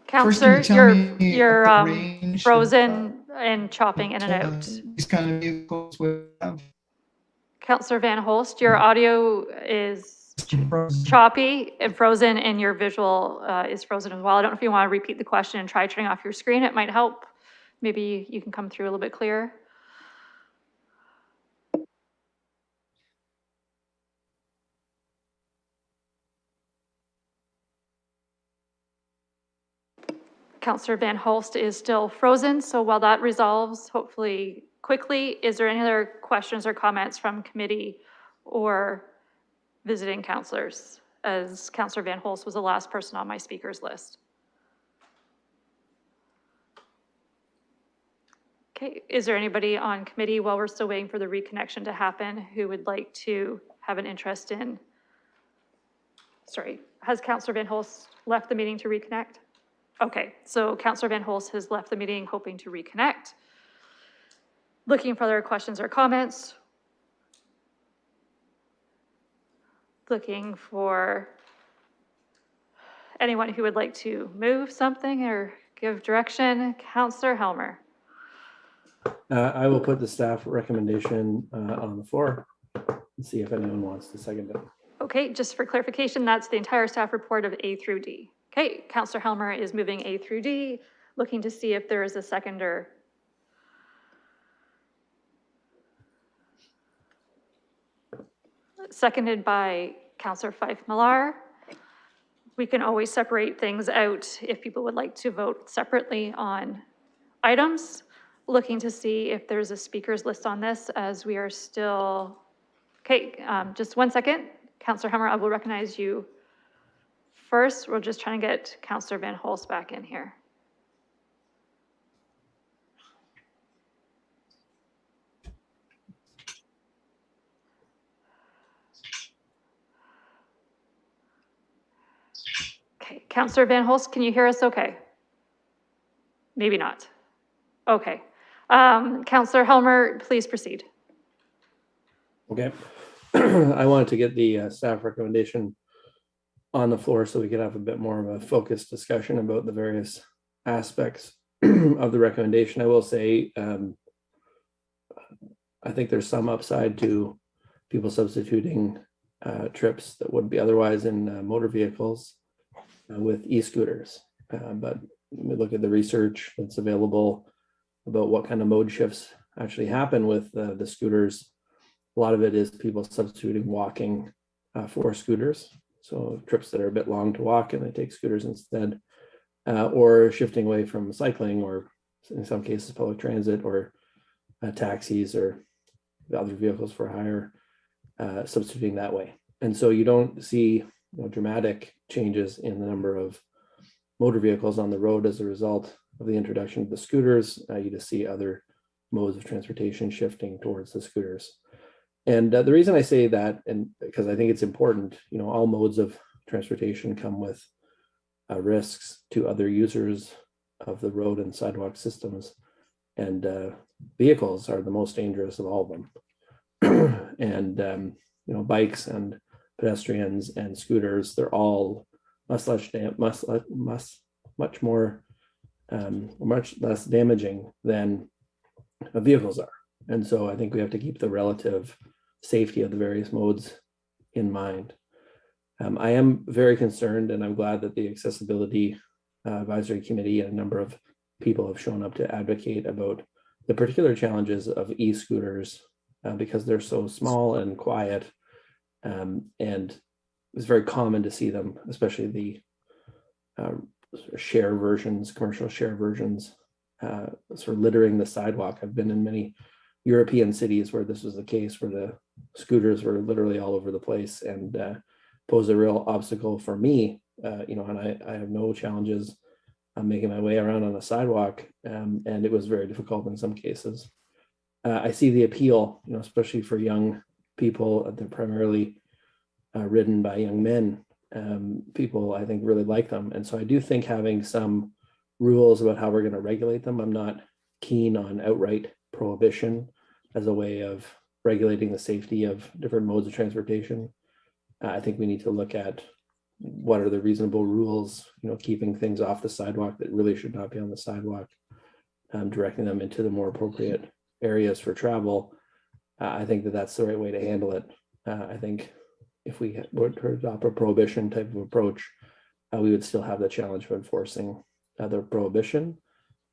Councillor, you're frozen and chopping in and out. These kind of vehicles would have. Councillor Van Holst, your audio is choppy and frozen, and your visual is frozen as well. I don't know if you want to repeat the question and try turning off your screen. It might help. Maybe you can come through a little bit clearer. Councillor Van Holst is still frozen, so while that resolves, hopefully quickly, is there any other questions or comments from committee or visiting councillors, as Councillor Van Holst was the last person on my speakers list? Okay, is there anybody on committee, while we're still waiting for the reconnection to happen, who would like to have an interest in, sorry, has Councillor Van Holst left the meeting to reconnect? Okay, so Councillor Van Holst has left the meeting hoping to reconnect. Looking for other questions or comments. Looking for anyone who would like to move something or give direction. Councillor Helmer. I will put the staff recommendation on the floor. and see if anyone wants to second it. Okay, just for clarification, that's the entire staff report of A through D. Okay, Counselor Helmer is moving A through D, looking to see if there is a seconder. Seconded by Counselor Fife Milar. We can always separate things out if people would like to vote separately on items. Looking to see if there's a speakers list on this, as we are still, okay, just 1 second. Counselor Helmer, I will recognize you first. We're just trying to get Counselor Van Holst back in here. Okay, Counselor Van Holst, can you hear us okay? Maybe not. Okay. Counselor Helmer, please proceed. Okay. I wanted to get the staff recommendation on the floor so we could have a bit more of a focused discussion about the various aspects of the recommendation. I will say, I think there's some upside to people substituting trips that would be otherwise in motor vehicles with e-scooters. But we look at the research that's available about what kind of mode shifts actually happen with the scooters. A lot of it is people substituting walking for scooters. So trips that are a bit long to walk and they take scooters instead, or shifting away from cycling, or in some cases public transit, or taxis or the other vehicles for hire, substituting that way. And so you don't see dramatic changes in the number of motor vehicles on the road as a result of the introduction of the scooters. You just see other modes of transportation shifting towards the scooters. And the reason I say that, and because I think it's important, all modes of transportation come with risks to other users of the road and sidewalk systems, and vehicles are the most dangerous of all of them. And bikes and pedestrians and scooters, they're all much less damaging than vehicles are. And so I think we have to keep the relative safety of the various modes in mind. I am very concerned, and I'm glad that the Accessibility Advisory Committee and a number of people have shown up to advocate about the particular challenges of e-scooters because they're so small and quiet, and it's very common to see them, especially the share versions, commercial share versions, sort of littering the sidewalk. I've been in many European cities where this was the case, where the scooters were literally all over the place and pose a real obstacle for me. And I have no challenges making my way around on the sidewalk, and it was very difficult in some cases. I see the appeal, especially for young people. They're primarily ridden by young men. People, I think, really like them. And so I do think having some rules about how we're going to regulate them. I'm not keen on outright prohibition as a way of regulating the safety of different modes of transportation. I think we need to look at what are the reasonable rules, keeping things off the sidewalk that really should not be on the sidewalk, directing them into the more appropriate areas for travel. I think that that's the right way to handle it. I think if we were to adopt a prohibition type of approach, we would still have the challenge of enforcing the prohibition.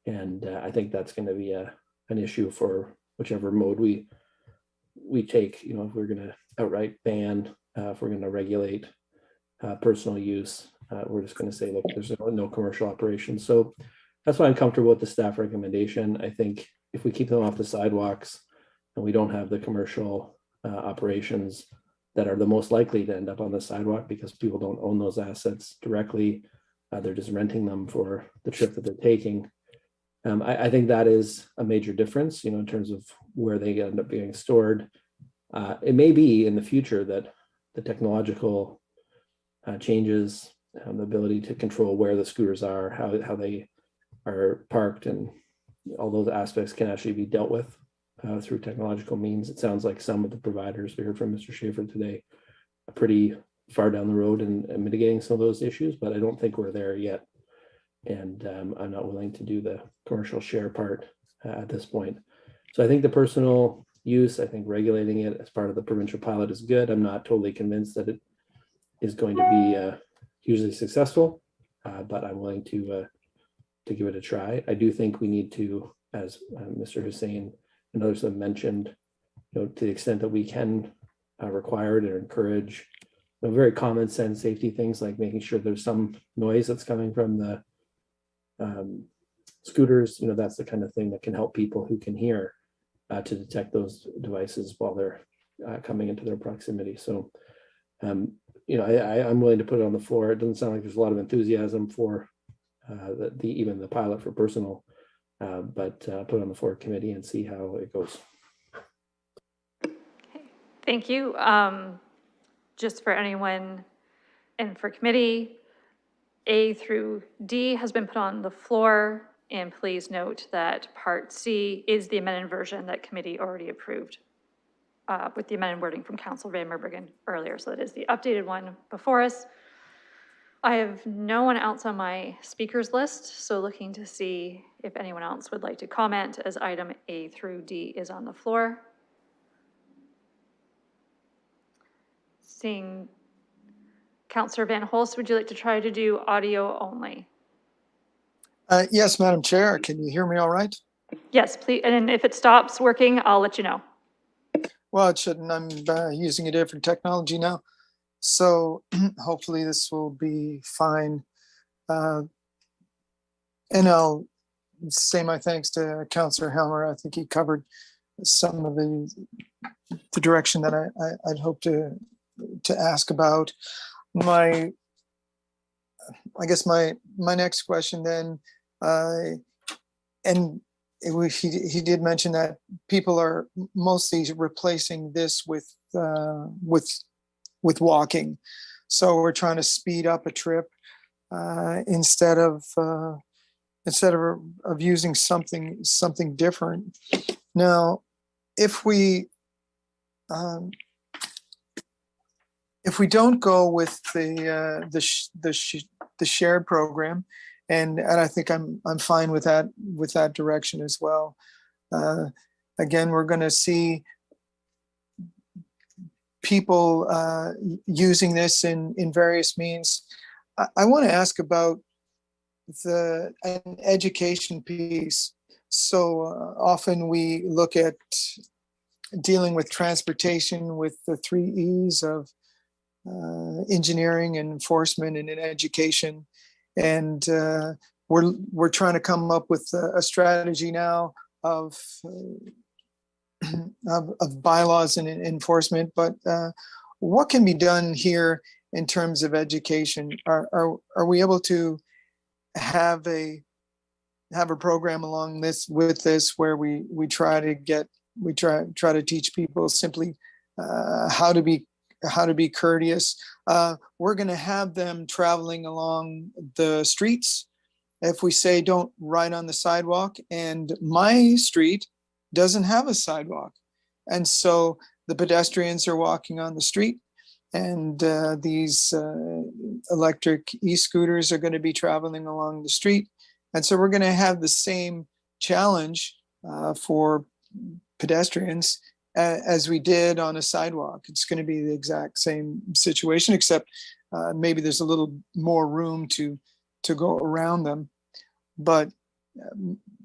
And I think that's going to be an issue for whichever mode we take. If we're going to outright ban, if we're going to regulate personal use, we're just going to say, look, there's no commercial operation. So that's why I'm comfortable with the staff recommendation. I think if we keep them off the sidewalks and we don't have the commercial operations that are the most likely to end up on the sidewalk because people don't own those assets directly, they're just renting them for the trip that they're taking. I think that is a major difference, in terms of where they end up being stored. It may be in the future that the technological changes, the ability to control where the scooters are, how they are parked, and all those aspects can actually be dealt with through technological means. It sounds like some of the providers, we heard from Mr. Schaefer today, are pretty far down the road in mitigating some of those issues, but I don't think we're there yet. And I'm not willing to do the commercial share part at this point. So I think the personal use. I think regulating it as part of the provincial pilot is good. I'm not totally convinced that it is going to be hugely successful, but I'm willing to give it a try. I do think we need to, as Mr. Hussein and others have mentioned, to the extent that we can require it or encourage very common sense safety things like making sure there's some noise that's coming from the scooters. That's the kind of thing that can help people who can hear to detect those devices while they're coming into their proximity. So, I'm willing to put it on the floor. It doesn't sound like there's a lot of enthusiasm for even the pilot for personal, but put it on the floor committee and see how it goes. Thank you. Just for anyone and for committee, A through D has been put on the floor, and please note that Part C is the amended version that committee already approved with the amended wording from Councilor Van Meerbergen earlier. So it is the updated one before us. I have no one else on my speakers list, so looking to see if anyone else would like to comment as item A through D is on the floor. Seeing Councilor Van Holst, would you like to try to do audio only? Yes, Madam Chair. Can you hear me all right? Yes, please. And if it stops working, I'll let you know. Well, it shouldn't. I'm using a different technology now. So hopefully this will be fine. And I'll say my thanks to Councilor Helmer. I think he covered some of the direction that I'd hope to ask about. I guess my next question then, and he did mention that people are mostly replacing this with walking. So we're trying to speed up a trip instead of using something different. Now, if we don't go with the shared program, and I think I'm fine with that direction as well. Again, we're going to see people using this in various means. I want to ask about an education piece. So often we look at dealing with transportation with the 3 E's of engineering and enforcement and in education. And we're trying to come up with a strategy now of bylaws and enforcement, but what can be done here in terms of education? Are we able to have a program along this where we try to teach people simply how to be courteous? We're going to have them traveling along the streets. If we say don't ride on the sidewalk, and my street doesn't have a sidewalk, and so the pedestrians are walking on the street, and these electric e-scooters are going to be traveling along the street, and so we're going to have the same challenge for pedestrians as we did on a sidewalk. It's going to be the exact same situation, except maybe there's a little more room to go around them. But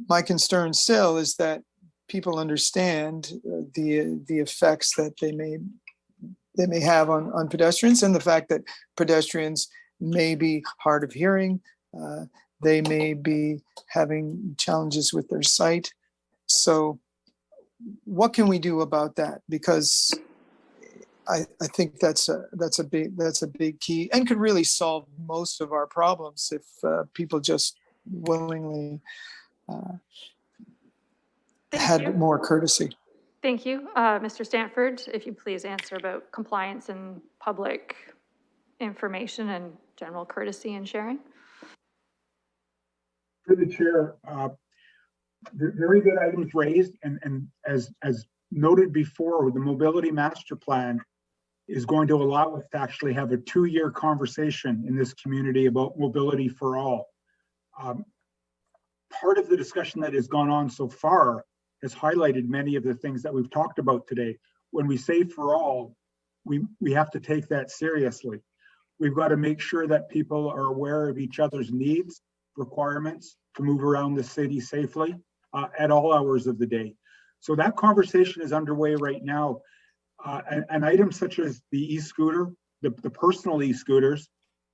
my concern still is that people understand the effects that they may have on pedestrians, and the fact that pedestrians may be hard of hearing, they may be having challenges with their sight. So what can we do about that? Because I think that's a big key, and could really solve most of our problems if people just willingly had more courtesy. Thank you. Mr. Stanford, if you please answer about compliance and public information and general courtesy and sharing. Through the chair, very good items raised, and as noted before, the mobility master plan is going to allow us to actually have a 2-year conversation in this community about mobility for all. Part of the discussion that has gone on so far has highlighted many of the things that we've talked about today. When we say for all, we have to take that seriously. We've got to make sure that people are aware of each other's needs, requirements to move around the city safely at all hours of the day. So that conversation is underway right now. An item such as the e-scooter, the personal e-scooters,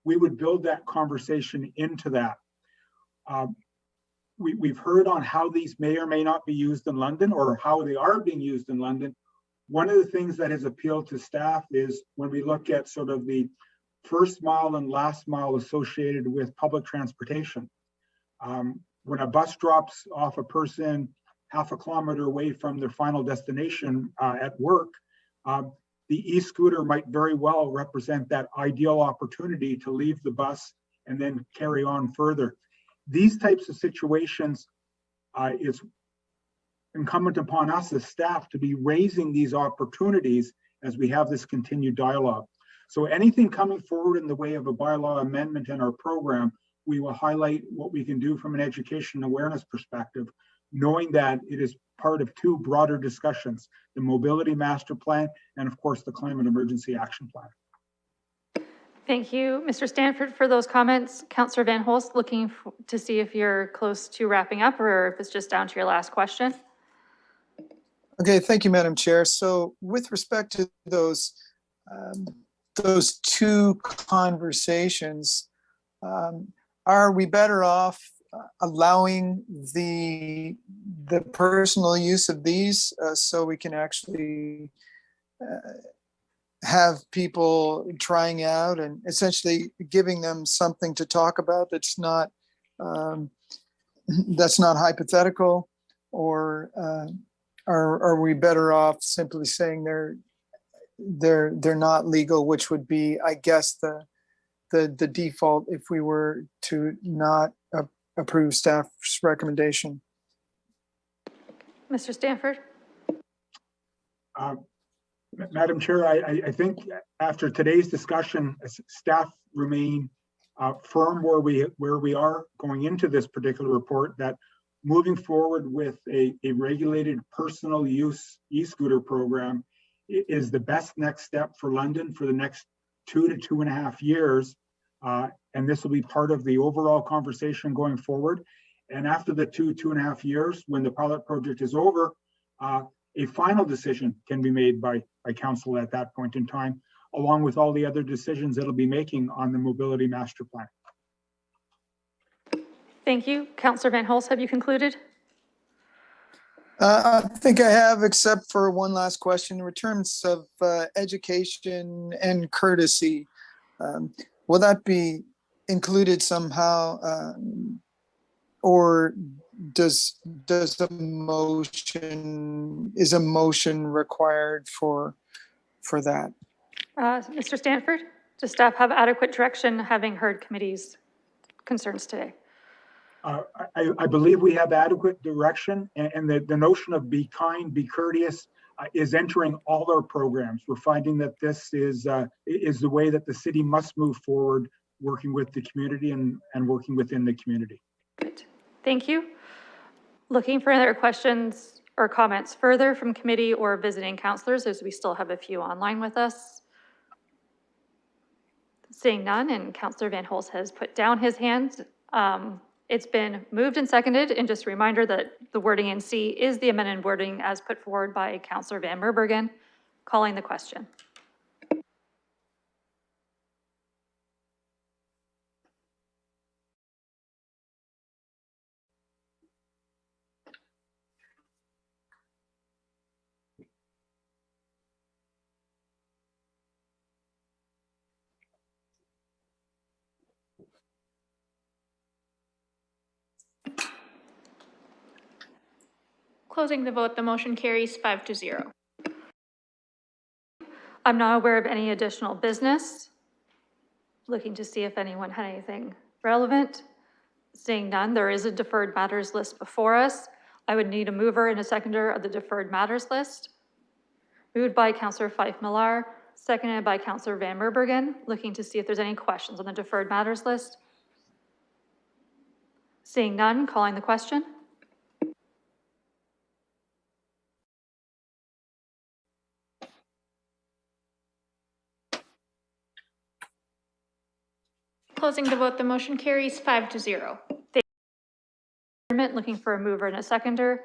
we would build that conversation into that. We've heard on how these may or may not be used in London or how they are being used in London. One of the things that has appealed to staff is when we look at sort of the first mile and last mile associated with public transportation. When a bus drops off a person half a kilometer away from their final destination at work, the e-scooter might very well represent that ideal opportunity to leave the bus and then carry on further. These types of situations, it's incumbent upon us as staff to be raising these opportunities as we have this continued dialogue. So anything coming forward in the way of a bylaw amendment in our program, we will highlight what we can do from an education awareness perspective, knowing that it is part of two broader discussions, the mobility master plan and of course the climate emergency action plan. Thank you, Mr. Stanford, for those comments. Councillor Van Holst, looking to see if you're close to wrapping up or if it's just down to your last question. Okay, thank you, Madam Chair. So with respect to those two conversations, are we better off allowing the personal use of these so we can actually have people trying out and essentially giving them something to talk about that's not hypothetical, or are we better off simply saying they're not legal, which would be, I guess, the default if we were to not approve staff's recommendation? Mr. Stanford. Madam Chair, I think after today's discussion, staff remain firm where we are going into this particular report, that moving forward with a regulated personal use e-scooter program is the best next step for London for the next 2 to 2.5 years. And this will be part of the overall conversation going forward. And after the 2.5 years, when the pilot project is over, a final decision can be made by council at that point in time, along with all the other decisions it'll be making on the mobility master plan. Thank you. Councillor Van Holst, have you concluded? I think I have, except for one last question. In terms of education and courtesy, will that be included somehow, or is a motion required for that? Mr. Stanford, does staff have adequate direction, having heard committee's concerns today? I believe we have adequate direction, and the notion of be kind, be courteous is entering all our programs. We're finding that this is the way that the city must move forward, working with the community and working within the community. Great. Thank you. Looking for other questions or comments further from committee or visiting councillors, as we still have a few online with us. Seeing none, and Councillor Van Holst has put down his hand. It's been moved and seconded, and just a reminder that the wording in C is the amended wording as put forward by Councillor Van Merbergen. Calling the question. Closing the vote, the motion carries 5-0. I'm not aware of any additional business. Looking to see if anyone had anything relevant. Seeing none, there is a deferred matters list before us. I would need a mover and a seconder of the deferred matters list. Moved by Councillor Fife Milar, seconded by Councillor Van Merbergen. Looking to see if there's any questions on the deferred matters list. Seeing none, calling the question. closing the vote, the motion carries 5-0. Looking for a mover and a seconder.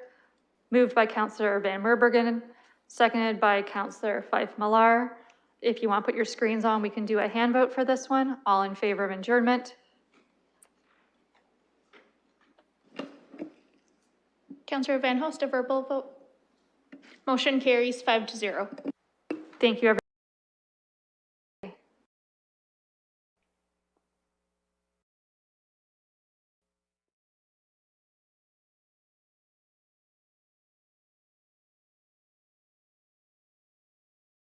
Moved by Councillor Van Merbergen, seconded by Councillor Fife Milar. If you want to put your screens on, we can do a hand vote for this one. All in favor of adjournment? Councillor Van Host, a verbal vote. Motion carries 5-0. Thank you, everyone.